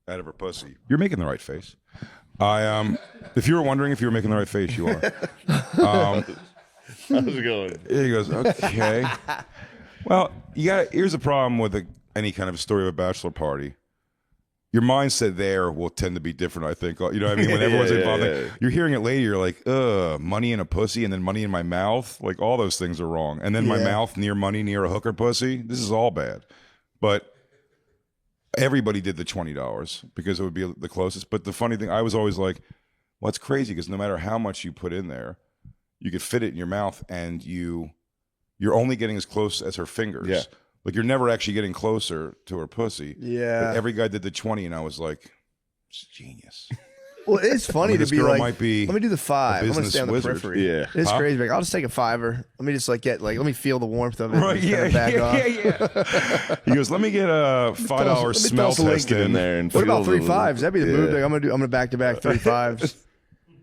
out of her pussy. You're making the right face. If you were wondering if you were making the right face, you are. How's it going? He goes, okay. Well, here's the problem with any kind of story of a bachelor party. Your mindset there will tend to be different, I think. You know what I mean? When everyone's involved, like, you're hearing it later, you're like, money in a pussy and then money in my mouth. Like, all those things are wrong. And then my mouth near money, near a hooker pussy. This is all bad. But everybody did the $20 because it would be the closest. But the funny thing, I was always like, well, it's crazy because no matter how much you put in there, you could fit it in your mouth and you're only getting as close as her fingers. Yeah. Like, you're never actually getting closer to her pussy. Yeah. But every guy did the 20, and I was like, it's genius. Well, it's funny to this be girl like, might be let me do the 5. I'm going to stay on the business wizard. periphery. Yeah. It's Huh? crazy. Like, I'll just take a $5. Let me just let me feel the warmth of it. Right, and yeah, kind of back off. yeah. He goes, let me get a $5 smell toss a link test Get in in. there and What feel about 3 the- 5s? That'd be the move. Like, I'm gonna back to back 3 5s.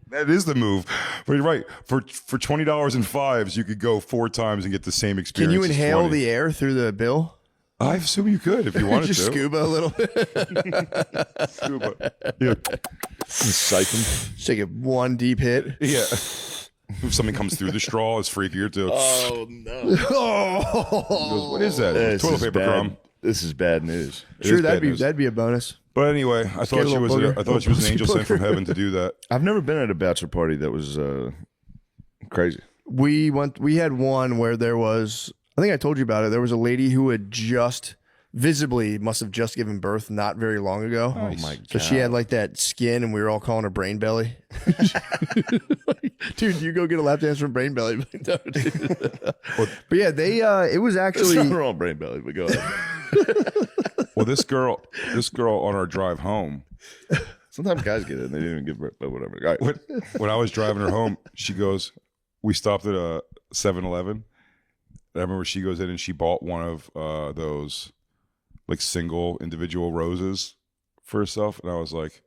That is the move. But you're right. For $20 in fives, you could go 4 times and get the same experience. Can you as inhale 20. the air through the bill? I assume you could if you wanted Just to. scuba a little bit. Scuba. Yeah. Siphon. Just take a one deep hit. Yeah. If something comes through the straw, it's freakier too. Oh no! Oh, What is that? This Toilet is paper bad. crumb. This is bad news. It sure, is bad that'd news. be a bonus. But anyway, I get a thought she little was booger. I thought she was an Little angel sent from booger. heaven to do that. I've never been at a bachelor party that was crazy. We had one where there was, I think I told you about it. There was a lady who had must have just given birth not very long ago. Oh my god! So she had like that skin, and we were all calling her Brain Belly. Dude, you go get a lap dance from Brain Belly. But yeah, it was It's actually not wrong, brain belly, but go ahead. Well, this girl on our drive home, Sometimes guys get it and they didn't even give birth, but whatever. All right. when I was driving her home, she goes, we stopped at a 7-Eleven. I remember she goes in and she bought one of those like single individual roses for herself. And I was like,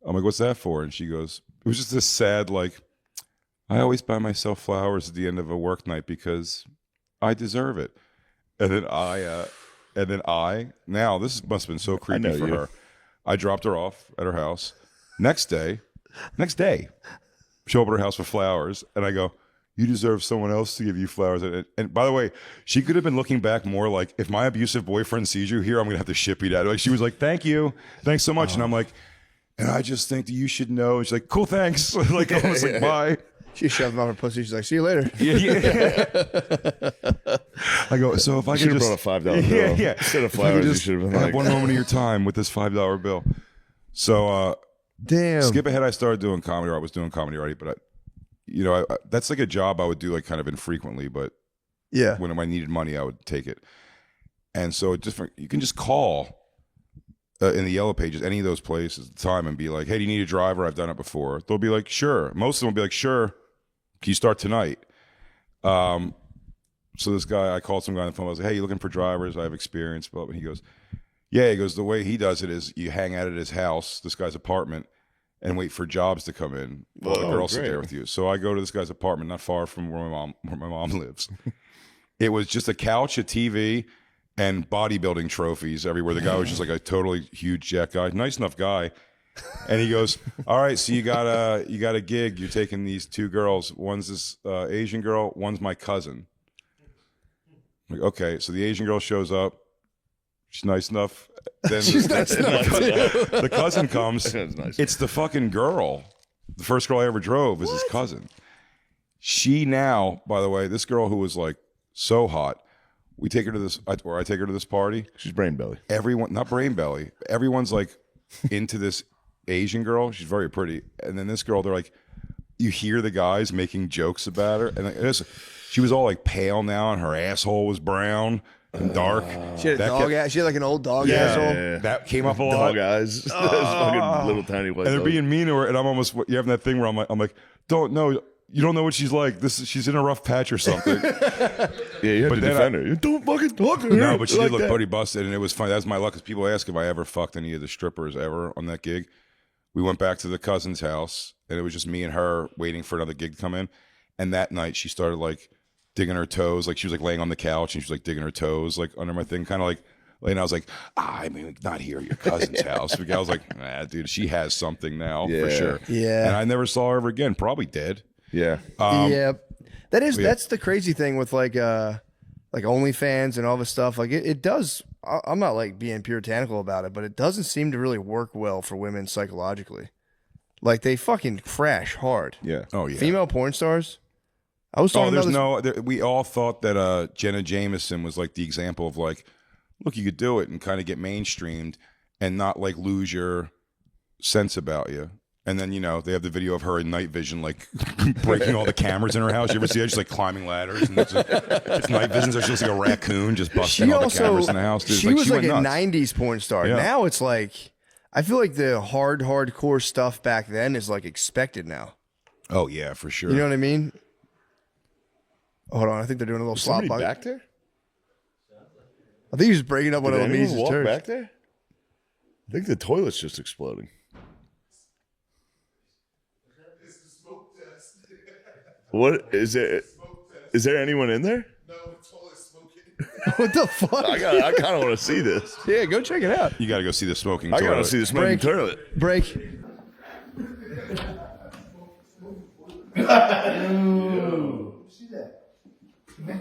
I'm like, what's that for? And she goes, it was just this sad, like, I always buy myself flowers at the end of a work night because I deserve it. And then now this must have been so creepy know for you. her. I dropped her off at her house. Next day, show up at her house with flowers. And I go, you deserve someone else to give you flowers. And by the way, she could have been looking back more like, if my abusive boyfriend sees you here, I'm going to have to ship you that. Like, she was like, thank you. Thanks so much. And I'm like, and I just think that you should know. And she's like, cool, thanks. Like, almost like, bye. she shoved him off her pussy. She's like, see you later. Yeah. I go, so if I should could have just brought a $5 bill. yeah. Instead of If I could flowers, you just should have been have like, one moment of your time with this $5 bill. So Damn. skip ahead. I started doing comedy, or I was doing comedy already, but that's like a job I would do like kind of infrequently, but Yeah. when I needed money, I would take it. And so you can just call in the yellow pages, any of those places at the time, and be like, hey, do you need a driver? I've done it before. They'll be like, sure. Most of them will be like, sure. Can you start tonight? So this guy, I called some guy on the phone. I was like, hey, you looking for drivers? I have experience. But he goes, yeah. He goes, the way he does it is you hang out at his house, this guy's apartment, and wait for jobs to come in while the Oh, girls sit great. there with you. So I go to this guy's apartment, not far from where my mom lives. It was just a couch, a TV, and bodybuilding trophies everywhere. The guy was just like a totally huge jack guy, nice enough guy. And he goes, "All right, so you got a gig. You're taking these 2 girls. One's this Asian girl. One's my cousin." I'm like, okay, so the Asian girl shows up. She's nice enough. Then the cousin comes. Nice. It's the fucking girl. The first girl I ever drove is his cousin. She now, by the way, this girl who was like so hot. We take her to this, or I take her to this party. She's brain belly. Everyone, not brain belly. Everyone's like into this Asian girl. She's very pretty. And then this girl, they're like, you hear the guys making jokes about her. And she was all like pale now, and her asshole was brown and dark. She had a dog. She had like an old dog asshole. Yeah. That came up a lot. Dog eyes. Those fucking little tiny white And they're dogs. being mean to her. And I'm almost, you're having that thing where I'm like, don't know. You don't know what she's like. She's in a rough patch or something. Yeah, you have to defend her. You don't fucking talk to her. No, but she like did look that. pretty busted, and it was funny. That's my luck, because people ask if I ever fucked any of the strippers ever on that gig. We went back to the cousin's house, and it was just me and her waiting for another gig to come in. And that night, she started like digging her toes, like she was like laying on the couch, and she was like digging her toes like under my thing, kind of like. And I was like, I mean, not here at your cousin's house. Because I was like, dude, she has something now for sure. Yeah. And I never saw her ever again. Probably dead. Yeah. Yeah, that's the crazy thing with like OnlyFans and all this stuff. Like it does. I'm not like being puritanical about it, but it doesn't seem to really work well for women psychologically. Like they fucking crash hard. Yeah. Oh yeah. Female porn stars. I was talking about this. we all thought that Jenna Jameson was like the example of like, look, you could do it and kind of get mainstreamed and not like lose your sense about you. And then, they have the video of her in night vision, like breaking all the cameras in her house. You ever see her? She's like climbing ladders. And it's night vision. So she looks like a raccoon just busting all the cameras in the house. Dude. She was like went a nuts. 90s porn star. Yeah. Now it's like, I feel like the hardcore stuff back then is like expected now. Oh, yeah, for sure. You know what I mean? Hold on. I think they're doing a little slop Somebody bucket. back there? I think he was breaking up one Did of anyone Amise's walk turds. back there? I think the toilet's just exploding. What is it? Is there anyone in there? No, it's all smoking. What the fuck? I kind of want to see this. Yeah, go check it out. You got to go see the smoking I toilet. got to see the smoking toilet. Break.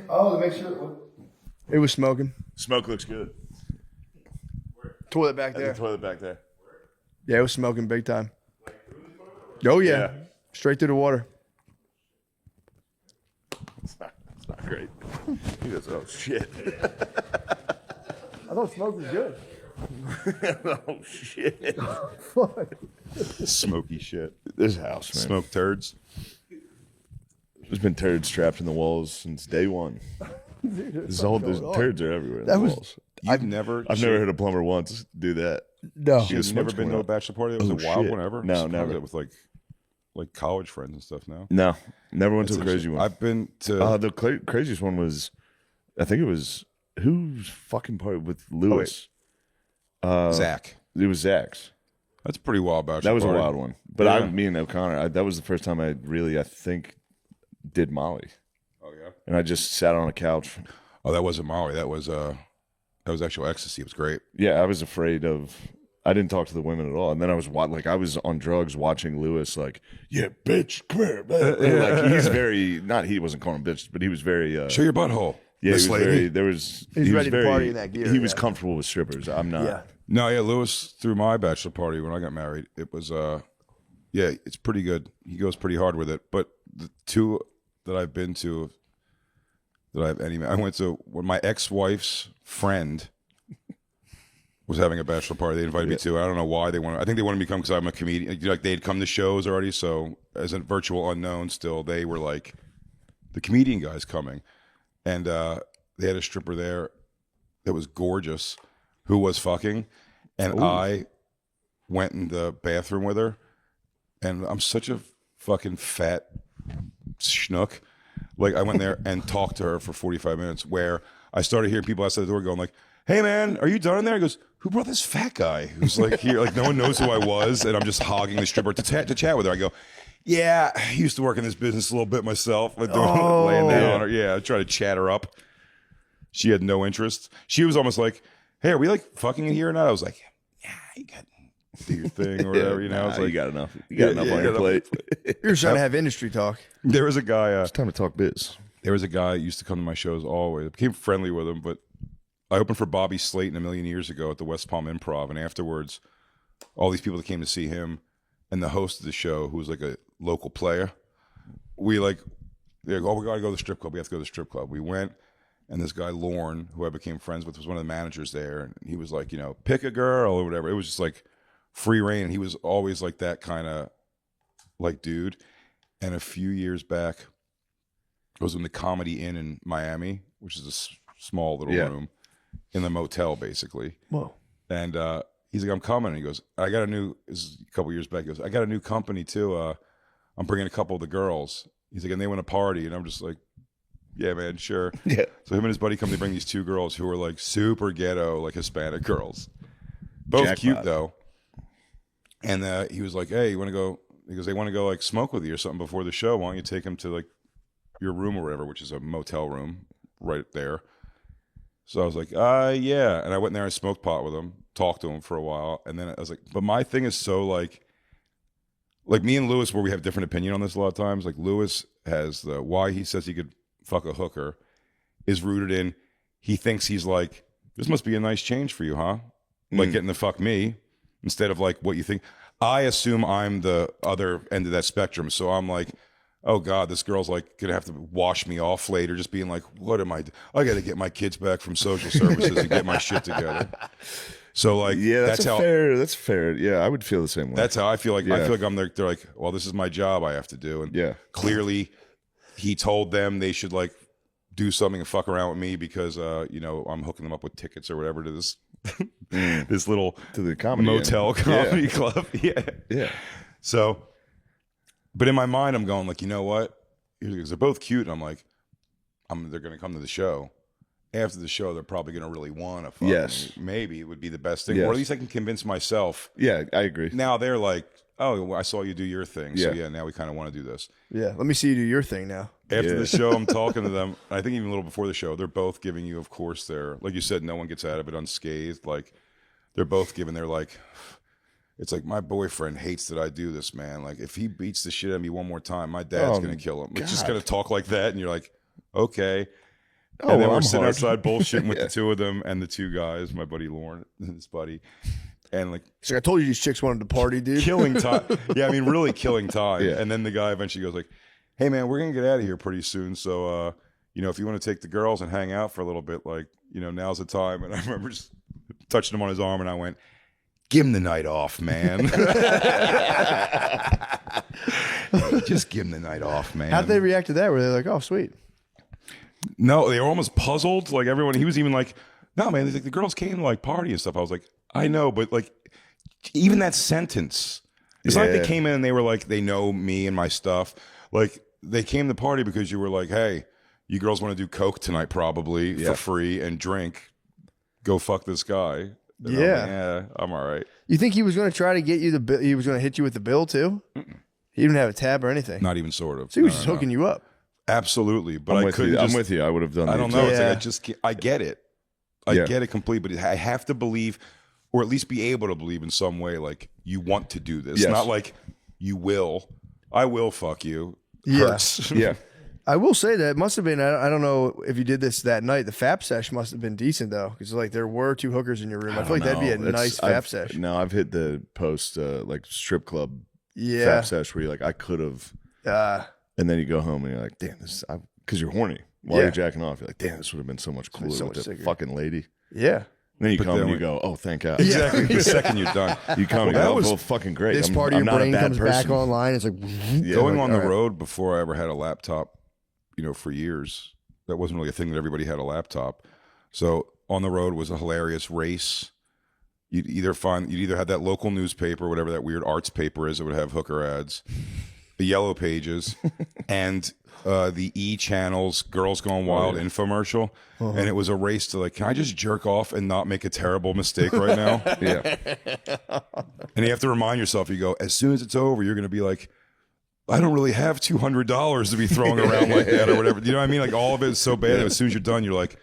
Oh, to make sure it was smoking. Smoke looks good. Toilet back And there. the toilet back there. Yeah, it was smoking big time. Oh yeah, Yeah. straight through the water. It's not great. He goes, oh shit. I thought smoke was good. Oh shit. Smoky shit. This house, man. Smoke turds. There's been turds trapped in the walls since day one. There's turds are everywhere in the walls. I've never heard a plumber once do that. No, You've never been to a bachelor party? That was a wild shit. one ever? No, Just never. With like college friends and stuff now. No, never went to a crazy one. I've been to The craziest one was, I think it was, whose fucking party with Lewis? Zach. It was Zach's. That's a pretty wild bachelor That was party. a wild one. But Yeah. me and O'Connor, that was the first time I really, I think, did Molly. Oh yeah. And I just sat on a couch. Oh, that wasn't Molly. That was actual ecstasy. It was great. Yeah, I was afraid of. I didn't talk to the women at all, and then I was I was on drugs watching Lewis. Like, yeah, bitch, come here. Like he's very not. He wasn't calling him bitch, but he was very. Show your butthole. Yeah, This he was lady. very. There was. He's he ready was to party in that gear, He was yeah. comfortable with strippers. I'm not. Yeah. No, yeah, Lewis threw my bachelor party when I got married. It was yeah, it's pretty good. He goes pretty hard with it. But the two that I've been to I went to when my ex-wife's friend was having a bachelor party. They invited me to. I don't know why they wanted. I think they wanted me to come because I'm a comedian. Like they'd come to shows already. So as a virtual unknown, still they were like the comedian guy's coming, and they had a stripper there that was gorgeous, who was fucking, and I went in the bathroom with her, and I'm such a fucking fat schnook. Like I went there and talked to her for 45 minutes, where I started hearing people outside the door going like, "Hey man, are you done in there?" He goes, "Who brought this fat guy who's like here?" Like no one knows who I was, and I'm just hogging the stripper to chat with her. I go, "Yeah, I used to work in this business a little bit myself." Like laying down on her. Yeah, I try to chat her up. She had no interest. She was almost like, "Hey, are we like fucking in here or not?" I was like, "Yeah, you got to do your thing or whatever." You know, it's like you got enough. You got enough on your plate. You're just trying to have industry talk. there was a guy. It's time to talk biz. There was a guy who used to come to my shows always. I became friendly with him, but I opened for Bobby Slayton a million years ago at the West Palm Improv, and afterwards, all these people that came to see him and the host of the show, who was like a local player, they're like, "Oh, we got to go to the strip club. We have to go to the strip club." We went, and this guy Lorne, who I became friends with, was one of the managers there, and he was like, pick a girl or whatever. It was just like free reign. He was always like that kind of like dude. And a few years back, I was in the Comedy Inn in Miami, which is a small little room in the motel, basically. Whoa. And he's like, "I'm coming." And he goes, this is a couple years back, he goes, "I got a new company too. I'm bringing a couple of the girls." He's like, "And they want to party." And I'm just like, "Yeah, man, sure." Yeah. So him and his buddy come to bring these two girls who are like super ghetto, like Hispanic girls. Both Jackpot. cute though. And he was like, "Hey, you want to go?" He goes, "They want to go like smoke with you or something before the show. Why don't you take them to like your room or whatever," which is a motel room right there. So I was like, yeah. And I went in there and smoked pot with him, talked to him for a while. And then I was like, but my thing is so like me and Lewis, where we have different opinion on this a lot of times, like Lewis has the why he says he could fuck a hooker is rooted in, he thinks he's like, "This must be a nice change for you, huh?" Like getting to fuck me instead of like what you think. I assume I'm the other end of that spectrum. So I'm like, "Oh God, this girl's like gonna have to wash me off later," just being like, "What am I got to get my kids back from social services and get my shit together." So like, that's fair. Yeah, I would feel the same way. That's how I feel like. I feel like I'm there. They're like, "Well, this is my job. I have to do." And clearly, he told them they should like do something and fuck around with me because I'm hooking them up with tickets or whatever to this this little to the comedy motel comedy club. Yeah. So, but in my mind, I'm going like, you know what? Because they're both cute, and I'm like, they're going to come to the show. After the show, they're probably going to really want to fuck me. Maybe it would be the best thing. Or at least I can convince myself. Yeah, I agree. Now they're like, "Oh, well, I saw you do your thing. So yeah, now we kind of want to do this." Yeah, let me see you do your thing now. After the show, I'm talking to them. I think even a little before the show, they're both giving you, of course, like you said, no one gets out of it unscathed. Like they're both giving their like, it's like, "My boyfriend hates that I do this, man. Like if he beats the shit out of me one more time, my dad's going to kill him." It's just going to talk like that. And you're like, okay. And then we're sitting outside bullshitting with the two of them and the two guys, my buddy Lauren and his buddy. And like, so I told you these chicks wanted to party, dude. Killing time. Yeah, I mean, really killing time. And then the guy eventually goes like, "Hey man, we're going to get out of here pretty soon. So, if you want to take the girls and hang out for a little bit, like, now's the time." And I remember just touching him on his arm and I went, "Give him the night off, man." Just give him the night off, man. How'd they react to that? Were they like, "Oh, sweet"? No, they were almost puzzled. Like everyone, he was even like, "No, man, like, the girls came to like party and stuff." I was like, "I know, but like even that sentence, it's not like they came in and they were like, they know me and my stuff. Like they came to party because you were like, "Hey, you girls want to do coke tonight probably for free and drink. Go fuck this guy." And I'm all right. You think he was going to try to get you the bill? He was going to hit you with the bill too? He didn't have a tab or anything. Not even sort of. So he was just hooking you up. Absolutely, but I couldn't. I'm with you. I would have done. I don't know. It's like I just can't, I get it. I get it completely, but I have to believe, or at least be able to believe in some way, like you want to do this. Not like you will. I will fuck you. Hurts. Yeah. I will say that it must have been. I don't know if you did this that night. The FAP sesh must have been decent though, because like there were two hookers in your room. I feel like that'd be a nice FAP sesh. No, I've hit the post like strip club FAP sesh where you're like, I could have. And then you go home and you're like, damn, this, because you're horny while you're jacking off. You're like, damn, this would have been so much cooler with that fucking lady. Yeah. And then you come and you go, oh, thank God. Exactly. The second you're done. You come and go, well, fucking great. This part of your brain comes back online. It's like, going on the road before I ever had a laptop, for years, that wasn't really a thing that everybody had a laptop. So on the road was a hilarious race. You'd either have that local newspaper, whatever that weird arts paper is that would have hooker ads, the Yellow Pages, and the E channels, Girls Gone Wild infomercial. And it was a race to like, can I just jerk off and not make a terrible mistake right now? And you have to remind yourself, you go, as soon as it's over, you're going to be like, I don't really have $200 to be throwing around like that or whatever. You know what I mean? Like all of it is so bad. And as soon as you're done, you're like,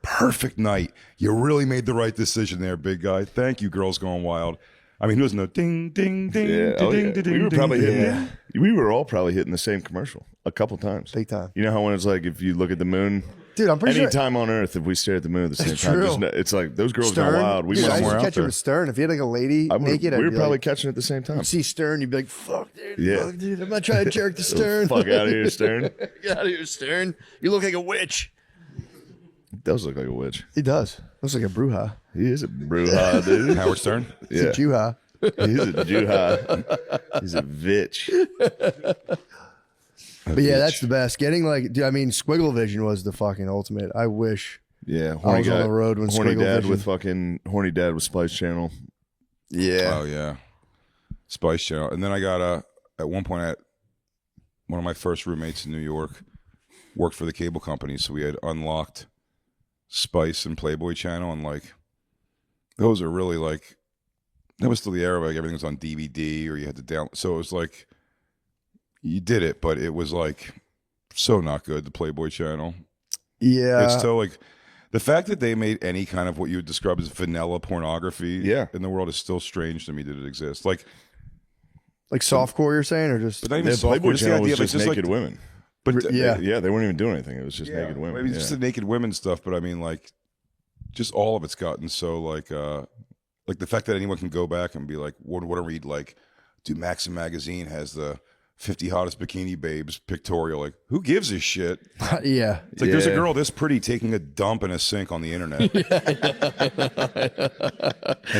perfect night. You really made the right decision there, big guy. Thank you, girls going wild. I mean, he was no ding, ding, ding, Yeah, ding, ding, we ding, were probably ding. hitting. We were all probably hitting the same commercial a couple times. Big time. You know how when it's like if you look at the moon, Dude, I'm pretty any sure. time on Earth, if we stare at the moon at the same It's time, true. just it's like those girls Stern. gone wild. We Dude, went I used somewhere to out catch him there. with Stern. If he had like a lady naked, we I'd were be probably like, catching it at the same time. you'd see Stern, you'd be like, fuck, dude. Yeah. Fuck, dude. I'm not trying to jerk the Stern. Fuck out of here, Stern. Get out of here, Stern. You look like a witch. He does look like a witch. He does. Looks like a bruja. He is a bruja, dude. Howard Stern. He's Yeah, a Juha. he's a juha. He's a bitch. But yeah, that's the best. Getting like, dude, I mean, Squiggle Vision was the fucking ultimate. I wish. Yeah, I was on the road when horny Squiggle dad Vision. with fucking horny dad with Spice Channel. Yeah. Oh yeah, Spice Channel. And then I got at one point, one of my first roommates in New York worked for the cable company, so we had unlocked Spice and Playboy Channel, and like those are really like that was still the era where like everything was on DVD or you had to download. So it was like you did it, but it was like so not good. The Playboy Channel. Yeah. It's so like the fact that they made any kind of what you would describe as vanilla pornography in the world is still strange to me that it exists. Like softcore, you're saying, or just? but not even The softcore, Playboy just the Channel idea was of just it's naked like, women. But Yeah. Yeah, they weren't even doing anything. It was just naked women. Maybe just the naked women stuff, but I mean, like, just all of it's gotten so like the fact that anyone can go back and be like, what do I read? Like, dude, Maxim magazine has the 50 hottest bikini babes pictorial. Like, who gives a shit? Yeah. It's like there's a girl this pretty taking a dump in a sink on the internet, and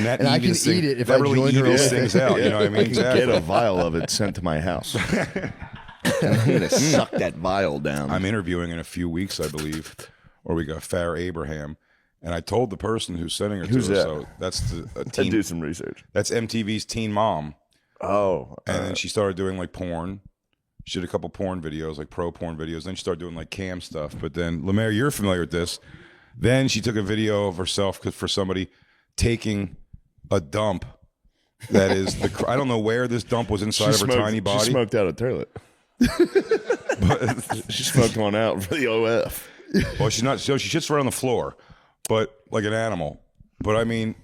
that And I can evens thing- eat it if that I really join her evens OnlyFans. things out. You know what I mean? Exactly. Get a vial of it sent to my house. I'm gonna suck that vial down. I'm interviewing in a few weeks, I believe, or we got Farrah Abraham, and I told the person who's sending her Who's to us. that? So that's I teen, do some research. that's MTV's Teen Mom, Oh, and then she started doing like porn. She did a couple porn videos, like pro porn videos. Then she started doing like cam stuff. But then, Lemaire, you're familiar with this. Then she took a video of herself for somebody taking a dump. That is I don't know where this dump was inside of her tiny body. She smoked out a toilet. But She smoked one out for the OF. well, she's not. So she shits right on the floor, but like an animal. But I mean,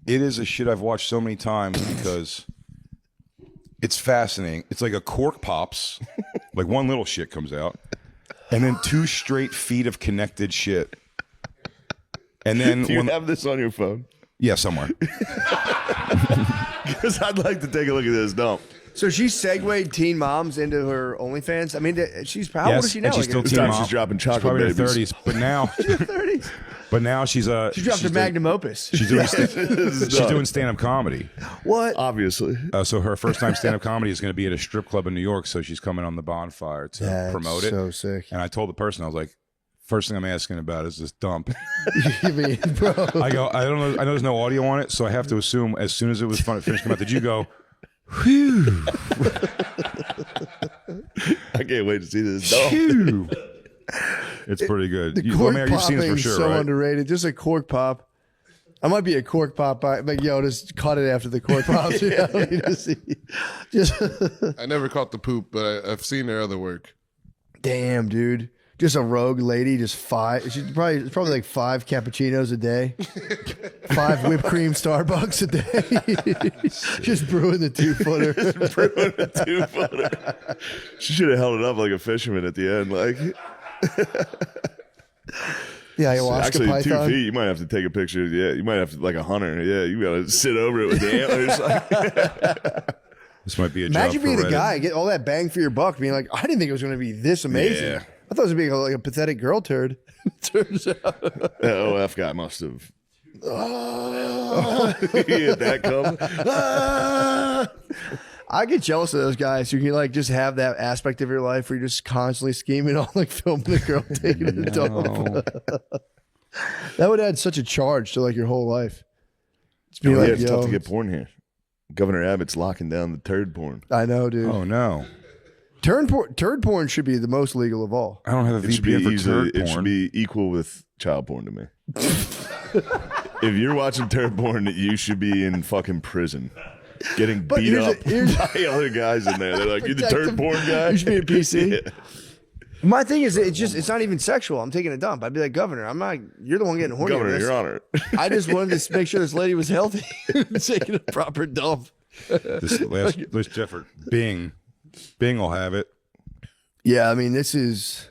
it is a shit I've watched so many times because it's fascinating. It's like a cork pops, like one little shit comes out, and then 2 straight feet of connected shit. And then Do you have this on your phone? yeah, somewhere. Because I'd like to take a look at this dump. So she segued teen moms into her OnlyFans. I mean, she's how old is she now? and she's still Like, teen time mom. she's dropping She's chocolate probably in her babies. 30s, but now, 30s. but now she's She dropped her doing- magnum opus. She's doing This is she's done. doing stand-up comedy. What? Obviously. So her first time stand-up comedy is going to be at a strip club in New York. So she's coming on the Bonfire to That's promote it. so sick. And I told the person, I was like, first thing I'm asking about is this dump. I mean, bro. I go, I don't know. I know there's no audio on it, so I have to assume as soon as it was finished coming out, did you go, whew, I can't wait to see this dump. phew? It's pretty good. The You, cork Lemaire, you've seen it for popping sure, so right? underrated. Just a cork pop. I might be a cork pop, but yo, just cut it after the cork pops. I don't need to see. Just I never caught the poop, but I've seen their other work. damn, dude. Just a rogue lady. Just 5. She's probably like 5 cappuccinos a day, 5 whipped cream Starbucks a day. Just brewing the 2-footer. Brewing a 2-footer. She should have held it up like a fisherman at the end. Like, Yeah, ayahuasca actually, python. 2 feet. You might have to take a picture. Yeah, you might have to, like a hunter. Yeah, you got to sit over it with the antlers. This might be a Imagine job being for the Reddit. guy, get all that bang for your buck, being like, I didn't think it was going to be this amazing. Yeah. I thought it was going to be like a pathetic girl turd. Turns out. The OF guy must have. He had that come. I get jealous of those guys who can like just have that aspect of your life where you're just constantly scheming on like filming a girl taking a dump. That would add such a charge to like your whole life. Just be Yeah, like, it's yo, tough to get porn here. Governor Abbott's locking down the turd porn. I know, dude. Oh no, Turd porn should be the most legal of all. I don't have a It should be VPN for easily, turd it should porn. be equal with child porn to me. If you're watching turd porn, you should be in fucking prison. Getting beat here's up here's- by other guys in there. They're like, "You the turd porn guy?" You should be a PC. Yeah. My thing is, it's not even sexual. I'm taking a dump. I'd be like, Governor, I'm not. You're the one getting horny. Governor, Your Honor. I just wanted to make sure this lady was healthy, taking a proper dump. This last effort, Bing will have it. Yeah, I mean, this is.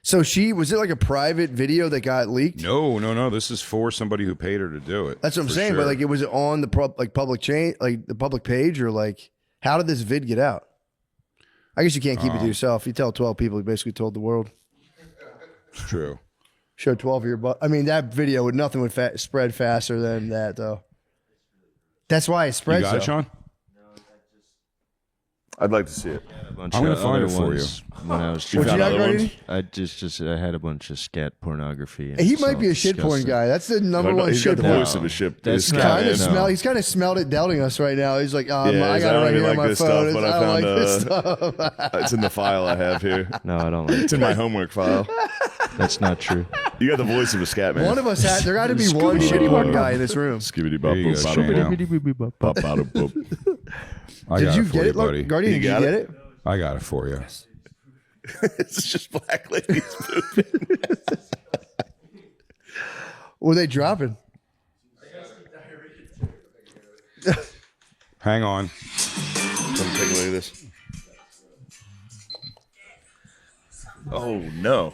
So was it like a private video that got leaked? No. This is for somebody who paid her to do it. That's what I'm saying. Sure. But like, was it on the public chain, like the public page, or like, how did this vid get out? I guess you can't keep it to yourself. You tell 12 people, you basically told the world. It's true. Show 12 of your butt. I mean, that video nothing would spread faster than that, though. That's why it spreads. You got it, Sean? I'd like to see it. I'm going to find it for you. When I was What you got, trying, Guardian? I had a bunch of scat pornography. And He it might be a sounds shit porn disgusting. guy. That's the number one He's shit got the porn. voice of a ship. That's This not- guy, Kind of man. He's kind of smelled it doubting us right now. He's like, I Yeah, got it I right don't here on like my this phone. stuff, but I I don't like found, this stuff. It's in the file I have here. No, I don't like It's in my homework file. That's not true. You got the voice of a scat man. One of us had. There got to be one shitty porn guy in this room. Skibbity There you go, bop Shane. I Did got you it for get it, buddy? Guardian? You Did you got get it? it? I got it for you. It's just black ladies moving. Were they dropping? Hang on. Let me take a look at this. Oh no!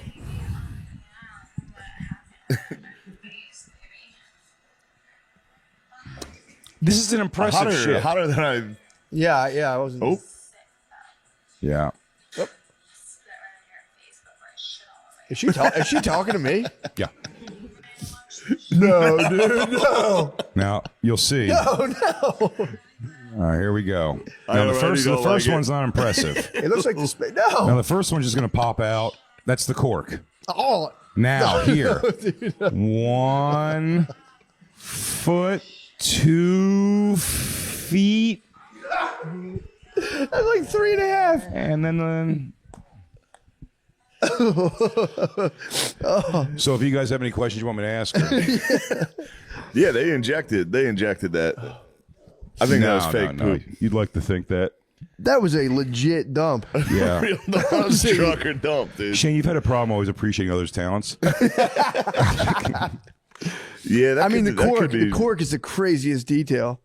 This is an impressive shit. Hotter than I. Yeah, I wasn't. Oh, Yeah. Is she talking to me? Yeah. No, dude, no. Now you'll see. Oh no! All right, here we go. I Now the already first don't like it. one's not impressive. It looks like the space. Now No. the first one's just going to pop out. That's the cork. Oh, Now here, dude. 1 foot 2 feet, That's like 3.5. and then. So if you guys have any questions you want me to ask her. yeah. They injected that. I think that was fake poop. You'd like to think that. That was a legit dump. Yeah. Real truck or dump, dude. Shane, you've had a problem always appreciating others' talents. Yeah, that I mean, could- the that cork. could be- The cork is the craziest detail.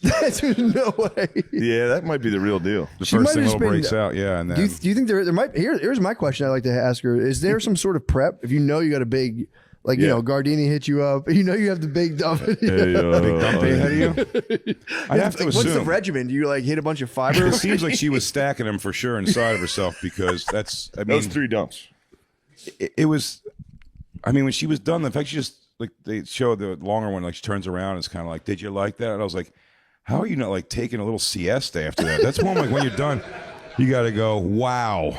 There's no way. Yeah, that might be the real deal. The She might first thing have little been- breaks out, yeah, and then Do you think there might here's my question I'd like to ask her. Is there some sort of prep if you know you got a big like you Yeah. know Gardini hit you up, you know you have the big dump. Hey, big dump ahead of you. I'd have to What's the assume. regimen? Do you like hit a bunch of fiber? It seems like she was stacking them for sure inside of herself because that's. I mean, Those 3 dumps. it was. I mean, when she was done, the fact she just like they show the longer one, like she turns around, and it's kind of like, "Did you like that?" And I was like, "How are you not like taking a little siesta after that?" That's one like when you're done, you got to go. Wow,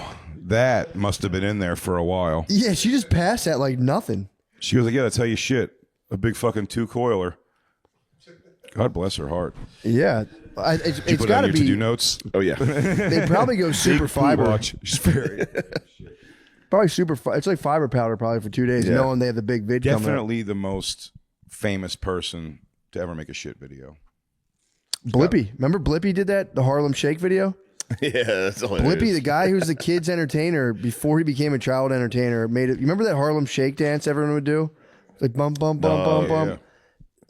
that must have been in there for a while. Yeah, she just passed that like nothing. She was like, "Yeah, that's how you shit a big fucking 2-coiler." God bless her heart. Yeah, Did you it's put it on got to your to-do be. notes. Oh yeah. They probably go super Big poo fiber. watch. She's very Probably super. It's like fiber powder probably for 2 days. Yeah. Knowing they have the big vid coming up. definitely the most famous person to ever make a shit video. Blippy. Remember Blippy did that? The Harlem Shake video? Yeah, that's hilarious. Blippy, the guy who's the kid's entertainer before he became a child entertainer, made it. You remember that Harlem Shake dance everyone would do? Like bump, bump, bump, bump,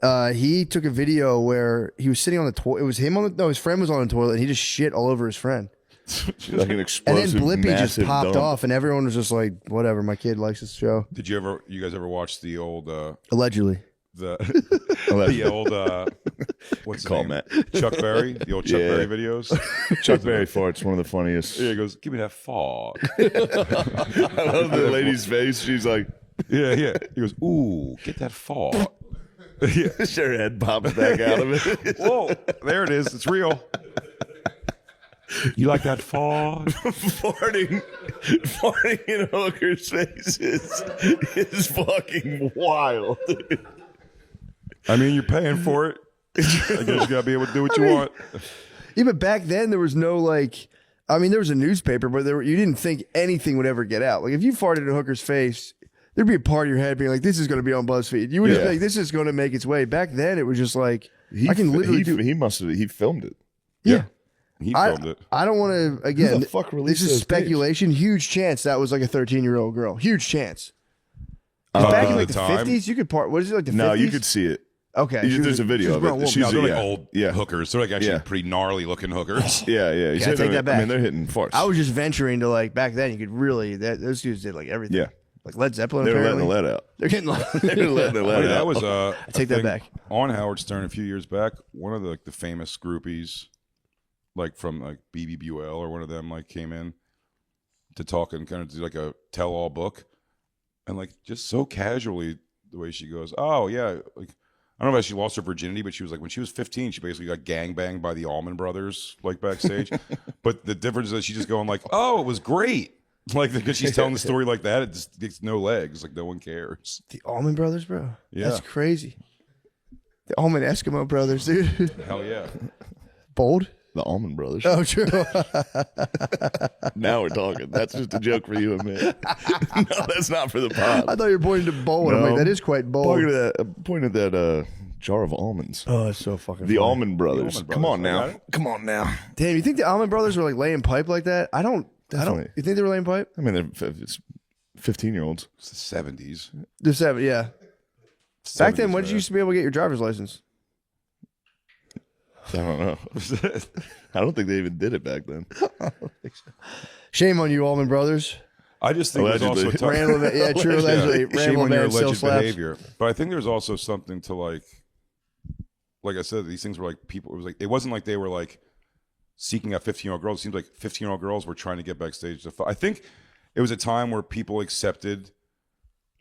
bump. He took a video where he was sitting on the toilet. It was him on the, no, his friend was on the toilet and he just shit all over his friend. Like an And then explosive, Blippy just massive popped dump. off and everyone was just like, whatever, my kid likes this show. Did you guys ever watch the old Allegedly. the Allegedly. the old what's his Call name? Matt. Chuck Berry, the old Chuck Yeah. Berry videos. Chuck Berry farts, one of the funniest. Yeah, he goes, "Give me that fog." I love the lady's face. She's like, Yeah. He goes, "Ooh, get that fog." Yeah. her head pops back out of it. Whoa, there it is. It's real. You like that fog? farting in a hooker's face is fucking wild. Dude. I mean, you're paying for it. I guess you gotta be able to do what you want. Even back then, there was no like, I mean, there was a newspaper, but you didn't think anything would ever get out. Like if you farted in a hooker's face, there'd be a part of your head being like, this is going to be on BuzzFeed. You would just Yeah. think this is going to make its way. Back then, it was just like, He I can literally do. He filmed it. Yeah. He filmed it. I don't want to, Who again, the fuck this released is those speculation. Huge chance that was like a 13-year-old girl. Huge chance. Back in like the time? 50s, you could what is it, like the 50s? No, you could see it. Okay. There's a video of it. No, they're like yeah. old Yeah. hookers. They're like actually Yeah. pretty gnarly looking hookers. Yeah. Yeah, I take that back. I mean, they're hitting farts. I was just venturing to like, back then, you could really, those dudes did like everything. Yeah. Like Led Zeppelin, They were letting apparently. the lead out. They're getting They were letting the lead That out. was I take that back. On Howard Stern a few years back. One of the like the famous groupies, like from like BB Buell or one of them, like came in to talk and kind of do like a tell-all book, and like just so casually the way she goes, oh yeah, like I don't know if she lost her virginity, but she was like when she was 15, she basically got gangbanged by the Allman Brothers like backstage. But the difference is that she's just going like, oh, it was great. Like because she's telling the story like that, it just gets no legs. Like no one cares. The Allman Brothers, bro. Yeah. That's crazy. The Allman Eskimo Brothers, dude. Hell yeah. Bold? The Allman Brothers. Oh, true. Now we're talking. That's just a joke for you and me. No, that's not for the pod. I thought you were pointing to bold. I'm No. like, that is quite bold. Point at that jar of almonds. Oh, it's so fucking The funny. Allman Brothers. Allman Come on Brothers, I now. got it. Come on now. Damn, you think the Allman Brothers were like laying pipe like that? I don't. Definitely. You think they were laying pipe? I mean, it's 15-year-olds. It's the 70s. The 7, yeah. Back then, 70s, when did you used to be able to get your driver's license? I don't know. I don't think they even did it back then. Shame on you, Allman Brothers. I just think there's also a Allegedly. tough, Randall, yeah, true. Allegedly. shame Randall on your Van still alleged slaps. behavior. But I think there's also something to like I said, these things were like people. It wasn't like they were like seeking out 15-year-old girls. It seems like 15-year-old girls were trying to get backstage. I think it was a time where people accepted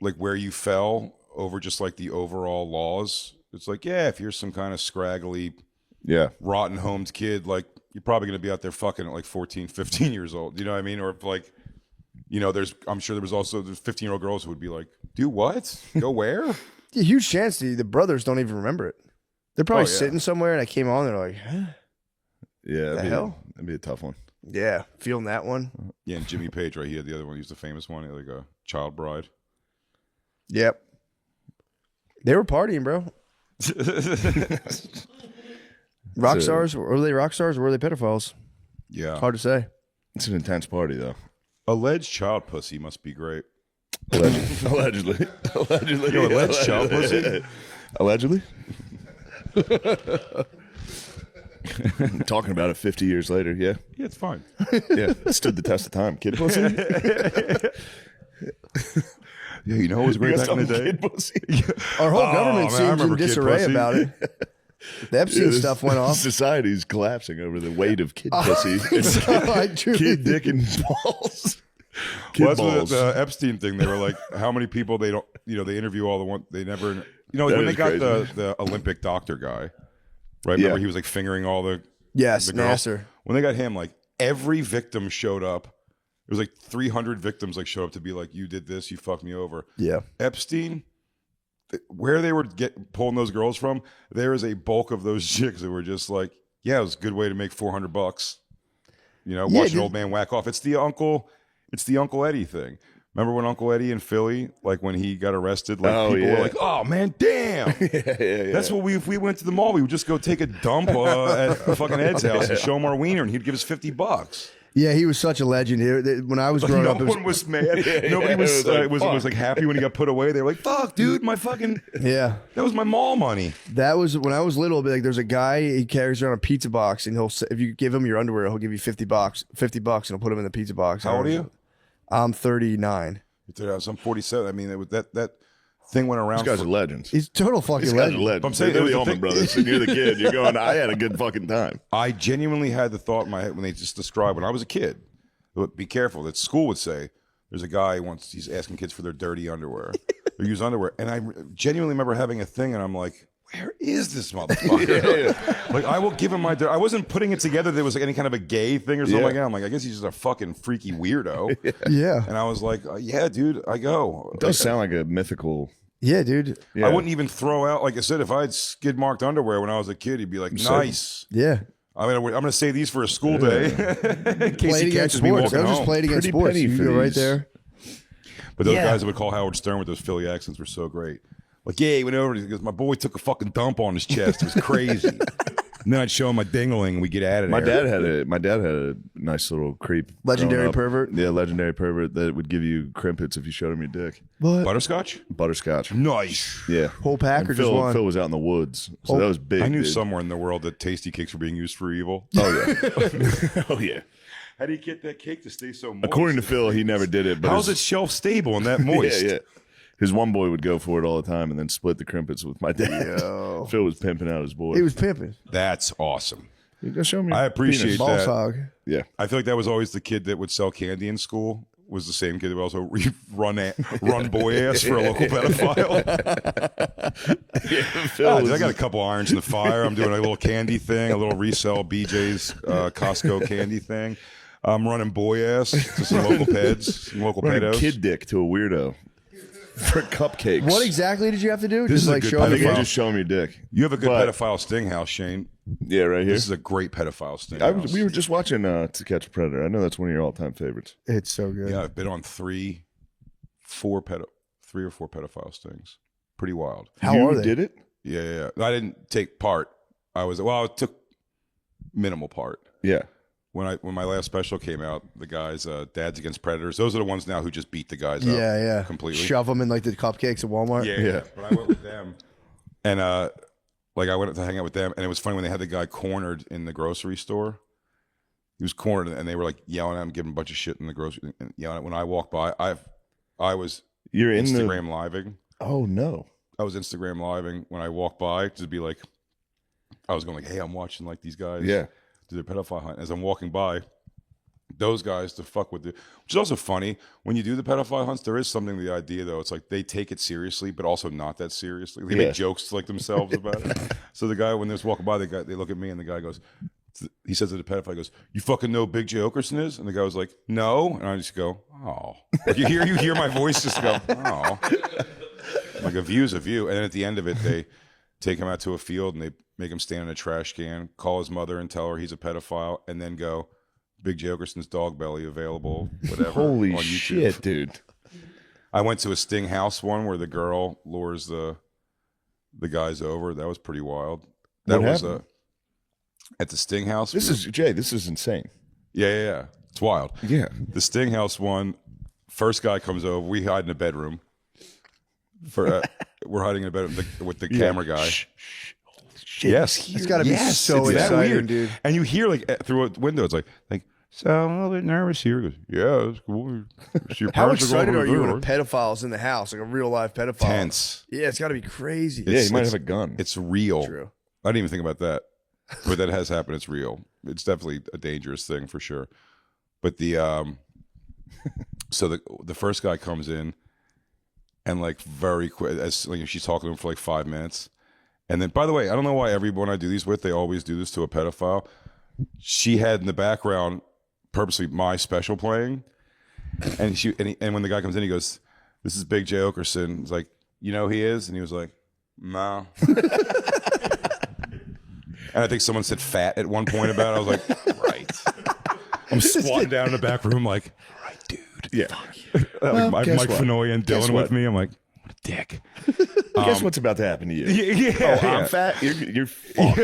like where you fell over just like the overall laws. It's like, yeah, if you're some kind of scraggly, rotten homed kid, like you're probably going to be out there fucking at like 14, 15 years old. You know what I mean? Or if like, you know, I'm sure there was also 15-year-old girls who would be like, do what? Go where? Yeah, huge chance the brothers don't even remember it. They're probably Oh, yeah. sitting somewhere and I came on. They're like, huh? Yeah, The hell? That'd be a tough one. Yeah, feeling that one. Yeah, and Jimmy Page, right? He had the other one. He was the famous one, like a child bride. Yep. They were partying, bro. Rock stars? Were they rock stars or were they pedophiles? Yeah. Hard to say. It's an intense party, though. Alleged child pussy must be great. Allegedly. Allegedly. Yo, alleged child pussy? Allegedly. Talking about it 50 years later, yeah. Yeah, it's fine. Yeah, it stood the test of time. Kid pussy? Yeah, you know, it was great back in the day. Kid pussy? Our whole government man, I seems in remember kid disarray pussy. about it. The Epstein stuff went off. Society's collapsing over the weight of kid pussy. I truly Kid dick and balls. Kid Well, that's balls. what the Epstein thing. They were like, how many people they don't, you know, they interview all the one, they never, you know, like That when they is got crazy. the Olympic doctor guy, right? Remember Yeah. he was like fingering all the, Yes, the girls? Nasser. When they got him, like every victim showed up. It was like 300 victims like showed up to be like, you did this, you fucked me over. Yeah. Epstein, where they were pulling those girls from, there is a bulk of those chicks that were just like, yeah, it was a good way to make $400. You know, Yeah, watch an dude. old man whack off. It's the Uncle Eddie thing. Remember when Uncle Eddie in Philly, like when he got arrested, like Oh, people yeah. were like, "Oh man, damn!" yeah. That's what if we went to the mall, we would just go take a dump at fucking Ed's house and show him our wiener, and he'd give us $50. Yeah, he was such a legend. When I was growing No up, it was, one was mad. Yeah, Nobody it was was like, was like happy when he got put away. They were like, "Fuck, dude, my fucking yeah. that was my mall money." That was when I was little. Like, there's a guy, he carries around a pizza box, and if you give him your underwear, he'll give you $50, and he'll put them in the pizza box. How old are you? I'm 39. I'm 47. I mean, it was that thing went around. These guys for- are legends. He's total fucking These guys are legend. legends. I'm saying they're it was the the Allman thing- Brothers, and you're the kid. You're going, I had a good fucking time. I genuinely had the thought in my head when they just described when I was a kid. But be careful. That school would say there's a guy once he's asking kids for their dirty underwear, their used underwear, and I genuinely remember having a thing, and I'm like, where is this motherfucker? Like, I will give him my. I wasn't putting it together. There was like any kind of a gay thing or something Yeah. like that. I'm like, I guess he's just a fucking freaky weirdo. Yeah. And I was like, yeah, dude, I go. It does sound like a mythical. Yeah, dude. Yeah. I wouldn't even throw out, like I said, if I had skid marked underwear when I was a kid, he'd be like, nice. Yeah. I mean, I'm going to say these for a school day in case Played he against catches me sports. walking I was just home. played against Pretty sports. penny You for go right these. there. But those Yeah. guys that would call Howard Stern with those Philly accents were so great. Like, yeah, he went over. He goes, my boy took a fucking dump on his chest. It was crazy. And then I'd show him my dingling and we get at it. My dad had a nice little creep. Legendary growing up. pervert? Yeah, legendary pervert that would give you crimpets if you showed him your dick. What? Butterscotch? Butterscotch. Nice. Yeah. Whole pack And or just Phil, one? Phil was out in the woods, so that was big. I knew dude. somewhere in the world that tasty cakes were being used for evil. Oh yeah. Oh yeah. How do you get that cake to stay so moist? According to Phil, he never did it. But How's it shelf stable and that moist? Yeah, yeah. His one boy would go for it all the time and then split the crimpets with my dad. Yo. Phil was pimping out his boy. He was pimping. That's awesome. You gotta show me I your appreciate penis. Ball that. hog. Yeah. I feel like that was always the kid that would sell candy in school. Was the same kid that would also run boy ass for a local pedophile. Phil Dude, I got a couple irons in the fire. I'm doing a little candy thing, a little resell BJ's Costco candy thing. I'm running boy ass to some local peds, some local running pedos. kid dick to a weirdo for cupcakes. What exactly did you have to do? This Just is a like good show I him think the I game? just show him your dick. You have a good But- pedophile sting house, Shane. Yeah, right here. This is a great pedophile sting house. We were just watching To Catch a Predator. I know that's one of your all-time favorites. It's so good. Yeah, I've been on three or four pedophile stings. Pretty wild. How you are they? did it? Yeah. I I took minimal part. Yeah. When my last special came out, the guys, Dads Against Predators, those are the ones now who just beat the guys up. Yeah. Completely. Shove them in like the cupcakes at Walmart. Yeah. But I went with them, and like I went to hang out with them, and it was funny when they had the guy cornered in the grocery store. He was cornered, and they were like yelling at him, giving him a bunch of shit in the grocery, and yelling. When I walked by, I was You're in Instagram living. Oh no. I was Instagram living when I walked by to be like, I was going like, hey, I'm watching like these guys. Yeah. Do their pedophile hunt. As I'm walking by, those guys to fuck with which is also funny. When you do the pedophile hunts, there is something to the idea though. It's like they take it seriously, but also not that seriously. They Yeah. make jokes like themselves about it. So the guy, when they're walking by, they look at me and the guy goes, he says to the pedophile, he goes, you fucking know who Big J. Okerson is? And the guy was like, no. And I just go, oh. Like you hear my voice just go, oh. Like a view's a view. And then at the end of it, they take him out to a field and they make him stand in a trash can, call his mother and tell her he's a pedophile, and then go, Big J. Okerson's dog belly available, whatever. Holy on YouTube. shit, dude. I went to a Sting house one where the girl lures the guys over. That was pretty wild. That What was happened? at the Sting house. This is insane. Yeah. It's wild. Yeah. The Sting house one, first guy comes over. We hide in a bedroom. We're hiding in a bedroom with the camera guy. Yes, It's got to be so it's that exciting, weird. dude. And you hear like through a window, it's like, so I'm a little bit nervous here. He goes, yeah, it's cool. Your How parents excited going are to you the when a door. pedophile's in the house, like a real live pedophile? Tense. Yeah, it's got to be crazy. Yeah, It's- he might it's- have a gun. It's real. True. I didn't even think about that, but that has happened. It's real. It's definitely a dangerous thing for sure. But so the first guy comes in, and like very quick, as like she's talking to him for like 5 minutes, and then by the way, I don't know why everyone I do these with, they always do this to a pedophile. She had in the background purposely my special playing, and and when the guy comes in, he goes, "This is Big J. Okerson." He's like, "You know who he is?" And he was like, "No." And I think someone said fat at one point about it. I was like, right. I'm squatting down in the back room like, right, dude. Yeah. Like Mike guess what? Fenoy and Guess Dylan what? with me. I'm like, what a dick. Guess what's about to happen to you? Yeah. Oh, I'm fat. You're fucked.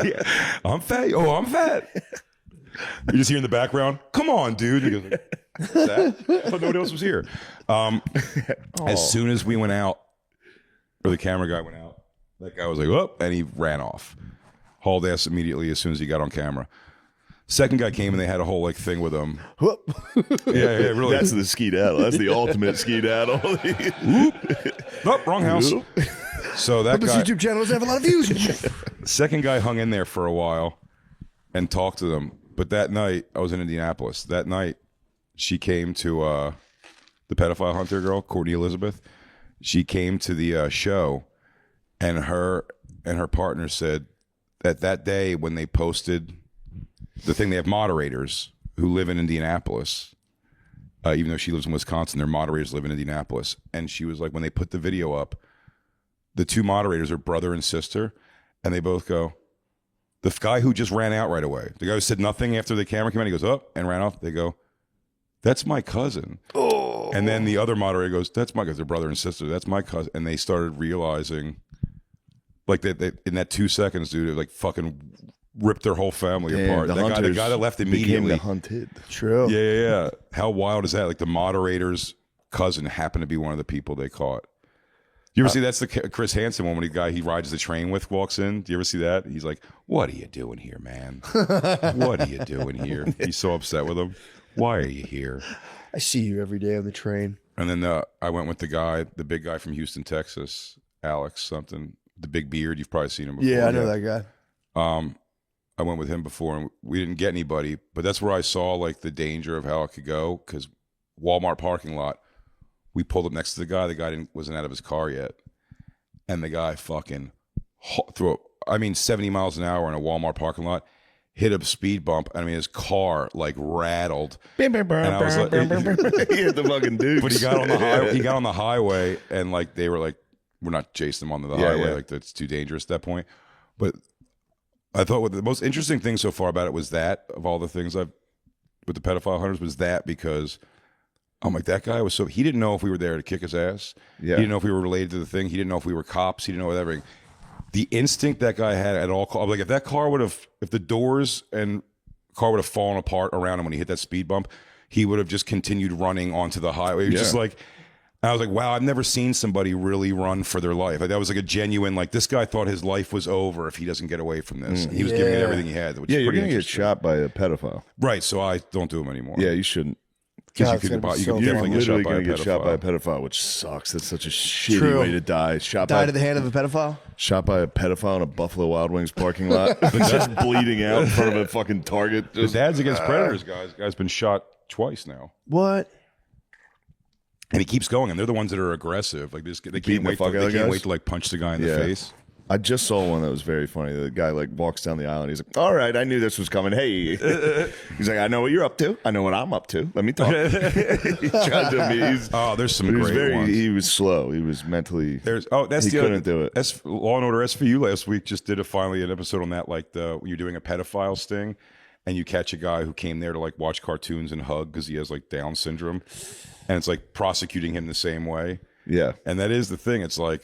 Yeah. I'm fat. Oh, I'm fat. You just hear in the background, come on, dude. He goes, what's that? I thought nobody else was here. As soon as we went out, or the camera guy went out, that guy was like, oh, and he ran off. Hauled ass immediately as soon as he got on camera. Second guy came and they had a whole like thing with him. Yeah, really. That's the skedaddle. That's the ultimate skedaddle. Oh, wrong house. So that This guy, YouTube channel doesn't have a lot of views. second guy hung in there for a while and talked to them. But that night, I was in Indianapolis. That night, she came to the pedophile hunter girl, Courtney Elizabeth. She came to the show, and her partner said that day when they posted the thing, they have moderators who live in Indianapolis. Even though she lives in Wisconsin, their moderators live in Indianapolis. And she was like, when they put the video up, the two moderators are brother and sister, and they both go, the guy who just ran out right away, the guy who said nothing after the camera came out, he goes, oh, and ran off. They go, that's my cousin. Oh. And then the other moderator goes, that's my cousin, they're brother and sister, that's my cousin. And they started realizing, like, that in that 2 seconds, dude, it like fucking ripped their whole family Damn, apart. The hunters guy that left became immediately. the hunted. True. Yeah. How wild is that? Like the moderator's cousin happened to be one of the people they caught. You ever see that's the Chris Hansen one when the guy he rides the train with walks in? Do you ever see that? He's like, "What are you doing here, man? What are you doing here?" He's so upset with him. Why are you here? I see you every day on the train. And then I went with the big guy from Houston, Texas, Alex something, the big beard. You've probably seen him before. Yeah, I know that guy. I went with him before, and we didn't get anybody. But that's where I saw like the danger of how it could go. Because Walmart parking lot, we pulled up next to the guy. The guy wasn't out of his car yet, and the guy fucking threw 70 miles an hour in a Walmart parking lot. Hit a speed bump. I mean, his car like rattled. And I was like, He hit the fucking dude. but he got on the highway. He got on the highway, and like they were like, "We're not chasing him onto the highway. Like that's too dangerous at that point." But I thought what the most interesting thing so far about it was that of all the things I've with the pedophile hunters was that because I'm like that guy was he didn't know if we were there to kick his ass. Yeah. He didn't know if we were related to the thing. He didn't know if we were cops. He didn't know everything. The instinct that guy had at all, like if that car if the doors and car would have fallen apart around him when he hit that speed bump, he would have just continued running onto the highway. It was just like, I was like, wow, I've never seen somebody really run for their life. Like, that was like a genuine, like this guy thought his life was over if he doesn't get away from this. He was giving it everything he had. Which is you're pretty gonna get interesting. shot by a pedophile. Right, so I don't do them anymore. Yeah, you shouldn't. Because God, you it's could gonna be you so could You're definitely get literally shot by a gonna get shot by a pedophile. pedophile, which sucks. That's such a shitty True. way to die. Died at the hand of a pedophile? Shot by a pedophile in a Buffalo Wild Wings parking lot, just bleeding out in front of a fucking Target. The Dads Against Predators guy's been shot twice now. What? And he keeps going, and they're the ones that are aggressive. Like this, they Beating can't the wait. fuck out They of can't guys? wait to like punch the guy in the Yeah. face. I just saw one that was very funny. The guy like walks down the aisle and he's like, "All right, I knew this was coming. Hey," he's like, "I know what you're up to. I know what I'm up to. Let me talk." He tried to Oh, there's some he was great ones. He was slow. He was mentally. That's he the couldn't do it. Law and Order SVU last week just did finally an episode on that. Like when you're doing a pedophile sting, and you catch a guy who came there to like watch cartoons and hug because he has like Down syndrome, and it's like prosecuting him the same way. Yeah, And that is the thing. It's like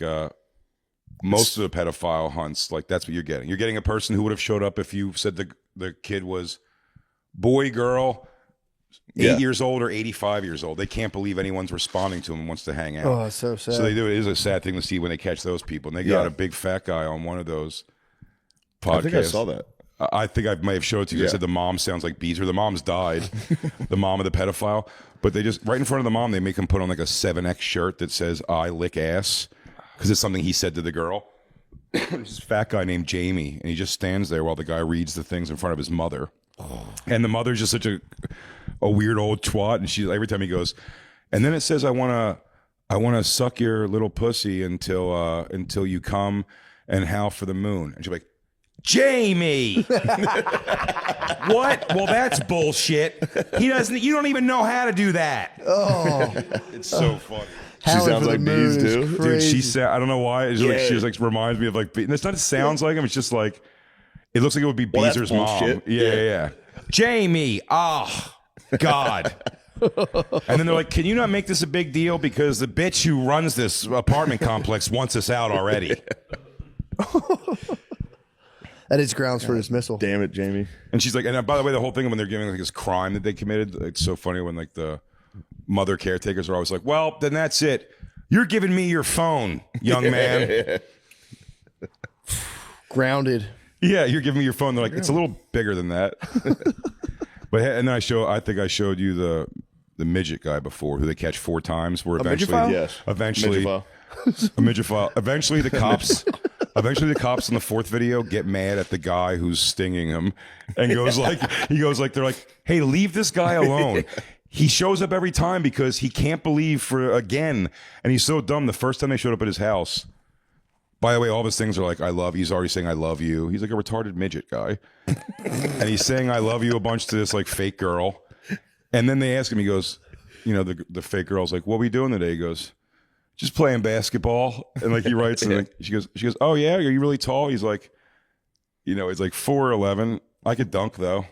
most of the pedophile hunts, like that's what you're getting. You're getting a person who would have showed up if you said the kid was boy, girl, 8 years old or 85 years old. They can't believe anyone's responding to him and wants to hang out. Oh, it's so sad. So they do. It is a sad thing to see when they catch those people. And they got a big fat guy on one of those podcasts. I think I saw that. I think I may have showed it to you. They said the mom sounds like Beezer. The mom's died, the mom of the pedophile. But they just, right in front of the mom, they make him put on like a 7X shirt that says, "I lick ass," because it's something he said to the girl. There's this fat guy named Jamie, and he just stands there while the guy reads the things in front of his mother. And the mother's just such a weird old twat. And she, every time he goes, and then it says, I want to suck your little pussy until you come and howl for the moon. And she's like, Jamie, what? Well, that's bullshit. You don't even know how to do that. Oh, It's so funny. She sounds like bees too. Dude, she said, I don't know why. It's like, she like reminds me of like, and it's not, it sounds like him. It's just like, it looks like it would be Well, that's Beezer's mom. bullshit. Yeah. Jamie, oh, God. And then they're like, can you not make this a big deal? Because the bitch who runs this apartment complex wants us out already. that is grounds for dismissal. Damn it, Jamie. And she's like, and by the way, the whole thing when they're giving like this crime that they committed, it's so funny when like the mother caretakers are always like, well, then that's it. You're giving me your phone, young man. Grounded. Yeah, you're giving me your phone. They're like, it's a little bigger than that. But and then I think I showed you the midget guy before, who they catch 4 times. Where eventually, midget-phile? Yes. eventually, Midget-phile. a midget file. Eventually, the cops in the 4th video get mad at the guy who's stinging him, and they're like, hey, leave this guy alone. He shows up every time because he can't believe again, and he's so dumb. The first time they showed up at his house. By the way, all of his things are like, I love you. He's already saying, I love you. He's like a retarded midget guy. And he's saying, I love you a bunch to this like fake girl. And then they ask him, he goes, the fake girl's like, what are we doing today? He goes, just playing basketball. And like he writes, and like, she goes, oh yeah, are you really tall? He's like, he's like 4'11", I could dunk though.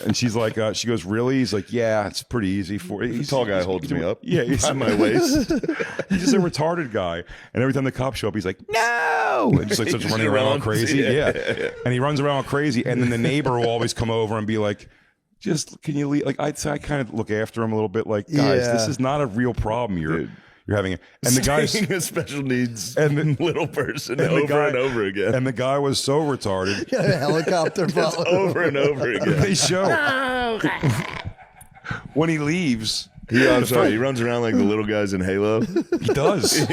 And she's like, she goes, really? He's like, yeah, it's pretty easy for you. The tall guy holds me up. Yeah, he's on my waist. He's just a retarded guy. And every time the cops show up, he's like, no! And just like starts running around all crazy. Yeah. And he runs around all crazy. And then the neighbor will always come over and be like, just, can you leave? Like, I kind of look after him a little bit like, guys, this is not a real problem you're having. And the guy's a special needs and little person over and over again. And the guy was so retarded. A helicopter following over and over again. They show. When he leaves, he runs around like the little guys in Halo. He does.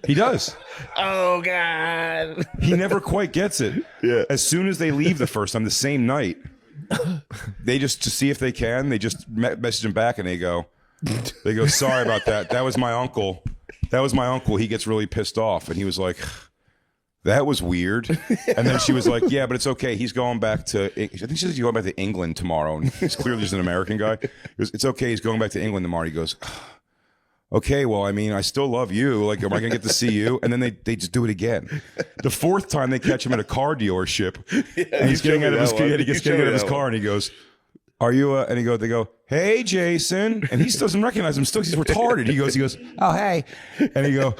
He does. Oh God. He never quite gets it. Yeah. As soon as they leave the first time, the same night, they just, to see if they can, they just message him back and they go, sorry about that. That was my uncle. He gets really pissed off. And he was like, that was weird. And then she was like, yeah, but it's okay. He's going back to, I think she said he's going back to England tomorrow. And he's clearly just an American guy. He goes, it's okay. He's going back to England tomorrow. He goes, okay, well, I mean, I still love you. Like, am I going to get to see you? And then they just do it again. The fourth time they catch him at a car dealership. And he's getting out of his car and he goes, are you, and they go, hey, Jason. And he still doesn't recognize him. Still, he's retarded. He goes, oh, hey. And he goes,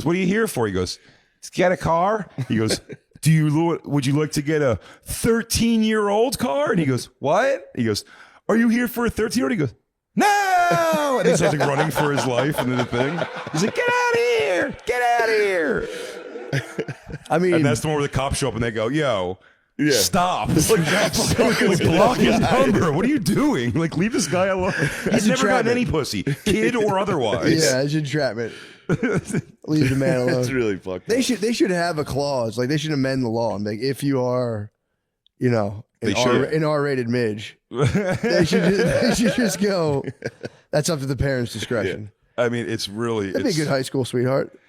what are you here for? He goes, to get a car. He goes, would you like to get a 13-year-old car? And he goes, what? He goes, are you here for a 13-year-old? He goes, no. And he starts like running for his life. And then the thing, he's like, get out of here. Get out of here. I mean, and that's the one where the cops show up and they go, yo, stop. Like, block his number. What are you doing? Like, leave this guy alone. He's never gotten any pussy, kid or otherwise. Yeah, it's entrapment. Leave the man alone. That's really fucked They up. should have a clause. Like, they should amend the law and be like, if you are, an R-rated midge, they should just go, that's up to the parents' discretion. I mean, it's really... That'd be a good high school sweetheart.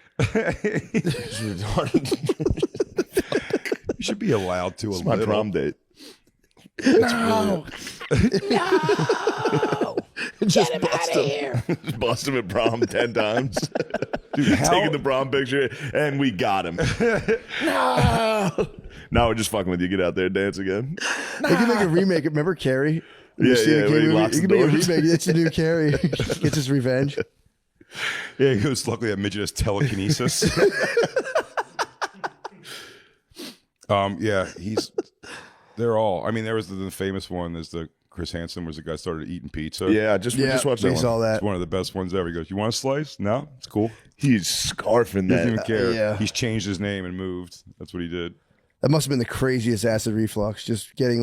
You should be allowed to. It's my prom date. No. Just get him out of here. Just bust him at prom 10 times. Dude, taking the prom picture, and we got him. No. No, we're just fucking with you. Get out there and dance again. They can make a remake. Remember Carrie? Yeah, where he locks you the can make a doors. remake. That's the new Carrie. Gets his revenge. Yeah, he goes, luckily that midget has telekinesis. Yeah, they're all, I mean, there was the famous one, there's the Chris Hansen was the guy started eating pizza. Yeah, we just watched that we one. saw that. It's one of the best ones ever. He goes, you want a slice? No, it's cool. He's scarfing He that. doesn't even care. yeah. He's changed his name and moved. That's what he did. That must have been the craziest acid reflux. Just getting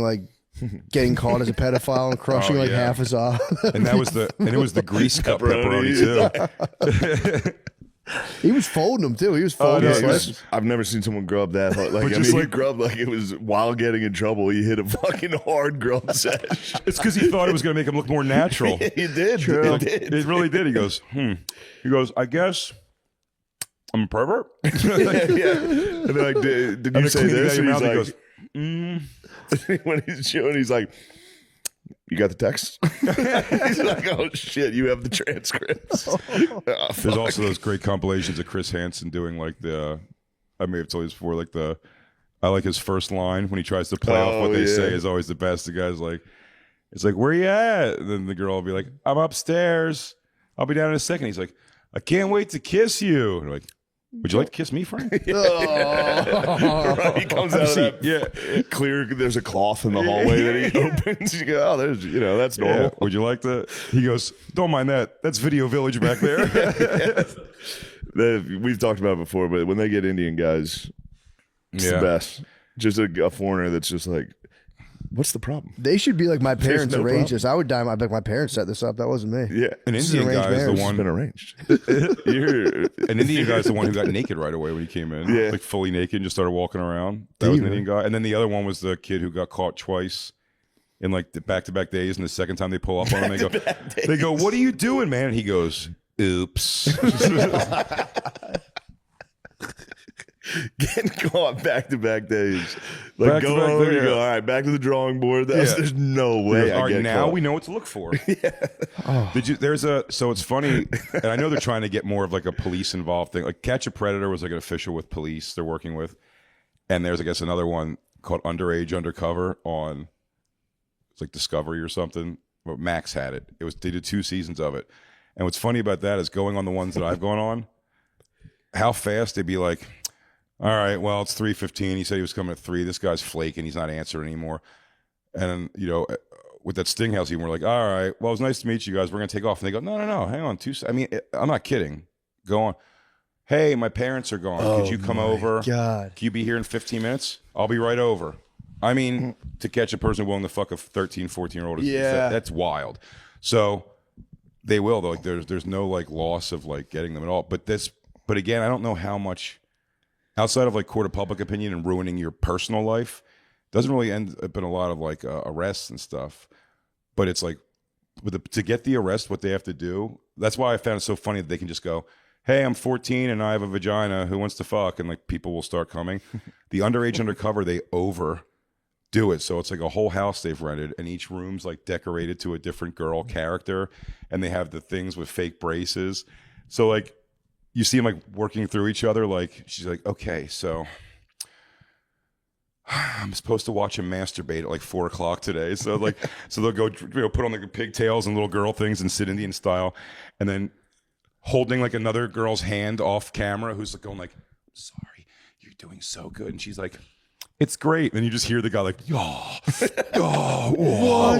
caught as a pedophile and crushing Oh, yeah. half his eye. And it was the grease cup pepperoni too. He was folding them too. He was folding Yeah, his he was- slices. I've never seen someone grub that hard. Like, But I just mean, he like- grubbed like it was while getting in trouble. He hit a fucking hard grub sesh. It's because he thought it was going to make him look more natural. He did. True. It did. It really did. He goes, He goes, I guess I'm a pervert. Yeah. And they're like, did And you the say cleaning this? guy in And your he's mouth, like, when he's showing, he's like, you got the text? He's like, oh shit, you have the transcripts. Oh, There's fuck. also those great compilations of Chris Hansen doing I may have told you this before, I like his first line when he tries to play off what they say is always the best. The guy's like, it's like, where you at? And then the girl will be like, I'm upstairs. I'll be down in a second. He's like, I can't wait to kiss you. And they're like, would you like to kiss me, Frank? Right, he comes out of that clear. There's a cloth in the hallway that he opens. You go, oh, there's, that's normal. Yeah. Would you like to? He goes, don't mind that. That's Video Village back there. We've talked about it before, but when they get Indian guys, it's the best. Just a foreigner that's just like, what's the problem? They should be like my parents no arranged this. I would die. I'd be like, my parents set this up. That wasn't me. Yeah, An This is Indian arranged guy is the marriage. it's been one. arranged. An Indian guy is the one who got naked right away when he came in. Yeah. Like fully naked and just started walking around. That was an Indian guy. And then the other one was the kid who got caught twice in like the back-to-back days. And the second time they pull up on him, they go, what are you doing, man? And he goes, oops. Getting caught back-to-back days. Like, Back to go back home, there, you go, yeah. all right, back to the drawing board. There's no He way goes, I all right, get now caught. we know what to look for. So it's funny, and I know they're trying to get more of like a police involved thing. Like Catch a Predator was like an official with police they're working with. And there's, I guess, another one. called Underage Undercover on it's like Discovery or something. Well, Max had it. They did 2 seasons of it. And what's funny about that is going on the ones that I've gone on, how fast they'd be like, all right, well, it's 3:15. He said he was coming at 3. This guy's flaking. He's not answering anymore. And, you know, with that Stinghouse even, we're like, all right, well, it was nice to meet you guys. We're going to take off. And they go, no, hang on. I mean, I'm not kidding. Go on. Hey, my parents are gone. Could you come over? God. Can you be here in 15 minutes? I'll be right over. I mean, to catch a person willing to fuck a 13, 14-year-old, that's wild. So they will, though. Like, there's no, like, loss of, like, getting them at all. But again, I don't know how much, outside of, like, court of public opinion and ruining your personal life, doesn't really end up in a lot of, like, arrests and stuff. But it's like, to get the arrest, what they have to do, that's why I found it so funny that they can just go, hey, I'm 14 and I have a vagina. Who wants to fuck? And, like, people will start coming. The Underage Undercover, they overdo it. So it's like a whole house they've rented, and each room's, like, decorated to a different girl character, and they have the things with fake braces. So, like, you see them, like, working through each other. Like, she's like, okay, so I'm supposed to watch him masturbate at like 4 o'clock today. So like, so they'll go, you know, put on like the pigtails and little girl things and sit Indian style, and then holding like another girl's hand off camera, who's like going like, I'm sorry, you're doing so good, and she's like, it's great. And you just hear the guy like, Oh,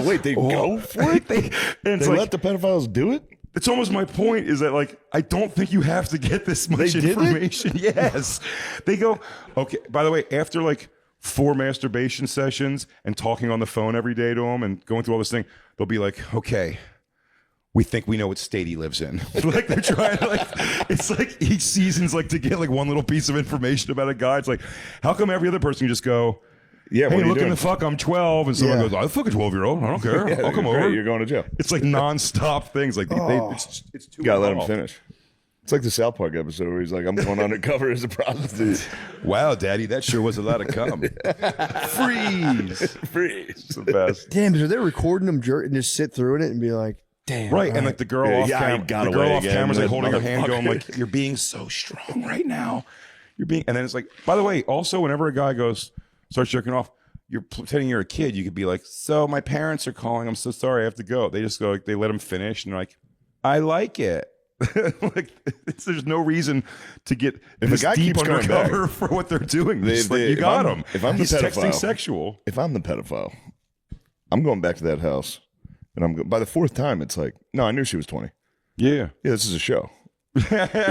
wait, they go for it? They They let the pedophiles do it? It's almost my point is that, like, I don't think you have to get this much They did it? information. Yes. They go, okay, by the way, after like 4 masturbation sessions and talking on the phone every day to him and going through all this thing, they'll be like, okay, we think we know what state he lives in. Like, they're trying to, like, it's like each season's like to get like one little piece of information about a guy. It's like, how come every other person can just go, Yeah, hey, what are you look in doing? the fuck, I'm 12. And someone goes, I fuck a 12-year-old. I don't care. Yeah, I'll come great, over. You're going to jail. It's like nonstop things. Like, it's too You gotta let him involved. finish. It's like the South Park episode where he's like, I'm going undercover as a prostitute. Wow, Daddy, that sure was a lot of cum. Freeze. Freeze. It's the best. Damn, so they're recording them and just sit through it and be like, damn. Right, all and like the girl Yeah, off yeah, I camera, got the girl away off again, camera's like that holding her hand, going motherfucker. like, "You're being so strong right now. You're being." And then it's like, by the way, also whenever a guy starts jerking off, you're pretending you're a kid. You could be like, "So my parents are calling. I'm so sorry. I have to go." They just go like, they let him finish, and they're like, "I like it." Like, there's no reason to get If this a guy deep keeps coming undercover for what they're doing. They- Just like, they- you if got I'm- him. if I'm the He's texting pedophile- sexual. If I'm the pedophile, I'm going back to that house. And by the 4th time, it's like, no, I knew she was 20. Yeah. Yeah, this is a show. This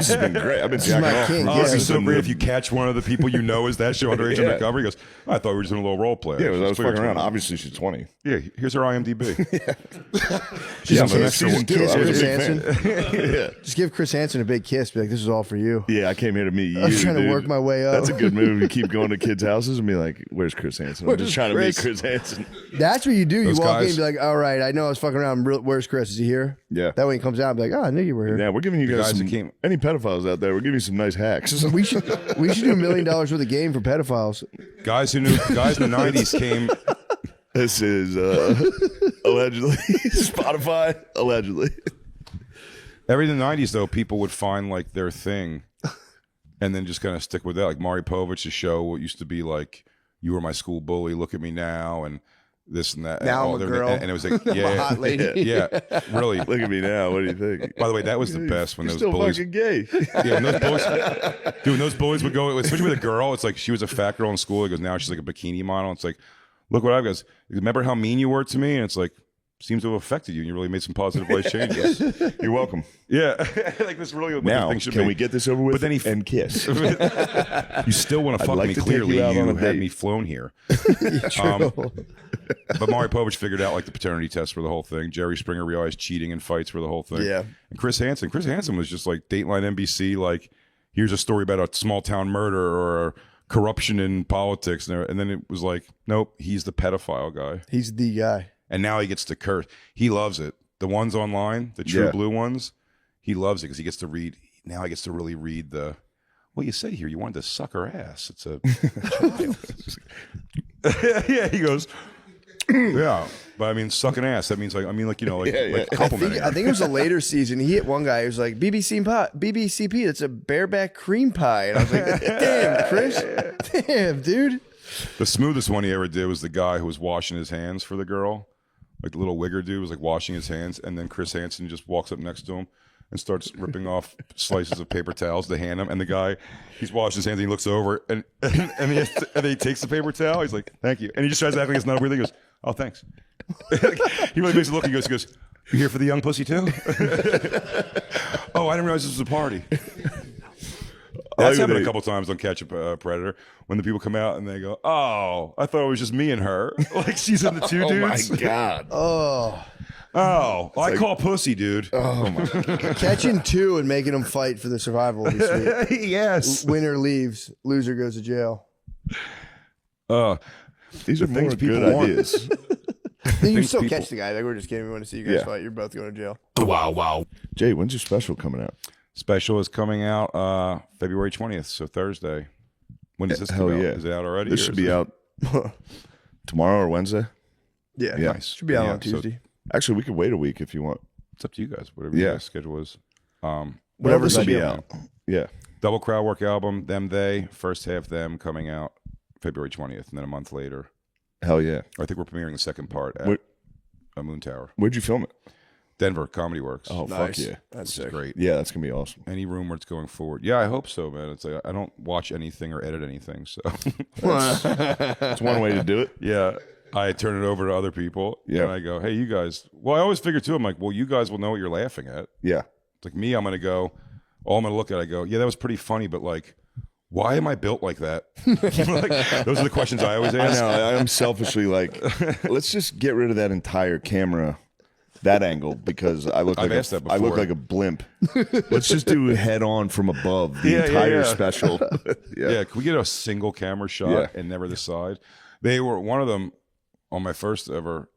has been great. I've been is jacking my off. king. for Oh, it'd be Yeah. so great if you catch one of the people you know is that show Underage Yeah. Undercover. He goes, I thought we were just doing a little role play. Yeah, I was She's fucking clear around. 20. Obviously, she's 20. Yeah, here's her IMDb. Yeah, Kiss- but that's season 2. kiss I was Chris a big Hansen. fan. Just give Chris Hansen a big kiss. Be like, this is all for you. Yeah, I came here to meet you. I was trying to dude. work my way up. That's a good move. You keep going to kids' houses and be like, where's Chris Hansen? I'm Where's just trying Chris? to meet Chris Hansen. That's what you do. You Those walk in guys- and be like, all right, I know I was fucking around. Where's Chris? Is he here? Yeah. That way he comes out and be like, oh, I knew you were here. Yeah, we're giving you The guys, guys some, that came- any pedophiles out there, we're giving you some nice hacks. We should do $1 million worth of game for pedophiles. Guys in the 90s came. This is allegedly Spotify. Allegedly. Every in the 90s, though, people would find like their thing and then just kind of stick with that. Like Maury Povich's show, what used to be like, you were my school bully, look at me now, and this and that. Now and I'm a all girl. And it was like, I'm a yeah. hot lady. Yeah, really. Look at me now. What do you think? By the way, that was the best when You're those still bullies. fucking gay. Yeah, when those bullies, dude, when those bullies would go, especially with a girl, it's like she was a fat girl in school. He goes, now she's like a bikini model. It's like, look what I've got. Remember how mean you were to me? And it's like, seems to have affected you, and you really made some positive life changes. You're welcome. Yeah, like this really. What Now, the thing should can be. we get this over with But then he and kiss? You still want to I'd fuck like me? to take Clearly, you out on a had date. me flown here. True. But Maury Povich figured out like the paternity test for the whole thing. Jerry Springer realized cheating and fights for the whole thing. Yeah. And Chris Hansen was just like Dateline NBC. Like, here's a story about a small town murder or corruption in politics, and then it was like, nope, he's the pedophile guy. He's the guy. And now he gets to curse. He loves it. The ones online, the true Yeah. blue ones, he loves it because he gets to read. Now he gets to really read the. Well, you said here you wanted to suck her ass. It's a. Yeah, he goes. Yeah, but I mean, sucking ass. That means like like complimenting. I think it was a later season. He hit one guy who was like, BBCP, that's a bareback cream pie. And I was like, damn, Chris. Damn, dude. The smoothest one he ever did was the guy who was washing his hands for the girl. Like the little wigger dude was like washing his hands, and then Chris Hansen just walks up next to him and starts ripping off slices of paper towels to hand him. And the guy, he's washing his hands, and he looks over, and then he takes the paper towel. He's like, "Thank you," and he just tries to act like it's not a weird thing. He goes, "Oh, thanks." He really makes it look. He goes, "You here for the young pussy too?" Oh, I didn't realize this was a party. That's happened a couple times on Catch a Predator when the people come out and they go, "Oh, I thought it was just me and her." Like she's in the two dudes. Oh my god. Oh, I call pussy, dude. Oh my. catching two and making them fight for their survival will be sweet. Yes. Winner leaves, loser goes to jail. These are things things people good want. ideas. Then you Think still people- catch the guy. Like, we're just kidding. We want to see you guys Yeah. fight. You're both going to jail. Wow. Jay, when's your special coming out? Special is coming out February 20th, so Thursday. When does this Hell come out? yeah. Is it out already? This or should is be it- out tomorrow or Wednesday. Yeah. Yeah. Nice. Should be out Yeah, on so Tuesday. Actually, we could wait a week if you want. it's up to you guys, whatever Yeah. your guys' schedule is. Whatever This will be idea. out. Yeah. Double Crowd Work album, Them They, first half Them coming out February 20th, and then a month later. Hell yeah. I think we're premiering the second part at Where- a Moon Tower. Where'd you film it? Denver, Comedy Works. Oh, Nice. fuck yeah. That's Which is sick. great. Yeah, that's going to be awesome. Any room where it's going forward. Yeah, I hope so, man. It's like I don't watch anything or edit anything, so That's one way to do it. yeah. I turn it over to other people, Yeah. and I go, "Hey, you guys." Well, I always figure too. I'm like, "Well, you guys will know what you're laughing at." Yeah. It's like me. I'm gonna go. All I'm gonna look at. I go, "Yeah, that was pretty funny," but like, why am I built like that? Like, those are the questions I always I ask. know. I'm selfishly like, let's just get rid of that entire camera, that angle, because I look I've like asked that I look before. like a blimp. Let's just do head on from above the Yeah, yeah, entire yeah. special. Yeah, can we get a single camera shot Yeah. and never the side? They were one of them on my first ever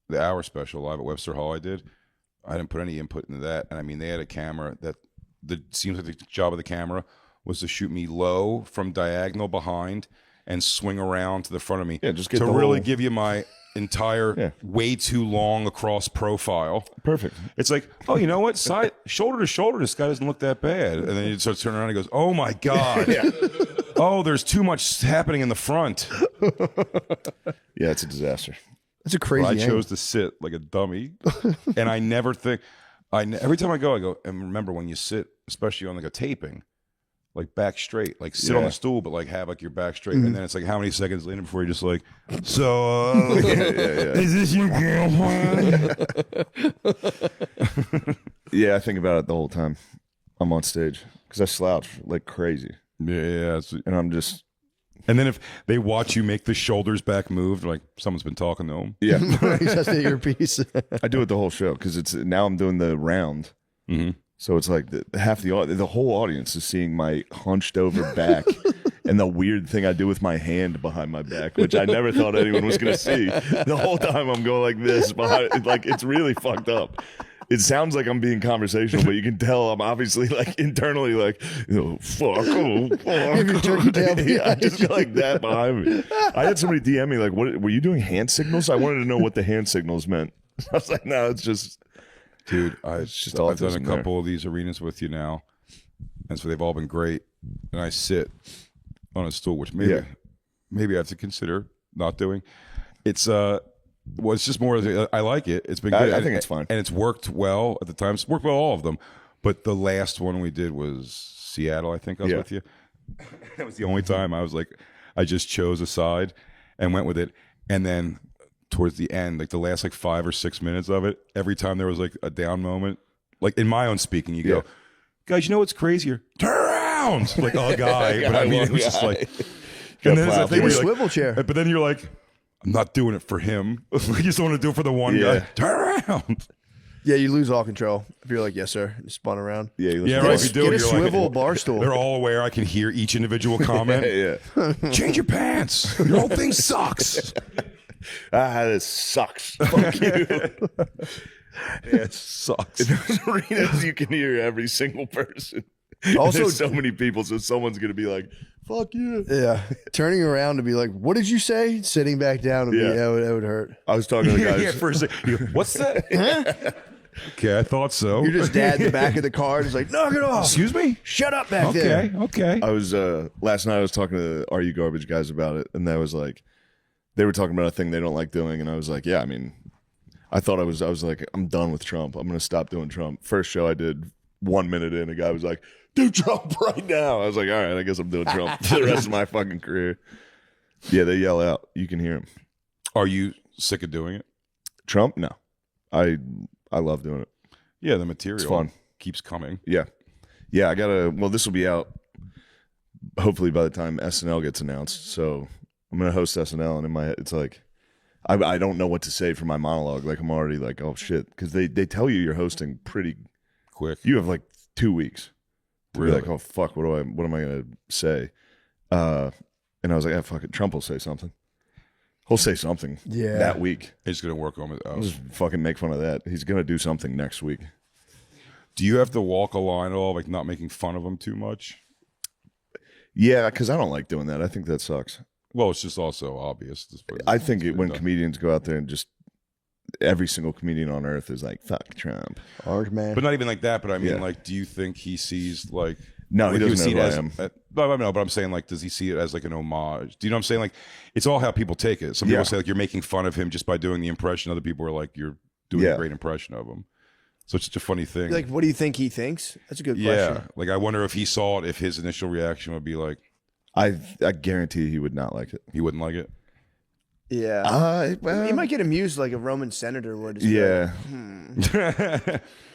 the hour special live at Webster Hall. I didn't put any input into that, and I mean they had a camera that seems like the job of the camera was to shoot me low from diagonal behind and swing around to the front of me. Yeah, just get to the really whole- give you my entire Yeah. way too long across profile. Perfect. It's like, oh, you know what? Side shoulder to shoulder, this guy doesn't look that bad. And then he starts turning around and he goes, "Oh my God. Oh, there's too much happening in the front." Yeah, it's a disaster. That's a crazy I angle. chose to sit like a dummy. And I never think every time I go, and remember when you sit, especially on like a taping, like back straight, like sit on Yeah. the stool, but like have like your back straight. And then it's like how many seconds later before you're just like, so is this your girlfriend? Yeah, I think about it the whole time I'm on stage because I slouch like crazy, Yeah. and I'm just And then if they watch you make the shoulders back move, they're like someone's been talking to them. yeah. He has the earpiece. I do it the whole show because it's now I'm doing the round. Mm-hmm. So it's like half the whole audience is seeing my hunched over back and the weird thing I do with my hand behind my back, which I never thought anyone was going to see. The whole time I'm going like this behind, like it's really fucked up. It sounds like I'm being conversational, but you can tell I'm obviously like internally like, fuck, oh, fuck. Have your turkey tail Yeah, I just go like that behind me. I had somebody DM me like, "What were you doing? Hand signals?" I wanted to know what the hand signals meant. I was like, "No, it's just." Dude, just I've done a autism there. couple of these arenas with you now, and so they've all been great. And I sit on a stool, which maybe I have to consider not doing. It's it's just more. I like it. It's been good. I think it's fine. and it's worked well at the time. It's worked well all of them, but the last one we did was Seattle. I think I was Yeah. with you. That was the only time I was like, I just chose a side and went with it, and then. Towards the end, like the last like 5 or 6 minutes of it, every time there was like a down moment, like in my own speaking, you go, "Guys, you know what's crazier? Turn around!" Like, oh, guy. But I mean, it was just like, and then it's that thing Get a where you're swivel like, chair. but then you're like, I'm not doing it for him. You just want to do it for the one Yeah. guy. Turn around. Yeah, you lose all control if you're like, "Yes, sir," and spun around. Yeah, Yeah, right. If you do Get it, a you're swivel like, bar stool. they're all aware. I can hear each individual comment. yeah. Change your pants. Your whole thing sucks. This sucks. Fuck you. It sucks. In those arenas, you can hear every single person. Also- There's so many people, so someone's gonna be like, "Fuck you." Yeah, turning around to be like, "What did you say?" Sitting back down would be Yeah. that would hurt. I was talking to the guys. Yeah, for a second. You go, what's that? Okay, I thought so. You're just dad in the back of the car, just like, knock it off. Excuse me? Shut up back there. Okay. I was last night I was talking to the Are You Garbage guys about it, and that was like they were talking about a thing they don't like doing, and I was like, yeah, I mean, I was like, I'm done with Trump. I'm gonna stop doing Trump. First show I did, 1 minute in, a guy was like, do Trump right now. I was like, all right, I guess I'm doing Trump for the rest of my fucking career. Yeah, they yell out. You can hear them. Are you sick of doing it? Trump? No. I love doing it. Yeah, the material It's fun. keeps coming. Yeah. I gotta, well, this will be out hopefully by the time SNL gets announced. So I'm gonna host SNL, and in my head it's like I don't know what to say for my monologue. Like I'm already like, oh shit. Because they tell you you're hosting pretty Quick. You have like 2 weeks to Really? be like, oh fuck, what am I gonna say? And I was like, fuck it, Trump will say something. He'll say something that week. He's going to work on it. I'll just fucking make fun of that. He's gonna do something next week. Do you have to walk a line at all, like not making fun of him too much? Yeah, because I don't like doing that. I think that sucks. Well, it's just also obvious. I think when comedians go out there and just every single comedian on earth is like, fuck Trump. Orange man. But not even like that. But I mean, Yeah. like, do you think he sees like? No, he like, doesn't see know it who as, I am. No, but I'm saying like, does he see it as like an homage? Do you know what I'm saying? Like, it's all how people take it. Some people Yeah. say like you're making fun of him just by doing the impression. Other people are like you're doing Yeah. a great impression of him. So it's such a funny thing. Like, what do you think he thinks? That's a good yeah, question. like I wonder if he saw it, if his initial reaction would be like I guarantee he would not like it. he wouldn't like it. Yeah. Well, You might get amused like a Roman senator would. Just yeah.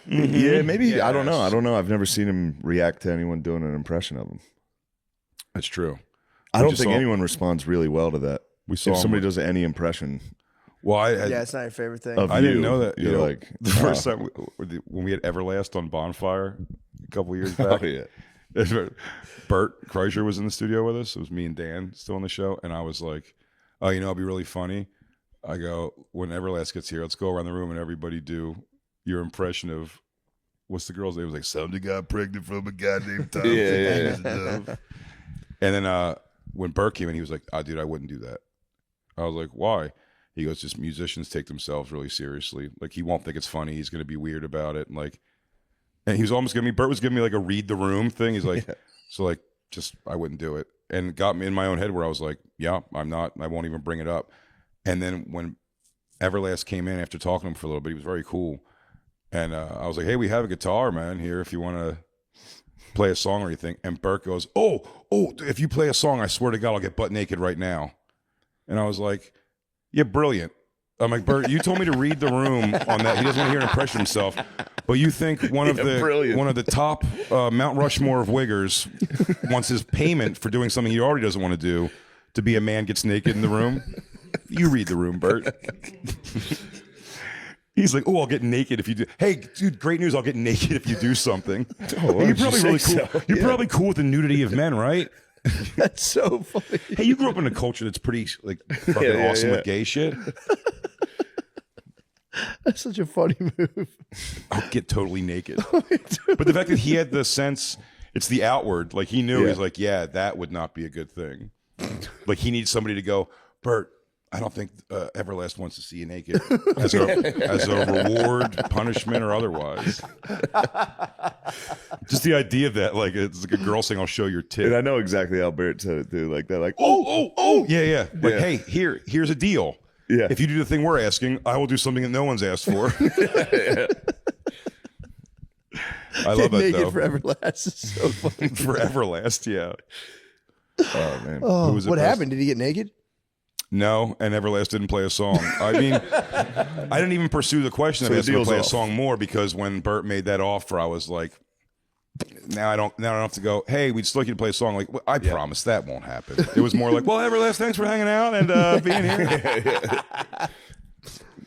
Yeah, maybe. Yes. I don't know. I've never seen him react to anyone doing an impression of him. That's true. I We don't just think saw- anyone responds really well to that. We saw If him somebody with- does any impression Well, Yeah, it's not your favorite thing. of I you, didn't know that. You're you know, like the first time when we had Everlast on Bonfire a couple years back. Oh yeah. Bert Kreischer was in the studio with us. It was me and Dan still on the show, and I was like, "Oh, you know, it'd be really funny." I go, "When Everlast gets here, let's go around the room and everybody do your impression of what's the girl's name?" It was like, "Somebody got pregnant from a guy named Tom." Yeah. And then when Bert came in, he was like, "Ah, dude, I wouldn't do that." I was like, "Why?" He goes, "Just musicians take themselves really seriously. Like he won't think it's funny. He's going to be weird about it." And he was almost giving me, Bert was giving me like a read the room thing. He's like, so like, just, I wouldn't do it. And got me in my own head where I was like, yeah, I'm not, I won't even bring it up. And then when Everlast came in after talking to him for a little bit, he was very cool. And I was like, hey, we have a guitar, man, here if you want to play a song or anything. And Bert goes, oh, if you play a song, I swear to God, I'll get butt naked right now. And I was like, yeah, brilliant. I'm like, Bert, you told me to read the room on that. He doesn't want to hear an impression of himself. But you think one of the top Mount Rushmore of wiggers wants his payment for doing something he already doesn't want to do to be a man gets naked in the room? You read the room, Bert. He's like, oh, I'll get naked if you do. Hey, dude, great news. I'll get naked if you do something. Oh, You're probably really cool. so? You're Yeah. probably cool with the nudity of men, right? That's so funny. Hey, you grew up in a culture that's pretty like fucking Yeah, awesome yeah. with gay shit. That's such a funny move. I'll get totally naked. But the fact that he had the sense, it's the outward. Like he knew, Yeah. he's like, yeah, that would not be a good thing. Like he needs somebody to go, Bert, I don't think Everlast wants to see you naked as a reward, punishment, or otherwise. Just the idea of that, like it's like a girl saying, "I'll show your tit." And I know exactly how Bert said it too. Like that, like, Yeah. Like, Yeah. hey, here's a deal. Yeah. If you do the thing we're asking, I will do something that no one's asked for. I love it Naked though. for Everlast is so funny. For Everlast, yeah. oh man. Oh, Who was it what best? happened? Did he get naked? No, and Everlast didn't play a song. I mean, I didn't even pursue the question So of the asking him to deal's play a off. song more because when Bert made that offer, I was like, now I don't have to go, hey, we'd still like you to play a song. Like, well, I promise that won't happen. It was more like, well, Everlast, thanks for hanging out and being here.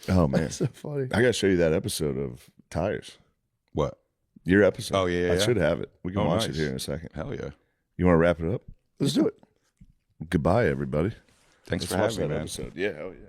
Oh man. So funny. I gotta show you that episode of Tires. What? Your episode. Oh, yeah, I yeah. should have it. We can Oh, watch nice. it here in a second. Hell yeah. You want to wrap it up? Let's do it. Goodbye, everybody. Thanks Let's for watch having me, that man. episode. Yeah, hell yeah.